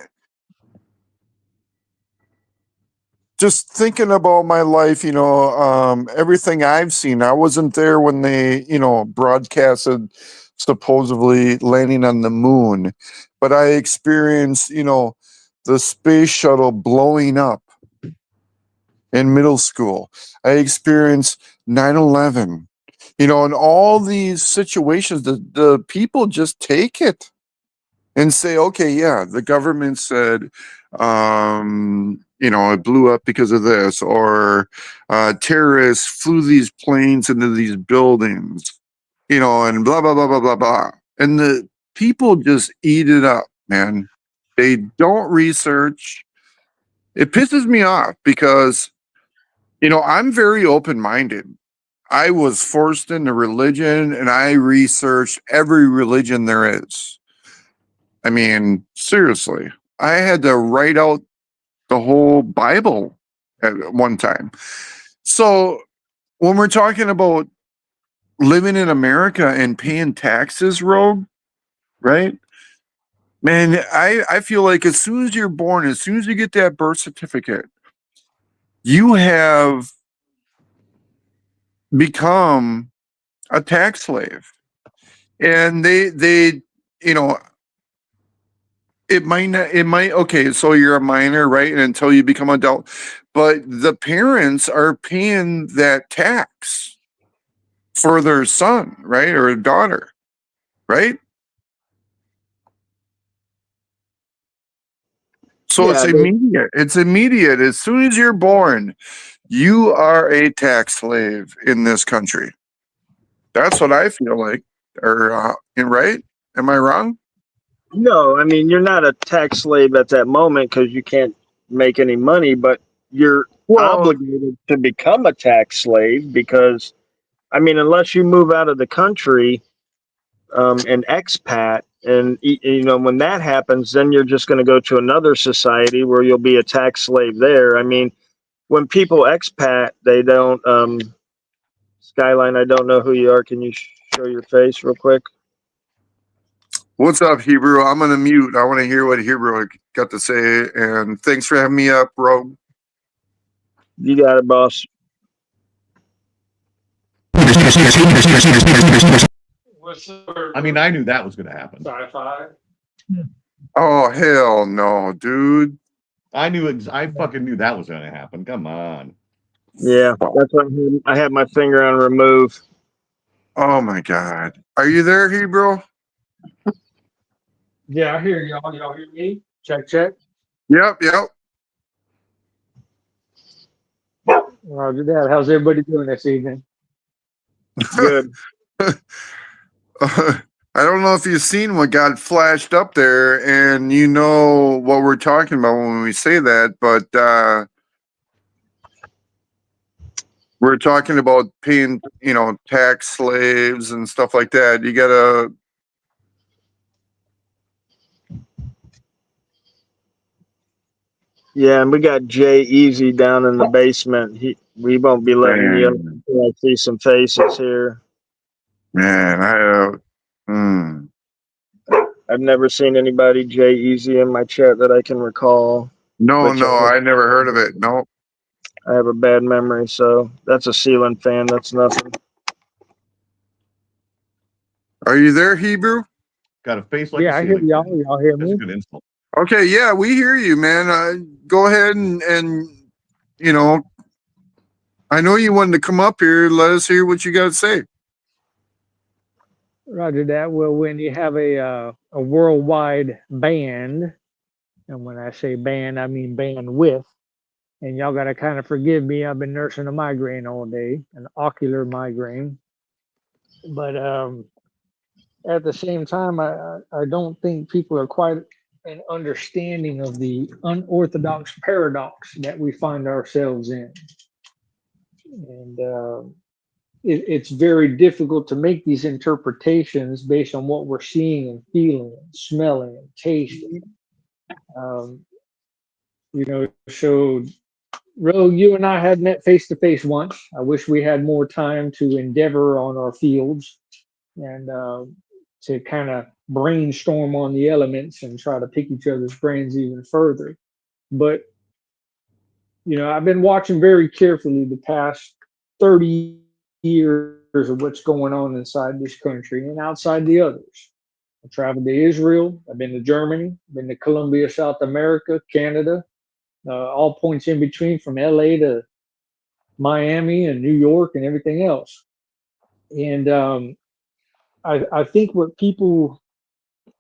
just thinking about my life, you know, everything I've seen, I wasn't there when they, you know, broadcasted supposedly landing on the moon, but I experienced, you know, the space shuttle blowing up in middle school. I experienced 9/11, you know, and all these situations, the people just take it and say, okay, yeah, the government said, you know, it blew up because of this, or terrorists flew these planes into these buildings, you know, and blah, blah, blah, blah, blah, blah. And the people just eat it up, man. They don't research. It pisses me off because, you know, I'm very open minded. I was forced into religion and I researched every religion there is. I mean, seriously, I had to write out the whole Bible at one time. So when we're talking about living in America and paying taxes, Rogue, right? Man, I feel like as soon as you're born, as soon as you get that birth certificate, you have become a tax slave. And they, you know, it might not, it might, okay, so you're a minor, right? And until you become adult, but the parents are paying that tax for their son, right? Or daughter, right? So it's Yeah, immediate. It's immediate. As soon as you're born, you are a tax slave in this country. That's what I feel like. Or, right? Am I wrong? no, I mean, you're not a tax slave at that moment because you can't make any money, but you're Well, obligated to become a tax slave because, I mean, unless you move out of the country, an expat, and you know when that happens, then you're just going to go to another society where you'll be a tax slave there. I mean, when people expat, they don't. Skyline, I don't know who you are. Can you show your face real quick? what's up, Hebrew? I'm gonna mute. I want to hear what Hebrew got to say. And thanks for having me up, bro. You got it, boss. I mean, I knew that was going to happen. Oh hell no, dude. I fucking knew that was going to happen. Come on. Yeah, that's what I had my finger on remove. Oh my god. Are you there, Hebrew? Yeah, I hear y'all. Y'all hear me? Check, check. Yep, yep. Roger that. How's everybody doing this evening? Good. I don't know if you've seen what got flashed up there, and you know what we're talking about when we say that, but we're talking about paying, you know, tax slaves and stuff like that. You gotta. Yeah, and we got Jay Easy down in the basement. We won't be letting you Man, until I see some faces here. man, I've never seen anybody Jay Easy in my chat that I can recall. No, Which no, I never heard of it. No. I have a bad memory, so that's a ceiling fan. That's nothing. Are you there, Hebrew? Got a face like Yeah, a I hear ceiling y'all. fan. Y'all hear That's a me? good insult. Okay, yeah, we hear you, man. Go ahead and you know, I know you wanted to come up here. Let us hear what you got to say. Roger that. Well, when you have a worldwide band, and when I say band, I mean bandwidth, and y'all got to kind of forgive me. I've been nursing a migraine all day, an ocular migraine. But at the same time, I don't think people are quite an understanding of the unorthodox paradox that we find ourselves in. And it's very difficult to make these interpretations based on what we're seeing and feeling and smelling and tasting. Um, so Ro, you and I had met face to face once. I wish we had more time to endeavor on our fields and to kind of brainstorm on the elements and try to pick each other's brains even further. But I've been watching very carefully the past 30 years of what's going on inside this country and outside the others. I traveled to Israel. I've been to Germany. I've been to Colombia, South America, Canada, all points in between from LA to Miami and New York and everything else. And I think what people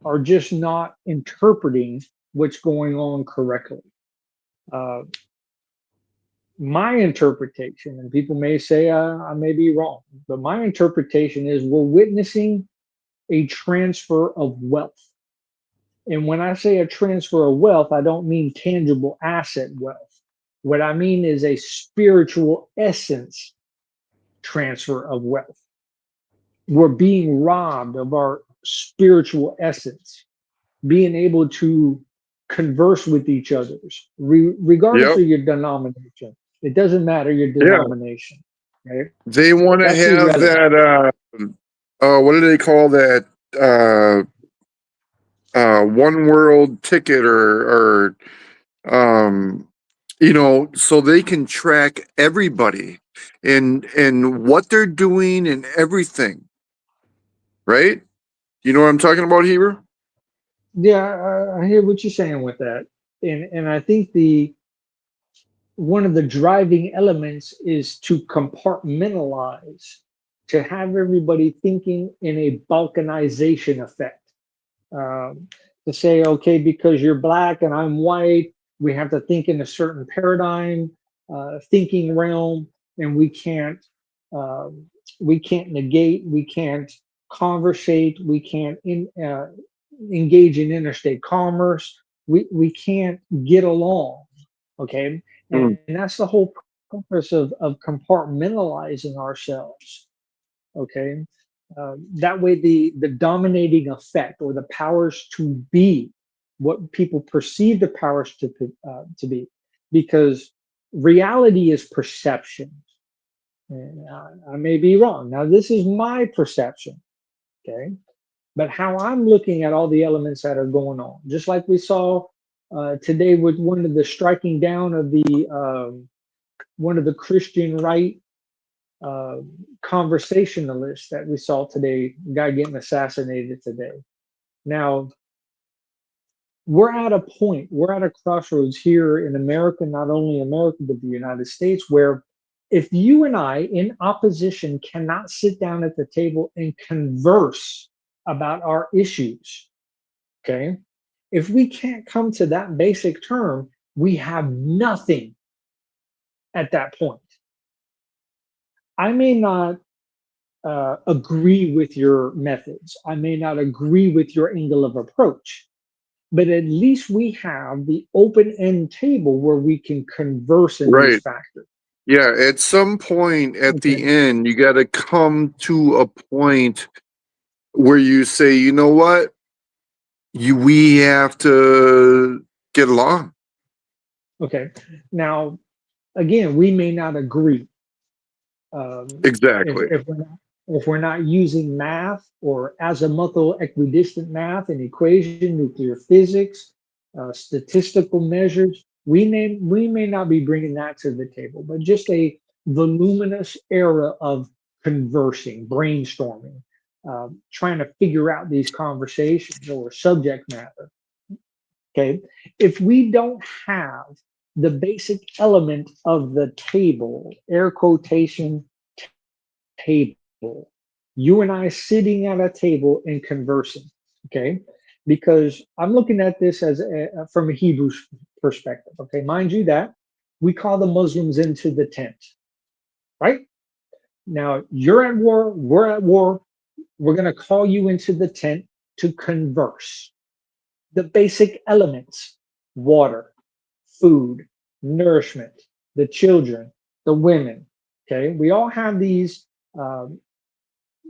are just not interpreting what's going on correctly. Uh, my interpretation, and people may say I may be wrong, but my interpretation is we're witnessing a transfer of wealth. And when I say a transfer of wealth, I don't mean tangible asset wealth. What I mean is a spiritual essence transfer of wealth. We're being robbed of our spiritual essence, being able to converse with each other, regardless Yep. of your denomination. It doesn't matter your Yeah. denomination. Right? They want to That's have irrelevant. that. What do they call that? One world ticket or so they can track everybody and what they're doing and everything. Right? You know what I'm talking about, Hebrew? Yeah, I hear what you're saying with that, and I think the one of the driving elements is to compartmentalize, to have everybody thinking in a balkanization effect. To say, okay, because you're black and I'm white, we have to think in a certain paradigm, thinking realm, and we can't negate, we can't conversate, we can't engage in interstate commerce, we can't get along. Okay, Mm. and that's the whole purpose of compartmentalizing ourselves. Okay, that way the dominating effect or the powers to be, what people perceive the powers to be, because reality is perception. And I may be wrong. Now this is my perception. Okay, but how I'm looking at all the elements that are going on, just like we saw today with one of the striking down of the one of the Christian right uh, conversationalists that we saw today, guy getting assassinated today. Now, we're at a point, we're at a crossroads here in America, not only America, but the United States, where if you and I in opposition cannot sit down at the table and converse about our issues, okay, if we can't come to that basic term, we have nothing at that point. I may not agree with your methods. I may not agree with your angle of approach, but at least we have the open end table where we can converse in these Right. factors. Yeah. At some point at the Okay. end, you got to come to a point where you say, you know what? We have to get along. Okay. Now, again, we may not agree. Exactly. If we're not, if we're not using math or azimuthal equidistant math and equation, nuclear physics, statistical measures, we may not be bringing that to the table, but just a voluminous era of conversing, brainstorming, trying to figure out these conversations or subject matter. Okay. If we don't have the basic element of the table, air quotation, table, you and I sitting at a table and conversing, okay? Because I'm looking at this as from a Hebrew perspective, okay? Mind you that we call the Muslims into the tent, right? Now you're at war, we're at war. We're going to call you into the tent to converse. The basic elements: water, food, nourishment, the children, the women. Okay, we all have these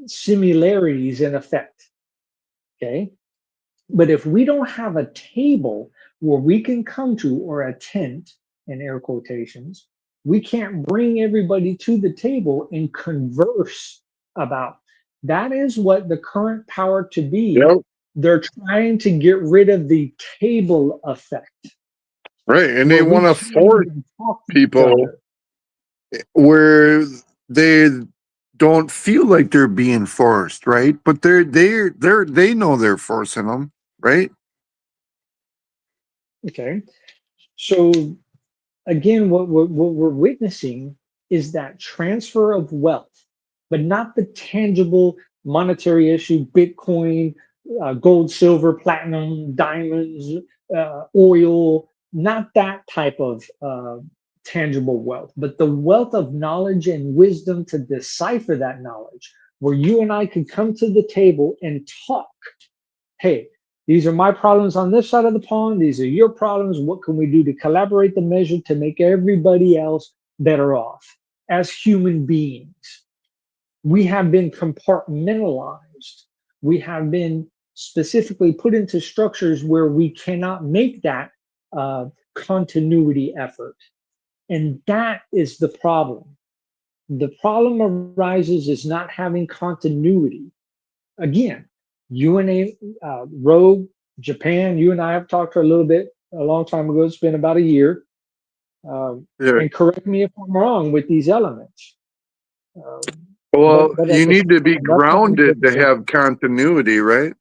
similarities in effect. Okay, but if we don't have a table where we can come to, or a tent in air quotations, we can't bring everybody to the table and converse about. That is what the current power to be. Yep. They're trying to get rid of the table effect, Right. And they where we want to can't force even talk to each people other. where they don't feel like they're being forced, right? But they know they're forcing them, right? Okay. So again, what we're witnessing is that transfer of wealth, but not the tangible monetary issue: Bitcoin, gold, silver, platinum, diamonds, oil, not that type of tangible wealth, but the wealth of knowledge and wisdom to decipher that knowledge, where you and I could come to the table and talk. Hey, these are my problems on this side of the pond. These are your problems. What can we do to collaborate the measure to make everybody else better off? As human beings, we have been compartmentalized. We have been specifically put into structures where we cannot make that continuity effort. And that is the problem. The problem arises is not having continuity. Again, you and Rogue, Japan, you and I have talked for a little bit, a long time ago. It's been about a year. Yeah. And correct me if I'm wrong with these elements. Um, Well, but at you the need same to be time, that's what we grounded to focus on. have continuity, right?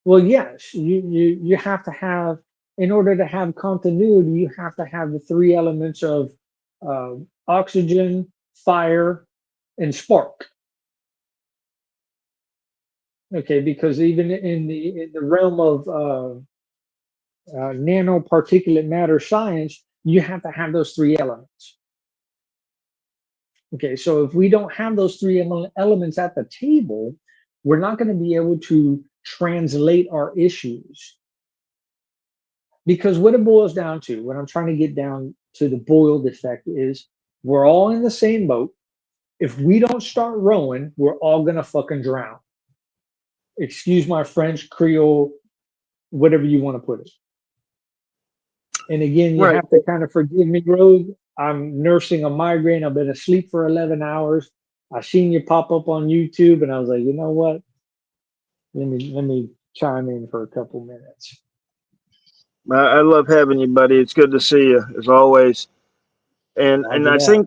Well, yes, you have to have, in order to have continuity, you have to have the three elements of oxygen, fire, and spark. Okay, because even in the realm of nanoparticulate matter science, you have to have those three elements. Okay, so if we don't have those three elements at the table, we're not going to be able to translate our issues. Because what it boils down to, what I'm trying to get down to the boiled effect is, we're all in the same boat. If we don't start rowing, we're all going to fucking drown. Excuse my French, Creole, whatever you want to put it. And again, you Right. have to kind of forgive me, Rogue. I'm nursing a migraine. I've been asleep for 11 hours. I seen you pop up on YouTube, and I was like, you know what? Let me chime in for a couple minutes. I love having you, buddy. It's good to see you as always. And Roger that.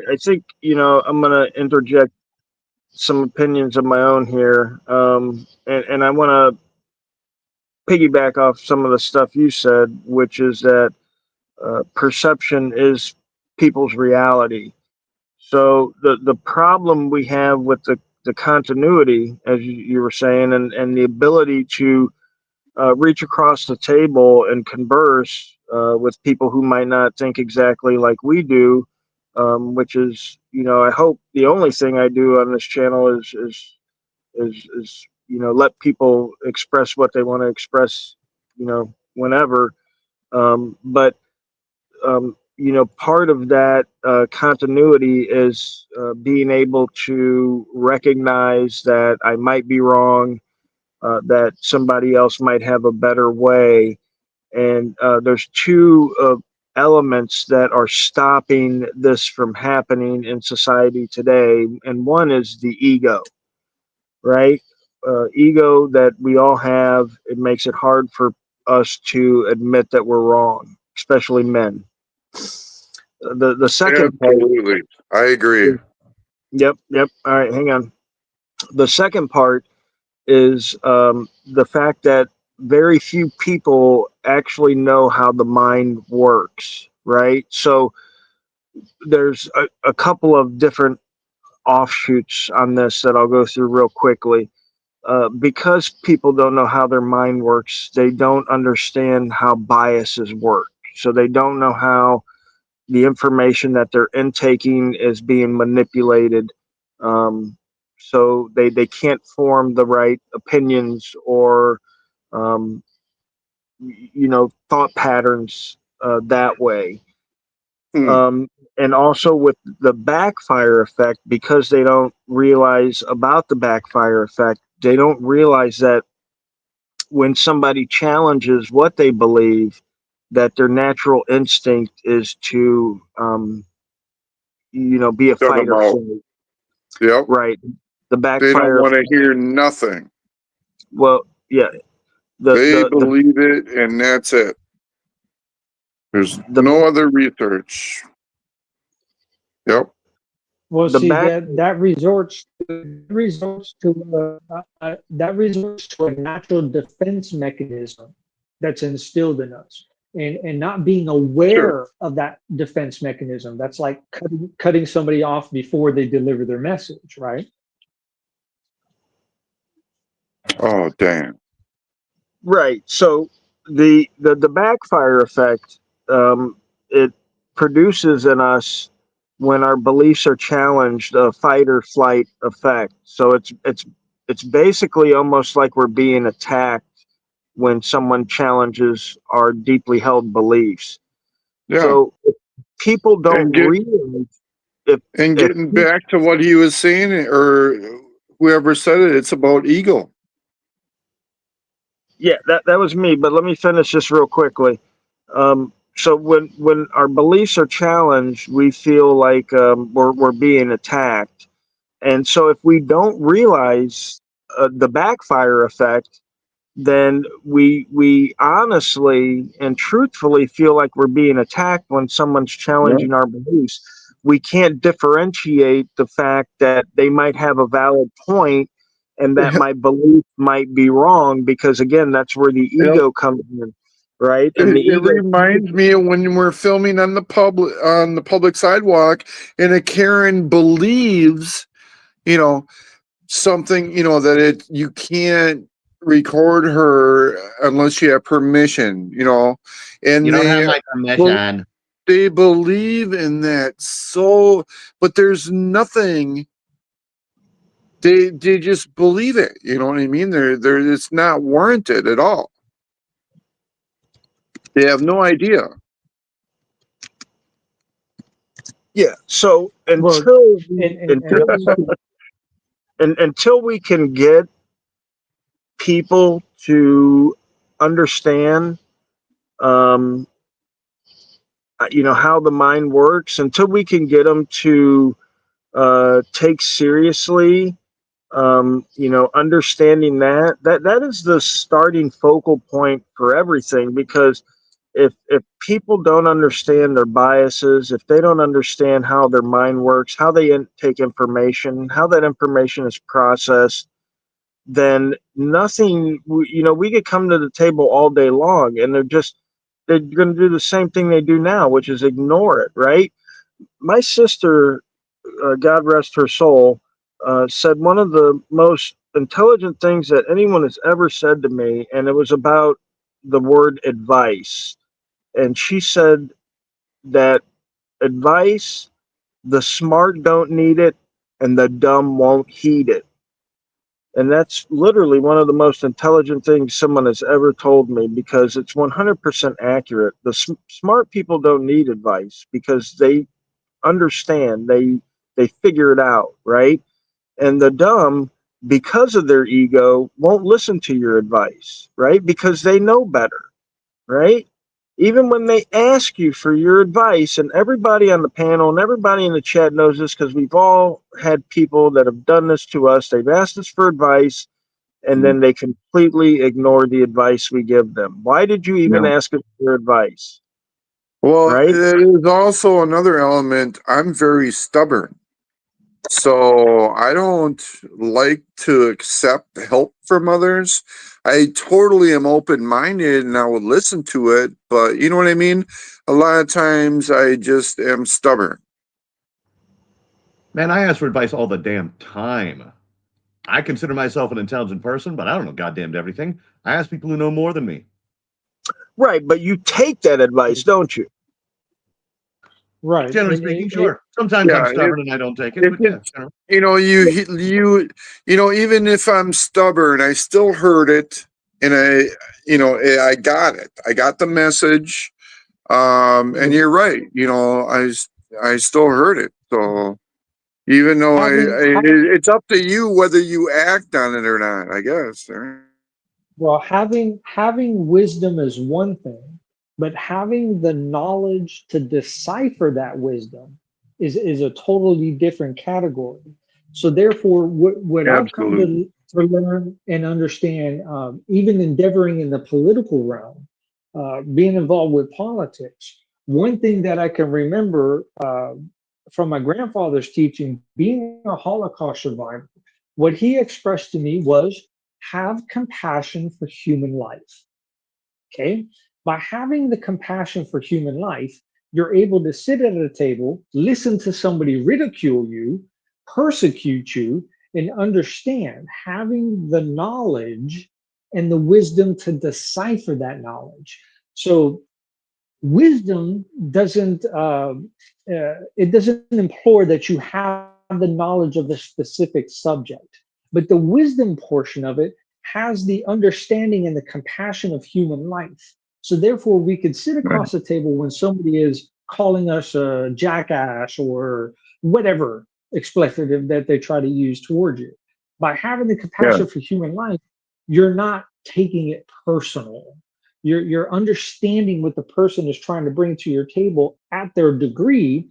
I think I'm gonna interject some opinions of my own here, and I want to piggyback off some of the stuff you said, which is that perception is people's reality. So the problem we have with the continuity, as you were saying, and the ability to reach across the table and converse with people who might not think exactly like we do, which is, I hope the only thing I do on this channel is let people express what they want to express, whenever. But part of that continuity is being able to recognize that I might be wrong, that somebody else might have a better way. And there's two elements that are stopping this from happening in society today, and one is the ego, right? Ego that we all have. It makes it hard for us to admit that we're wrong, especially men. The second part. Absolutely. I agree. Yep. All right, hang on. The second part is the fact that very few people actually know how the mind works, right? So there's a couple of different offshoots on this that I'll go through real quickly. Because people don't know how their mind works, they don't understand how biases work. So they don't know how the information that they're intaking is being manipulated. So they can't form the right opinions or um, thought patterns that way. Hmm. Um, and also with the backfire effect, because they don't realize about the backfire effect, they don't realize that when somebody challenges what they believe, that their natural instinct is to, be a Shut fight them or out. flight. Yep. Right. The They don't backfire want to effect. hear nothing. Well, yeah. The They the the believe it, and that's it. There's the no other research. Yep. Well, the see back. that resorts to a natural defense mechanism that's instilled in us, and not being Sure. aware of that defense mechanism. That's like cutting somebody off before they deliver their message, right? Oh, damn. Right. So the backfire effect, it produces in us when our beliefs are challenged a fight or flight effect. So it's basically almost like we're being attacked when someone challenges our deeply held beliefs. Yeah. So if people don't And get realize if and if getting back to what he was saying, or whoever said it, it's about ego. yeah, that was me, but let me finish this real quickly. So when our beliefs are challenged, we feel like we're being attacked, and so if we don't realize the backfire effect, then we honestly and truthfully feel like we're being attacked when someone's Yeah. challenging our beliefs. We can't differentiate the fact that they might have a valid point and that my belief might be wrong, because again, that's where the Yep. ego comes in, right? It, And the it ego. reminds me of when we're filming on the public sidewalk, and a Karen believes, you know, something, that you can't record her unless you have permission, You and don't have they my well, permission. they believe in that, so but there's nothing. They just believe it, you know what I mean? They're it's not warranted at all. They have no idea. Yeah. So Well, and also, until we can get people to understand, um, how the mind works, until we can get them to take seriously, understanding that is the starting focal point for everything. Because if people don't understand their biases, if they don't understand how their mind works, how they take information, how that information is processed, then nothing. We could come to the table all day long, and they're going to do the same thing they do now, which is ignore it, right? My sister, God rest her soul, said one of the most intelligent things that anyone has ever said to me, and it was about the word advice. And she said that advice, the smart don't need it, and the dumb won't heed it. And that's literally one of the most intelligent things someone has ever told me, because it's 100% accurate. The smart people don't need advice because they understand, they figure it out, right? And the dumb, because of their ego, won't listen to your advice, right? Because they know better, right? even when they ask you for your advice, and everybody on the panel and everybody in the chat knows this because we've all had people that have done this to us. They've asked us for advice and then they completely ignore the advice we give them. Why did you even Yeah. ask us for advice? Well, Right? there's also another element. I'm very stubborn. So I don't like to accept help from others. I totally am open minded and I would listen to it, but you know what I mean? A lot of times I just am stubborn. Man, I ask for advice all the damn time. I consider myself an intelligent person, but I don't know goddamn everything. I ask people who know more than me. Right. But you take that advice, don't you? Right. Generally speaking, sure. Sometimes I'm Yeah, stubborn and I don't take it, if but yeah, it's, you know, even if I'm stubborn, I still heard it and I got it. I got the message. And you're right. I still heard it. So even though having it's up to you whether you act on it or not, I guess. Right? Well, having wisdom is one thing, but having the knowledge to decipher that wisdom is a totally different category. So therefore, what I've come Absolutely. to learn and understand, even endeavoring in the political realm, being involved with politics, one thing that I can remember from my grandfather's teaching, being a Holocaust survivor, what he expressed to me was have compassion for human life. Okay. By having the compassion for human life, you're able to sit at a table, listen to somebody ridicule you, persecute you, and understand, having the knowledge and the wisdom to decipher that knowledge. So wisdom doesn't it doesn't implore that you have the knowledge of the specific subject, but the wisdom portion of it has the understanding and the compassion of human life. So therefore we could sit Right. across the table when somebody is calling us a jackass or whatever expletive that they try to use towards you. By having the Yeah. compassion for human life, you're not taking it personal. You're understanding what the person is trying to bring to your table at their degree.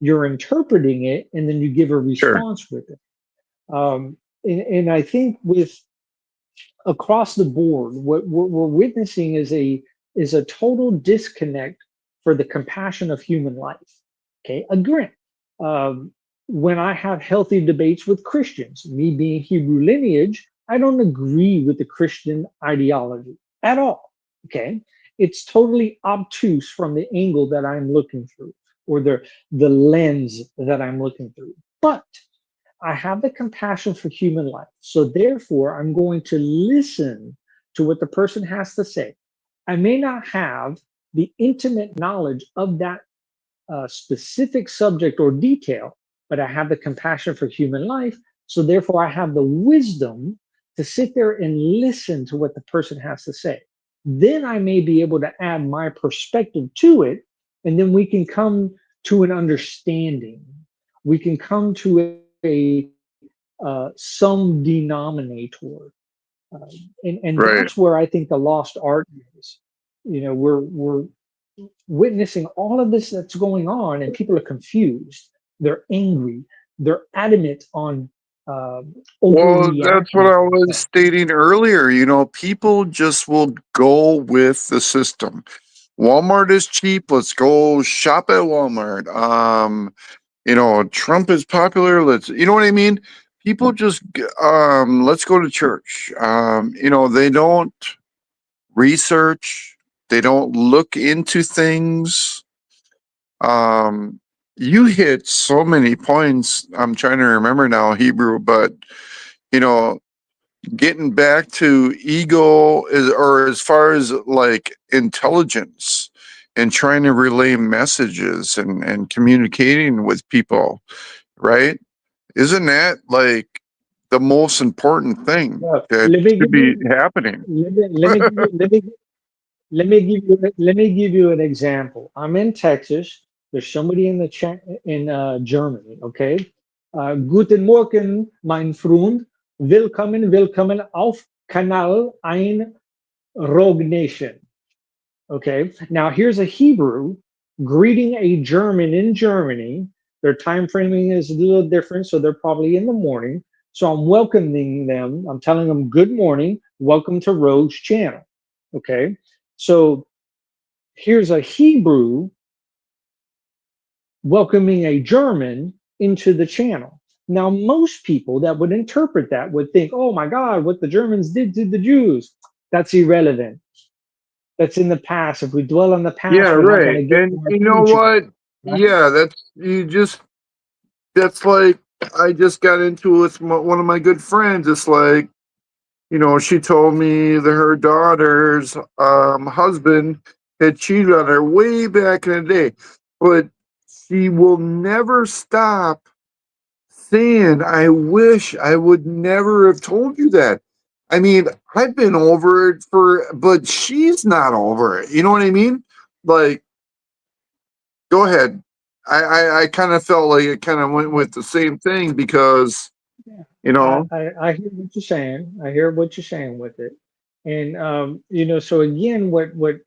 You're interpreting it, and then you give a Sure. response with it. And I think with across the board, what we're witnessing is a total disconnect for the compassion of human life. Okay, again, when I have healthy debates with Christians, me being Hebrew lineage, I don't agree with the Christian ideology at all. Okay, it's totally obtuse from the angle that I'm looking through, or the lens that I'm looking through. But I have the compassion for human life. So therefore, I'm going to listen to what the person has to say. I may not have the intimate knowledge of that specific subject or detail, but I have the compassion for human life. So therefore, I have the wisdom to sit there and listen to what the person has to say. Then I may be able to add my perspective to it, and then we can come to an understanding. We can come to a some denominator, uh, and Right. that's where I think the lost art is. We're witnessing all of this that's going on, and people are confused. They're angry. They're adamant on Well, that's what overreacting I to was stuff. stating earlier. People just will go with the system. Walmart is cheap. Let's go shop at Walmart. Trump is popular. You know what I mean? People just, let's go to church. They don't research. They don't look into things. You hit so many points. I'm trying to remember now Hebrew, but you know, getting back to ego or as far as like intelligence and trying to relay messages and communicating with people, right? Isn't that like the most important thing Well, that let me should give be you happening? let me give you let me give you an example. I'm in Texas. There's somebody in the chat in Germany. Okay, Guten Morgen, mein Freund. Willkommen, willkommen auf Kanal ein Rogue Nation. Okay, now here's a Hebrew greeting a German in Germany. Their time framing is a little different, so they're probably in the morning. So I'm welcoming them. I'm telling them, good morning, welcome to Rogue's channel. Okay, so here's a Hebrew welcoming a German into the channel. Now, most people that would interpret that would think, oh my God, what the Germans did to the Jews, that's irrelevant. That's in the past. If we dwell on the Yeah, past, we're not going right. to get And to our you know future. what? Right? Yeah, that's like, I just got into it with one of my good friends. It's like, she told me that her daughter's husband had cheated on her way back in the day, but she will never stop saying, I wish I would never have told you that. I mean, I've been over it but she's not over it. You know what I mean? Like, go ahead. I kind of felt like it kind of went with the same thing because, Yeah. you know, I hear what you're saying. I hear what you're saying with it. And so again, what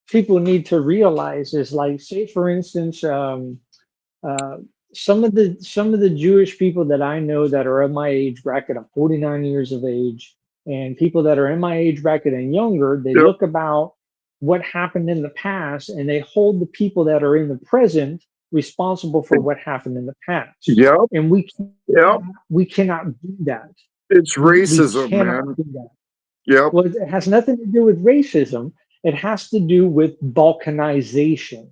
people need to realize is, like, say for instance, uh, some of the Jewish people that I know that are in my age bracket. I'm 49 years of age, and people that are in my age bracket and younger, they yep, look about what happened in the past, and they hold the people that are in the present responsible for what happened in the past. yep, And yep. we cannot do that. It's We racism, cannot man. do that. Yep, Well, it has nothing to do with racism. It has to do with balkanization.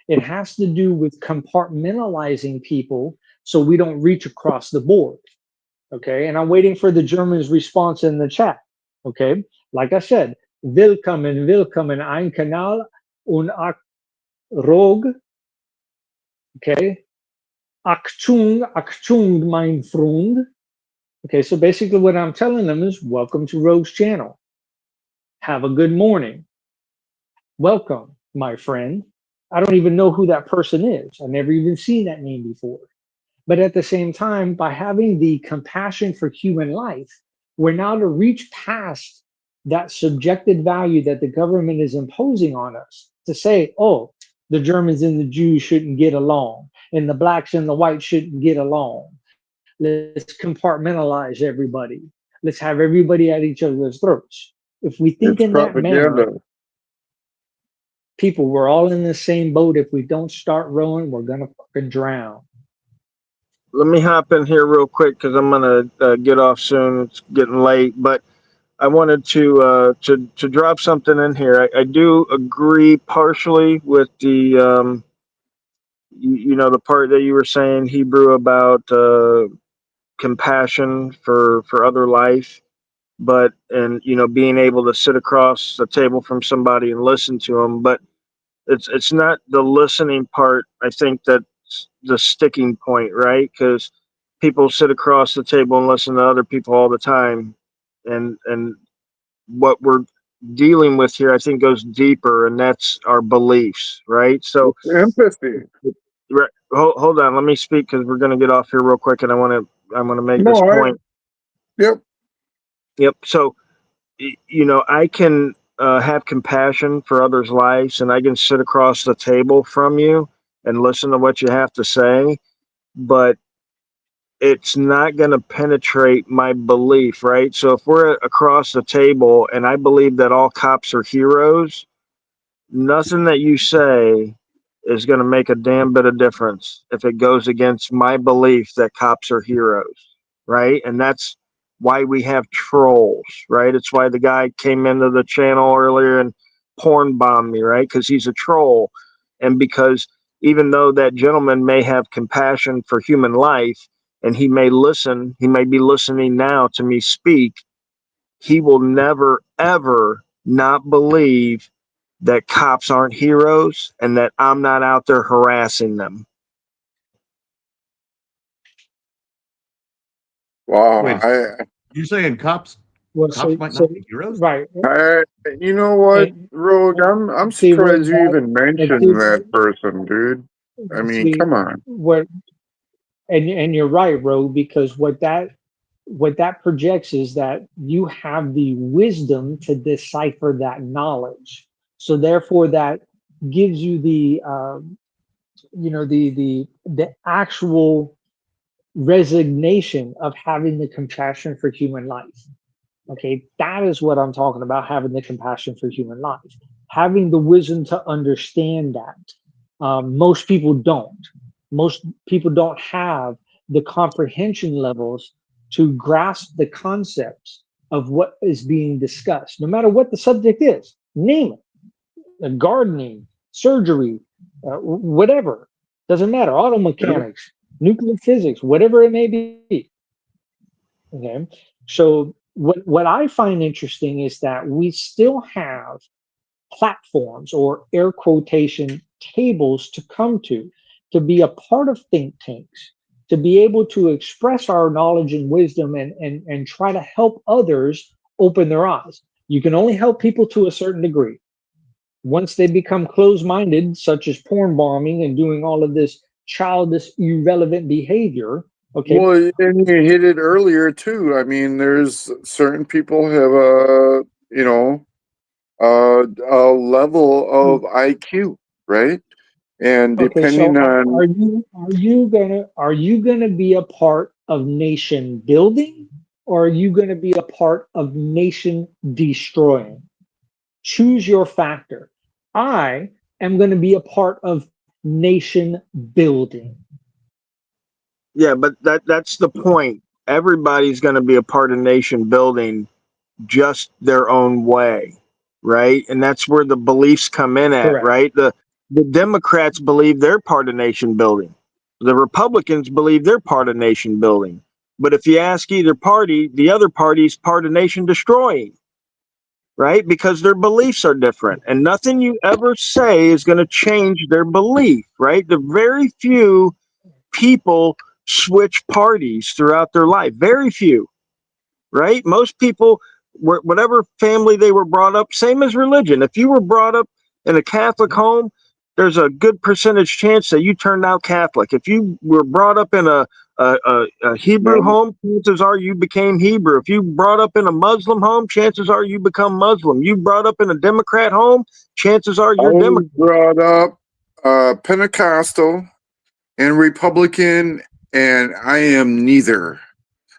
It has to do with compartmentalizing people so we don't reach across the board. Okay. And I'm waiting for the Germans' response in the chat. Okay. Like I said, willkommen ein Kanal und Rog. Okay. Achtung, mein Freund. Okay. So basically, what I'm telling them is, welcome to Rogue's channel. Have a good morning. Welcome, my friend. I don't even know who that person is. I've never even seen that name before. But at the same time, by having the compassion for human life, we're now to reach past that subjected value that the government is imposing on us to say, oh, the Germans and the Jews shouldn't get along, and the blacks and the whites shouldn't get along. Let's compartmentalize everybody. Let's have everybody at each other's throats. If we think it's in that manner, propaganda. people, we're all in the same boat. If we don't start rowing, we're gonna fucking drown. Let me hop in here real quick because I'm gonna get off soon. It's getting late, but I wanted to drop something in here. I do agree partially with the the part that you were saying, Hebrew, about compassion for other life, but and being able to sit across the table from somebody and listen to them. But it's not the listening part. I think that's the sticking point, right? Because people sit across the table and listen to other people all the time, and what we're dealing with here, I think, goes deeper, and that's our beliefs, right? So, It's empathy. right, hold on, let me speak because we're going to get off here real quick, and I want to make this No, point. yep. Yep. So, I can have compassion for others' lives, and I can sit across the table from you and listen to what you have to say, but it's not going to penetrate my belief, right? So if we're across the table and I believe that all cops are heroes, nothing that you say is going to make a damn bit of difference if it goes against my belief that cops are heroes, right? And that's why we have trolls, right? It's why the guy came into the channel earlier and porn bombed me, right? Because he's a troll. And because even though that gentleman may have compassion for human life and he may listen, he may be listening now to me speak, he will never, ever not believe that cops aren't heroes and that I'm not out there harassing them. Wow. Wait, you're saying Well, cops might not be heroes? right. I, you know what, And, Rogue? and I'm see what surprised you that, even and mentioned that person, dude. I mean, see come on. what, and you're right, Ro, because what that projects is that you have the wisdom to decipher that knowledge. So therefore, that gives you the the actual resignation of having the compassion for human life. Okay, that is what I'm talking about, having the compassion for human life, having the wisdom to understand that. Most people don't. Most people don't have the comprehension levels to grasp the concepts of what is being discussed, no matter what the subject is. Name it, gardening, surgery, whatever. Doesn't matter. Auto mechanics, nuclear physics, whatever it may be. Okay. So what I find interesting is that we still have platforms or air quotation tables to come to be a part of think tanks, to be able to express our knowledge and wisdom and try to help others open their eyes. You can only help people to a certain degree. Once they become closed-minded, such as porn bombing and doing all of this childish, irrelevant behavior, okay, Well, and you hit it earlier too. I mean, there's certain people have a level of IQ, right? And okay, so depending on, are you gonna be a part of nation building, or are you gonna be a part of nation destroying? Choose your factor. I am gonna be a part of nation building. Yeah, but that's the point. Everybody's going to be a part of nation building, just their own way, right? And that's where the beliefs come in at, Correct. right? The Democrats believe they're part of nation building. The Republicans believe they're part of nation building. But if you ask either party, the other party's part of nation destroying, right? Because their beliefs are different. And nothing you ever say is going to change their belief, right? The very few people switch parties throughout their life. Very few, right? Most people, whatever family they were brought up, same as religion. If you were brought up in a Catholic home, there's a good percentage chance that you turned out Catholic. If you were brought up in a Hebrew no, home, chances are you became Hebrew. If you brought up in a Muslim home, chances are you become Muslim. You brought up in a Democrat home, chances are I you're was Democrat. brought up Pentecostal and Republican, and I am neither.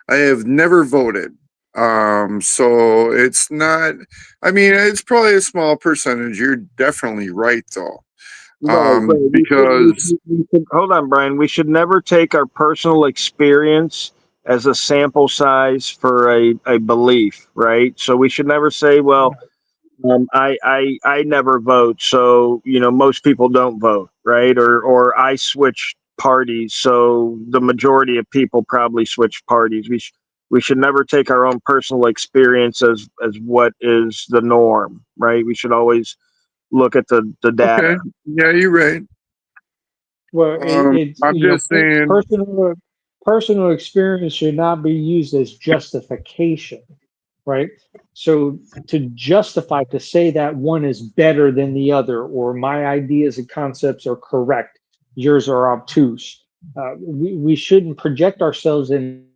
I have never voted. So it's not, I mean, it's probably a small percentage. You're definitely right, though. Right, right. Because, We should, hold on, Brian. We should never take our personal experience as a sample size for a belief, right? So we should never say, well, I never vote, so most people don't vote, right? Or I switch parties, so the majority of people probably switch parties. We should never take our own personal experience as what is the norm, right? We should always look at the okay, data. yeah, you're right. Well, it's I'm just saying, personal experience should not be used as justification, right? So to justify, to say that one is better than the other, or my ideas and concepts are correct, yours are obtuse. We shouldn't project ourselves in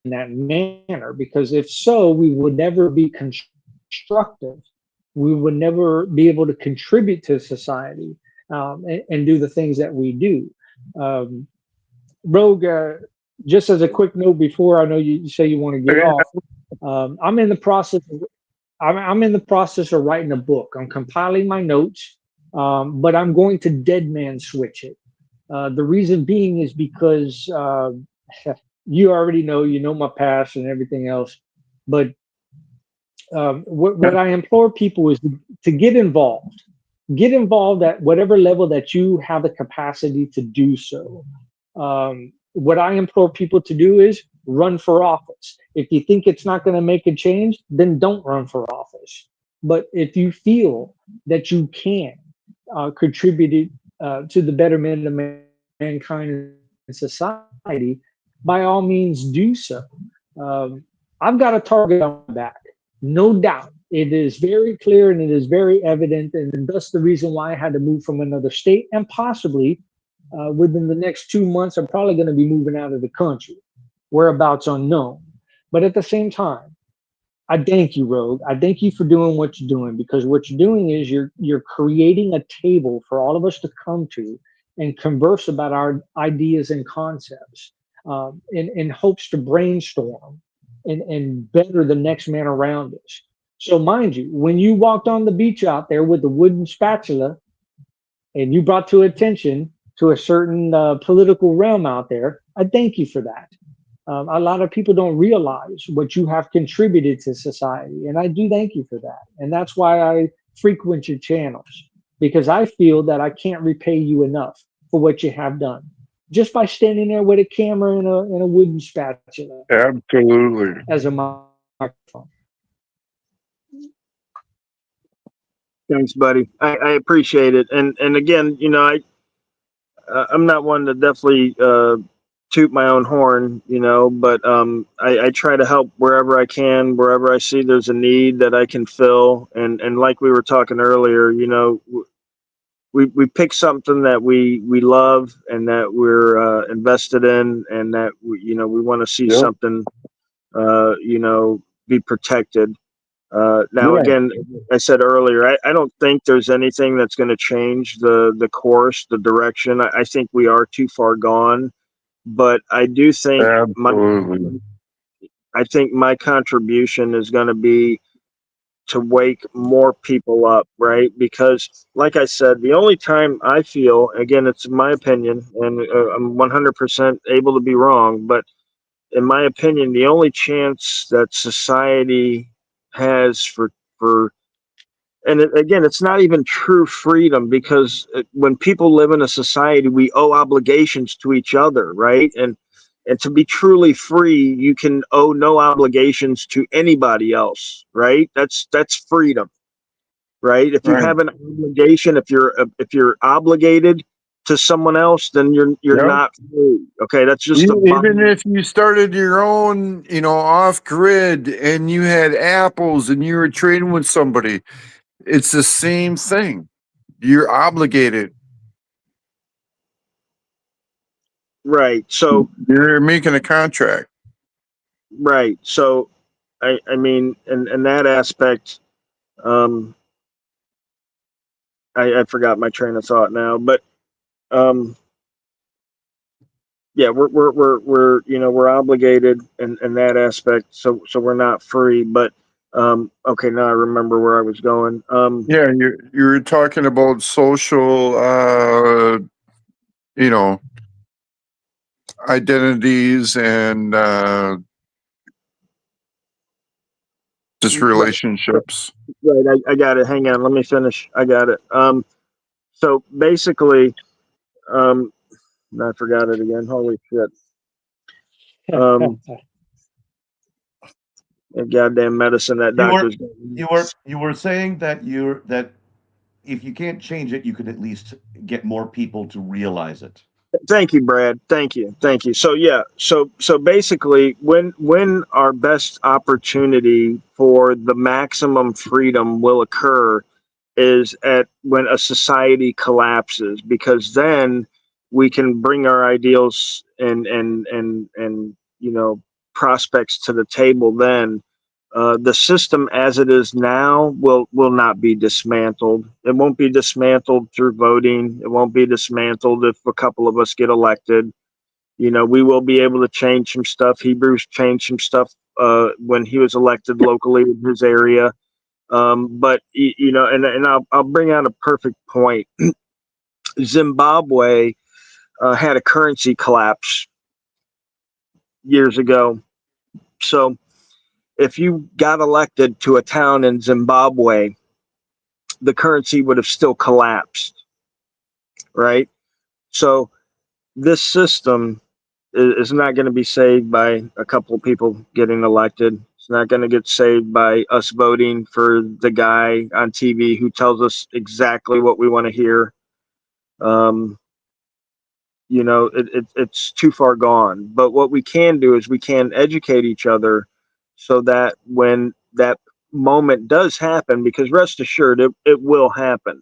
that manner, because if so, we would never be constructive. We would never be able to contribute to society, and do the things that we do. Um, Rogue, just as a quick note before, I know you say you want to get off. I'm in the process. I'm in the process of writing a book. I'm compiling my notes, but I'm going to dead man switch it. The reason being is because you already know, my past and everything else. But what I implore people is to get involved. Get involved at whatever level that you have the capacity to do so. What I implore people to do is run for office. If you think it's not going to make a change, then don't run for office. But if you feel that you can contribute to the betterment of mankind and society, by all means do so. I've got a target on my back, no doubt. It is very clear and it is very evident, and thus the reason why I had to move from another state, and possibly within the next 2 months, I'm probably going to be moving out of the country, whereabouts unknown. But at the same time, I thank you, Rogue. I thank you for doing what you're doing, because what you're doing is you're creating a table for all of us to come to and converse about our ideas and concepts, in hopes to brainstorm and better the next man around us. So, mind you, when you walked on the beach out there with the wooden spatula and you brought to attention to a certain political realm out there, I thank you for that. A lot of people don't realize what you have contributed to society, and I do thank you for that. And that's why I frequent your channels, because I feel that I can't repay you enough for what you have done just by standing there with a camera and a wooden spatula Absolutely. as a microphone. Thanks, buddy. I appreciate it. And again, I'm not one to definitely toot my own horn, but I try to help wherever I can, wherever I see there's a need that I can fill. And like we were talking earlier, we pick something that we love and that we're invested in, and that we want to see Yep. something be protected. Now, Yeah. again, I said earlier, I don't think there's anything that's going to change the course, the direction. I think we are too far gone, but I do think Absolutely. my contribution is going to be to wake more people up, right? Because, like I said, the only time I feel, again, it's my opinion, and I'm 100% able to be wrong, but in my opinion, the only chance that society has for and again, it's not even true freedom, because when people live in a society, we owe obligations to each other, right? And to be truly free, you can owe no obligations to anybody else, right? That's freedom, right? If you Right. have an obligation, if you're obligated to someone else, then you're Yep. not free. Okay, that's just the Even bottom. if you started your own, off grid and you had apples and you were trading with somebody, it's the same thing. You're obligated. Right. So You're making a contract. right. So I mean, in that aspect, um, I forgot my train of thought now, but um, yeah, we're obligated in that aspect, so we're not free. But okay, now I remember where I was going. Yeah, you're talking about social you know, identities and just Right, relationships. right. I got it. Hang on, let me finish. I got it. So basically, um, I forgot it again. Holy shit. Um, goddamn medicine that You were doctor's. you were saying that if you can't change it, you could at least get more people to realize it. Thank you, Brad. Thank you. So yeah, so basically, when our best opportunity for the maximum freedom will occur is at when a society collapses, because then we can bring our ideals and prospects to the table. Then the system as it is now will not be dismantled. It won't be dismantled through voting. It won't be dismantled if a couple of us get elected. We will be able to change some stuff. Hebrews changed some stuff when he was elected locally in his area. But and I'll bring out a perfect point. Zimbabwe had a currency collapse years ago. So if you got elected to a town in Zimbabwe, the currency would have still collapsed, right? So this system is not going to be saved by a couple of people getting elected. It's not going to get saved by us voting for the guy on TV who tells us exactly what we want to hear. Um, it's too far gone. But what we can do is we can educate each other so that when that moment does happen, because rest assured, it will happen,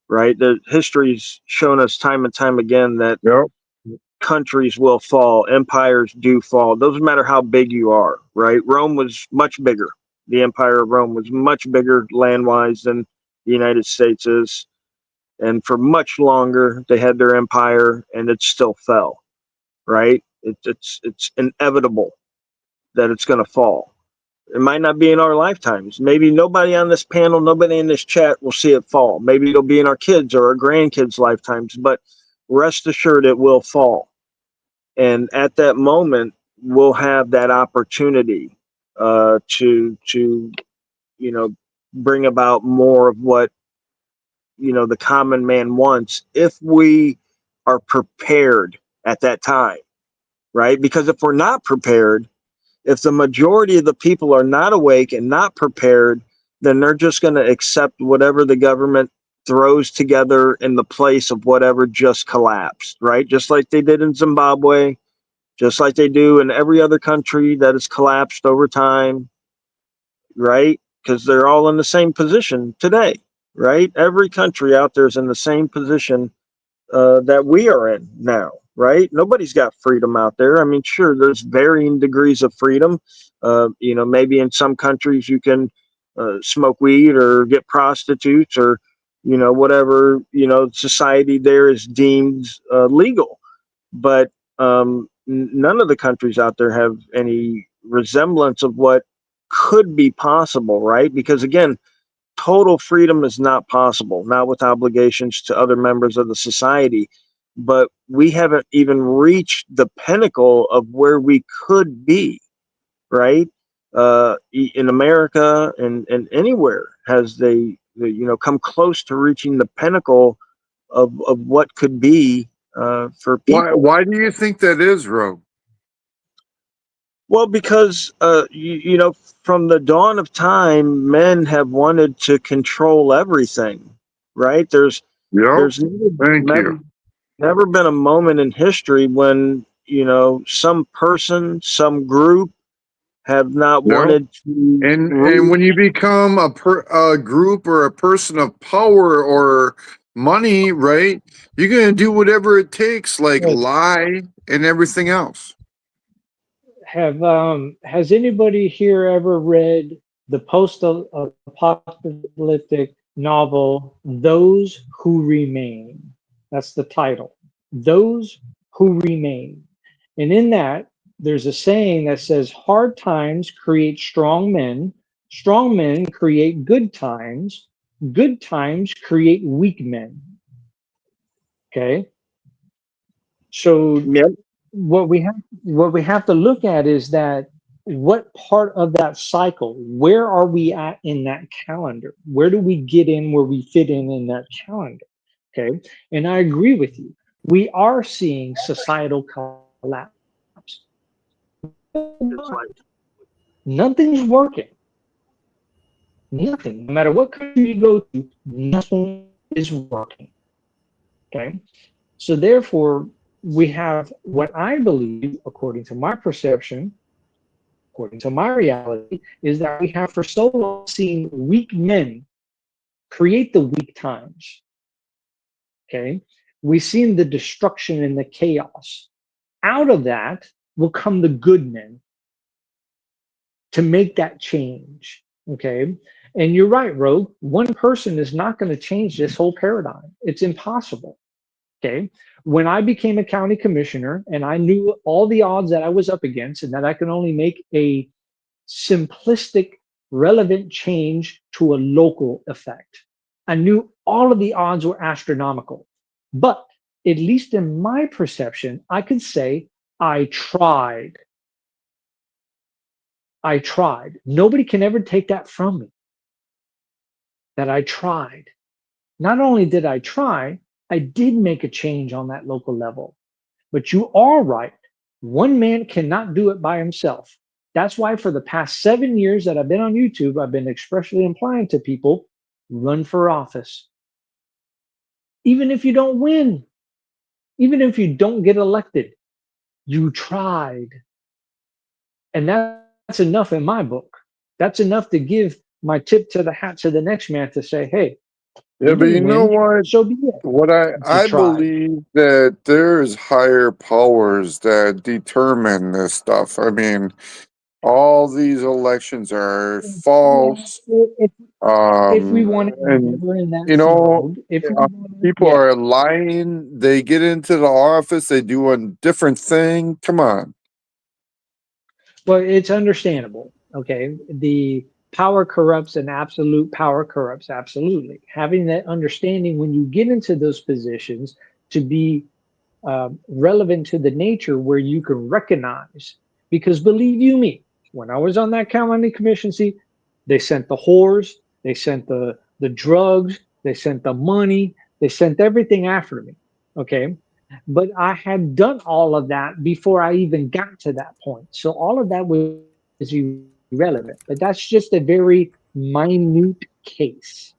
right? The history's shown us time and time again that Yep. countries will fall, empires do fall. Doesn't matter how big you are, right? Rome was much bigger. The Empire of Rome was much bigger land-wise than the United States is. And for much longer, they had their empire, and it still fell, right? It's inevitable that it's going to fall. It might not be in our lifetimes. Maybe nobody on this panel, nobody in this chat will see it fall. Maybe it'll be in our kids or our grandkids' lifetimes, but rest assured it will fall. And at that moment, we'll have that opportunity to bring about more of what the common man wants, if we are prepared at that time, right? Because if we're not prepared, if the majority of the people are not awake and not prepared, then they're just going to accept whatever the government throws together in the place of whatever just collapsed, right? Just like they did in Zimbabwe, just like they do in every other country that has collapsed over time, right? Because they're all in the same position today, right? Every country out there is in the same position that we are in now, right? Nobody's got freedom out there. I mean, sure, there's varying degrees of freedom. Maybe in some countries you can smoke weed or get prostitutes or, whatever, society there is deemed legal. But none of the countries out there have any resemblance of what could be possible, right? Because again, total freedom is not possible, not with obligations to other members of the society. But we haven't even reached the pinnacle of where we could be, right? In America and anywhere has they come close to reaching the pinnacle of what could be for people. Why do you think that is, Rogue? Well, because from the dawn of time, men have wanted to control everything, right? Yep. There's Thank never, you. never been a moment in history when some person, some group have not Yep. wanted to And when you become a group or a person of power or money, right? You're gonna do whatever it takes, like lie and everything else. Has anybody here ever read the post-apocalyptic novel Those Who Remain? That's the title. Those Who Remain. And in that, there's a saying that says hard times create strong men create good times create weak men. Okay? So Yep. what we have to look at is that what part of that cycle, where are we at in that calendar? Where do we get in where we fit in that calendar? Okay. And I agree with you. We are seeing societal collapse. It's like, Nothing's working. Nothing. No matter what country you go to, nothing is working. Okay. So therefore, we have what I believe, according to my perception, according to my reality, is that we have for so long seen weak men create the weak times. Okay. We've seen the destruction and the chaos. Out of that will come the good men to make that change. Okay. And you're right, Rogue. One person is not going to change this whole paradigm. It's impossible. Okay. When I became a county commissioner and I knew all the odds that I was up against and that I could only make a simplistic, relevant change to a local effect, I knew all of the odds were astronomical. But at least in my perception, I could say I tried. I tried. Nobody can ever take that from me, that I tried. Not only did I try, I did make a change on that local level. But you are right. One man cannot do it by himself. That's why for the past 7 years that I've been on YouTube, I've been expressly implying to people, run for office. Even if you don't win, even if you don't get elected, you tried. And that's enough in my book. That's enough to give my tip to the hat to the next man to say, hey, Yeah, but you know win, what? so be it. What You I tried. believe that there's higher powers that determine this stuff. I mean, all these elections are Yeah, false. if we want to And endeavor in that you know, field, if we uh, want to, people yeah. are lying. They get into the office, they do a different thing. Come on. Well, it's understandable. Okay. The power corrupts and absolute power corrupts absolutely. Having that understanding when you get into those positions to be relevant to the nature where you can recognize, because believe you me, when I was on that county commission seat, they sent the whores, they sent the drugs, they sent the money, they sent everything after me. Okay. But I had done all of that before I even got to that point. So all of that was irrelevant. But that's just a very minute case.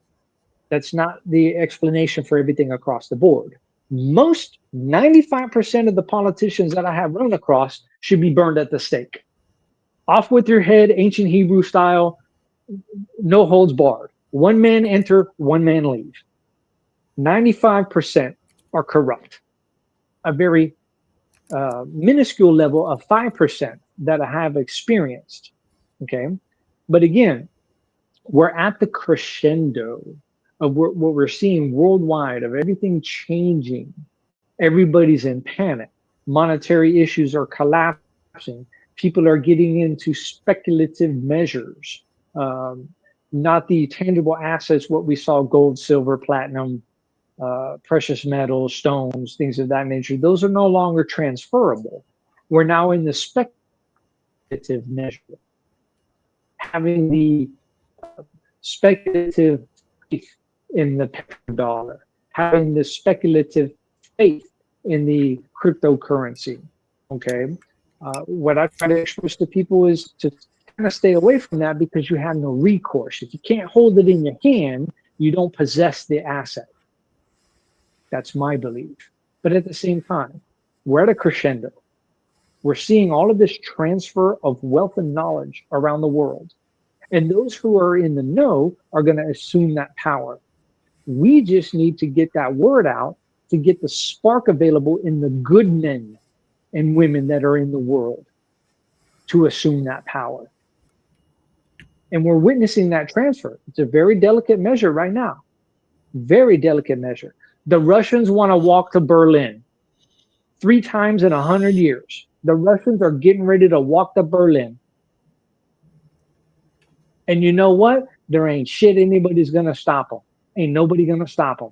That's not the explanation for everything across the board. Most 95% of the politicians that I have run across should be burned at the stake. Off with your head, ancient Hebrew style, no holds barred. One man enter, one man leave. 95% are corrupt. A very minuscule level of 5% that I have experienced. Okay. But again, we're at the crescendo of what we're seeing worldwide, of everything changing. Everybody's in panic. Monetary issues are collapsing. People are getting into speculative measures, um, not the tangible assets, what we saw: gold, silver, platinum, precious metals, stones, things of that nature. Those are no longer transferable. We're now in the speculative measure, having the speculative faith in the petrodollar, having the speculative faith in the cryptocurrency. Okay. What I try to express to people is to kind of stay away from that, because you have no recourse. If you can't hold it in your hand, you don't possess the asset. That's my belief. But at the same time, we're at a crescendo. We're seeing all of this transfer of wealth and knowledge around the world. And those who are in the know are going to assume that power. We just need to get that word out to get the spark available in the good men and women that are in the world to assume that power. And we're witnessing that transfer. It's a very delicate measure right now. Very delicate measure. The Russians want to walk to Berlin 3 times in 100 years. The Russians are getting ready to walk to Berlin. And you know what? There ain't shit anybody's going to stop them. Ain't nobody going to stop them.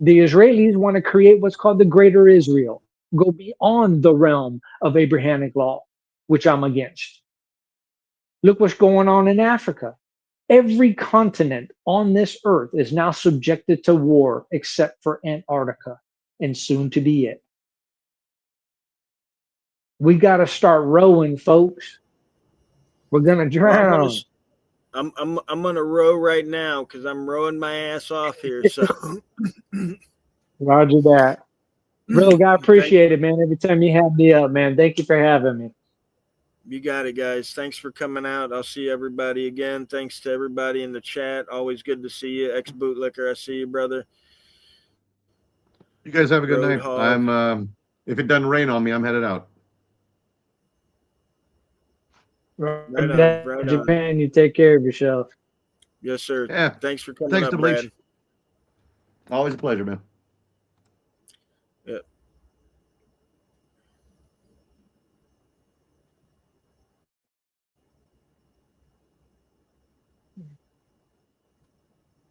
The Israelis want to create what's called the Greater Israel, go beyond the realm of Abrahamic law, which I'm against. Look what's going on in Africa. Every continent on this earth is now subjected to war except for Antarctica, and soon to be it. We got to start rowing, folks. We're going to Well, drown. I'm gonna row right now because I'm rowing my ass off here. So Roger that. Bro, I thank, appreciate it, man. Every time you have me up, man. Thank you for having me. you got it, guys. Thanks for coming out. I'll see everybody again. Thanks to everybody in the chat. Always good to see you. Ex Bootlicker, I see you, brother. You guys have a good night. Roadhog. I'm if it doesn't rain on me, I'm headed out. Right on, right on. Japan, you take care of yourself. Yes, sir. Yeah. Thanks for coming Thanks up, to Brad. Bleach. Always a pleasure, man.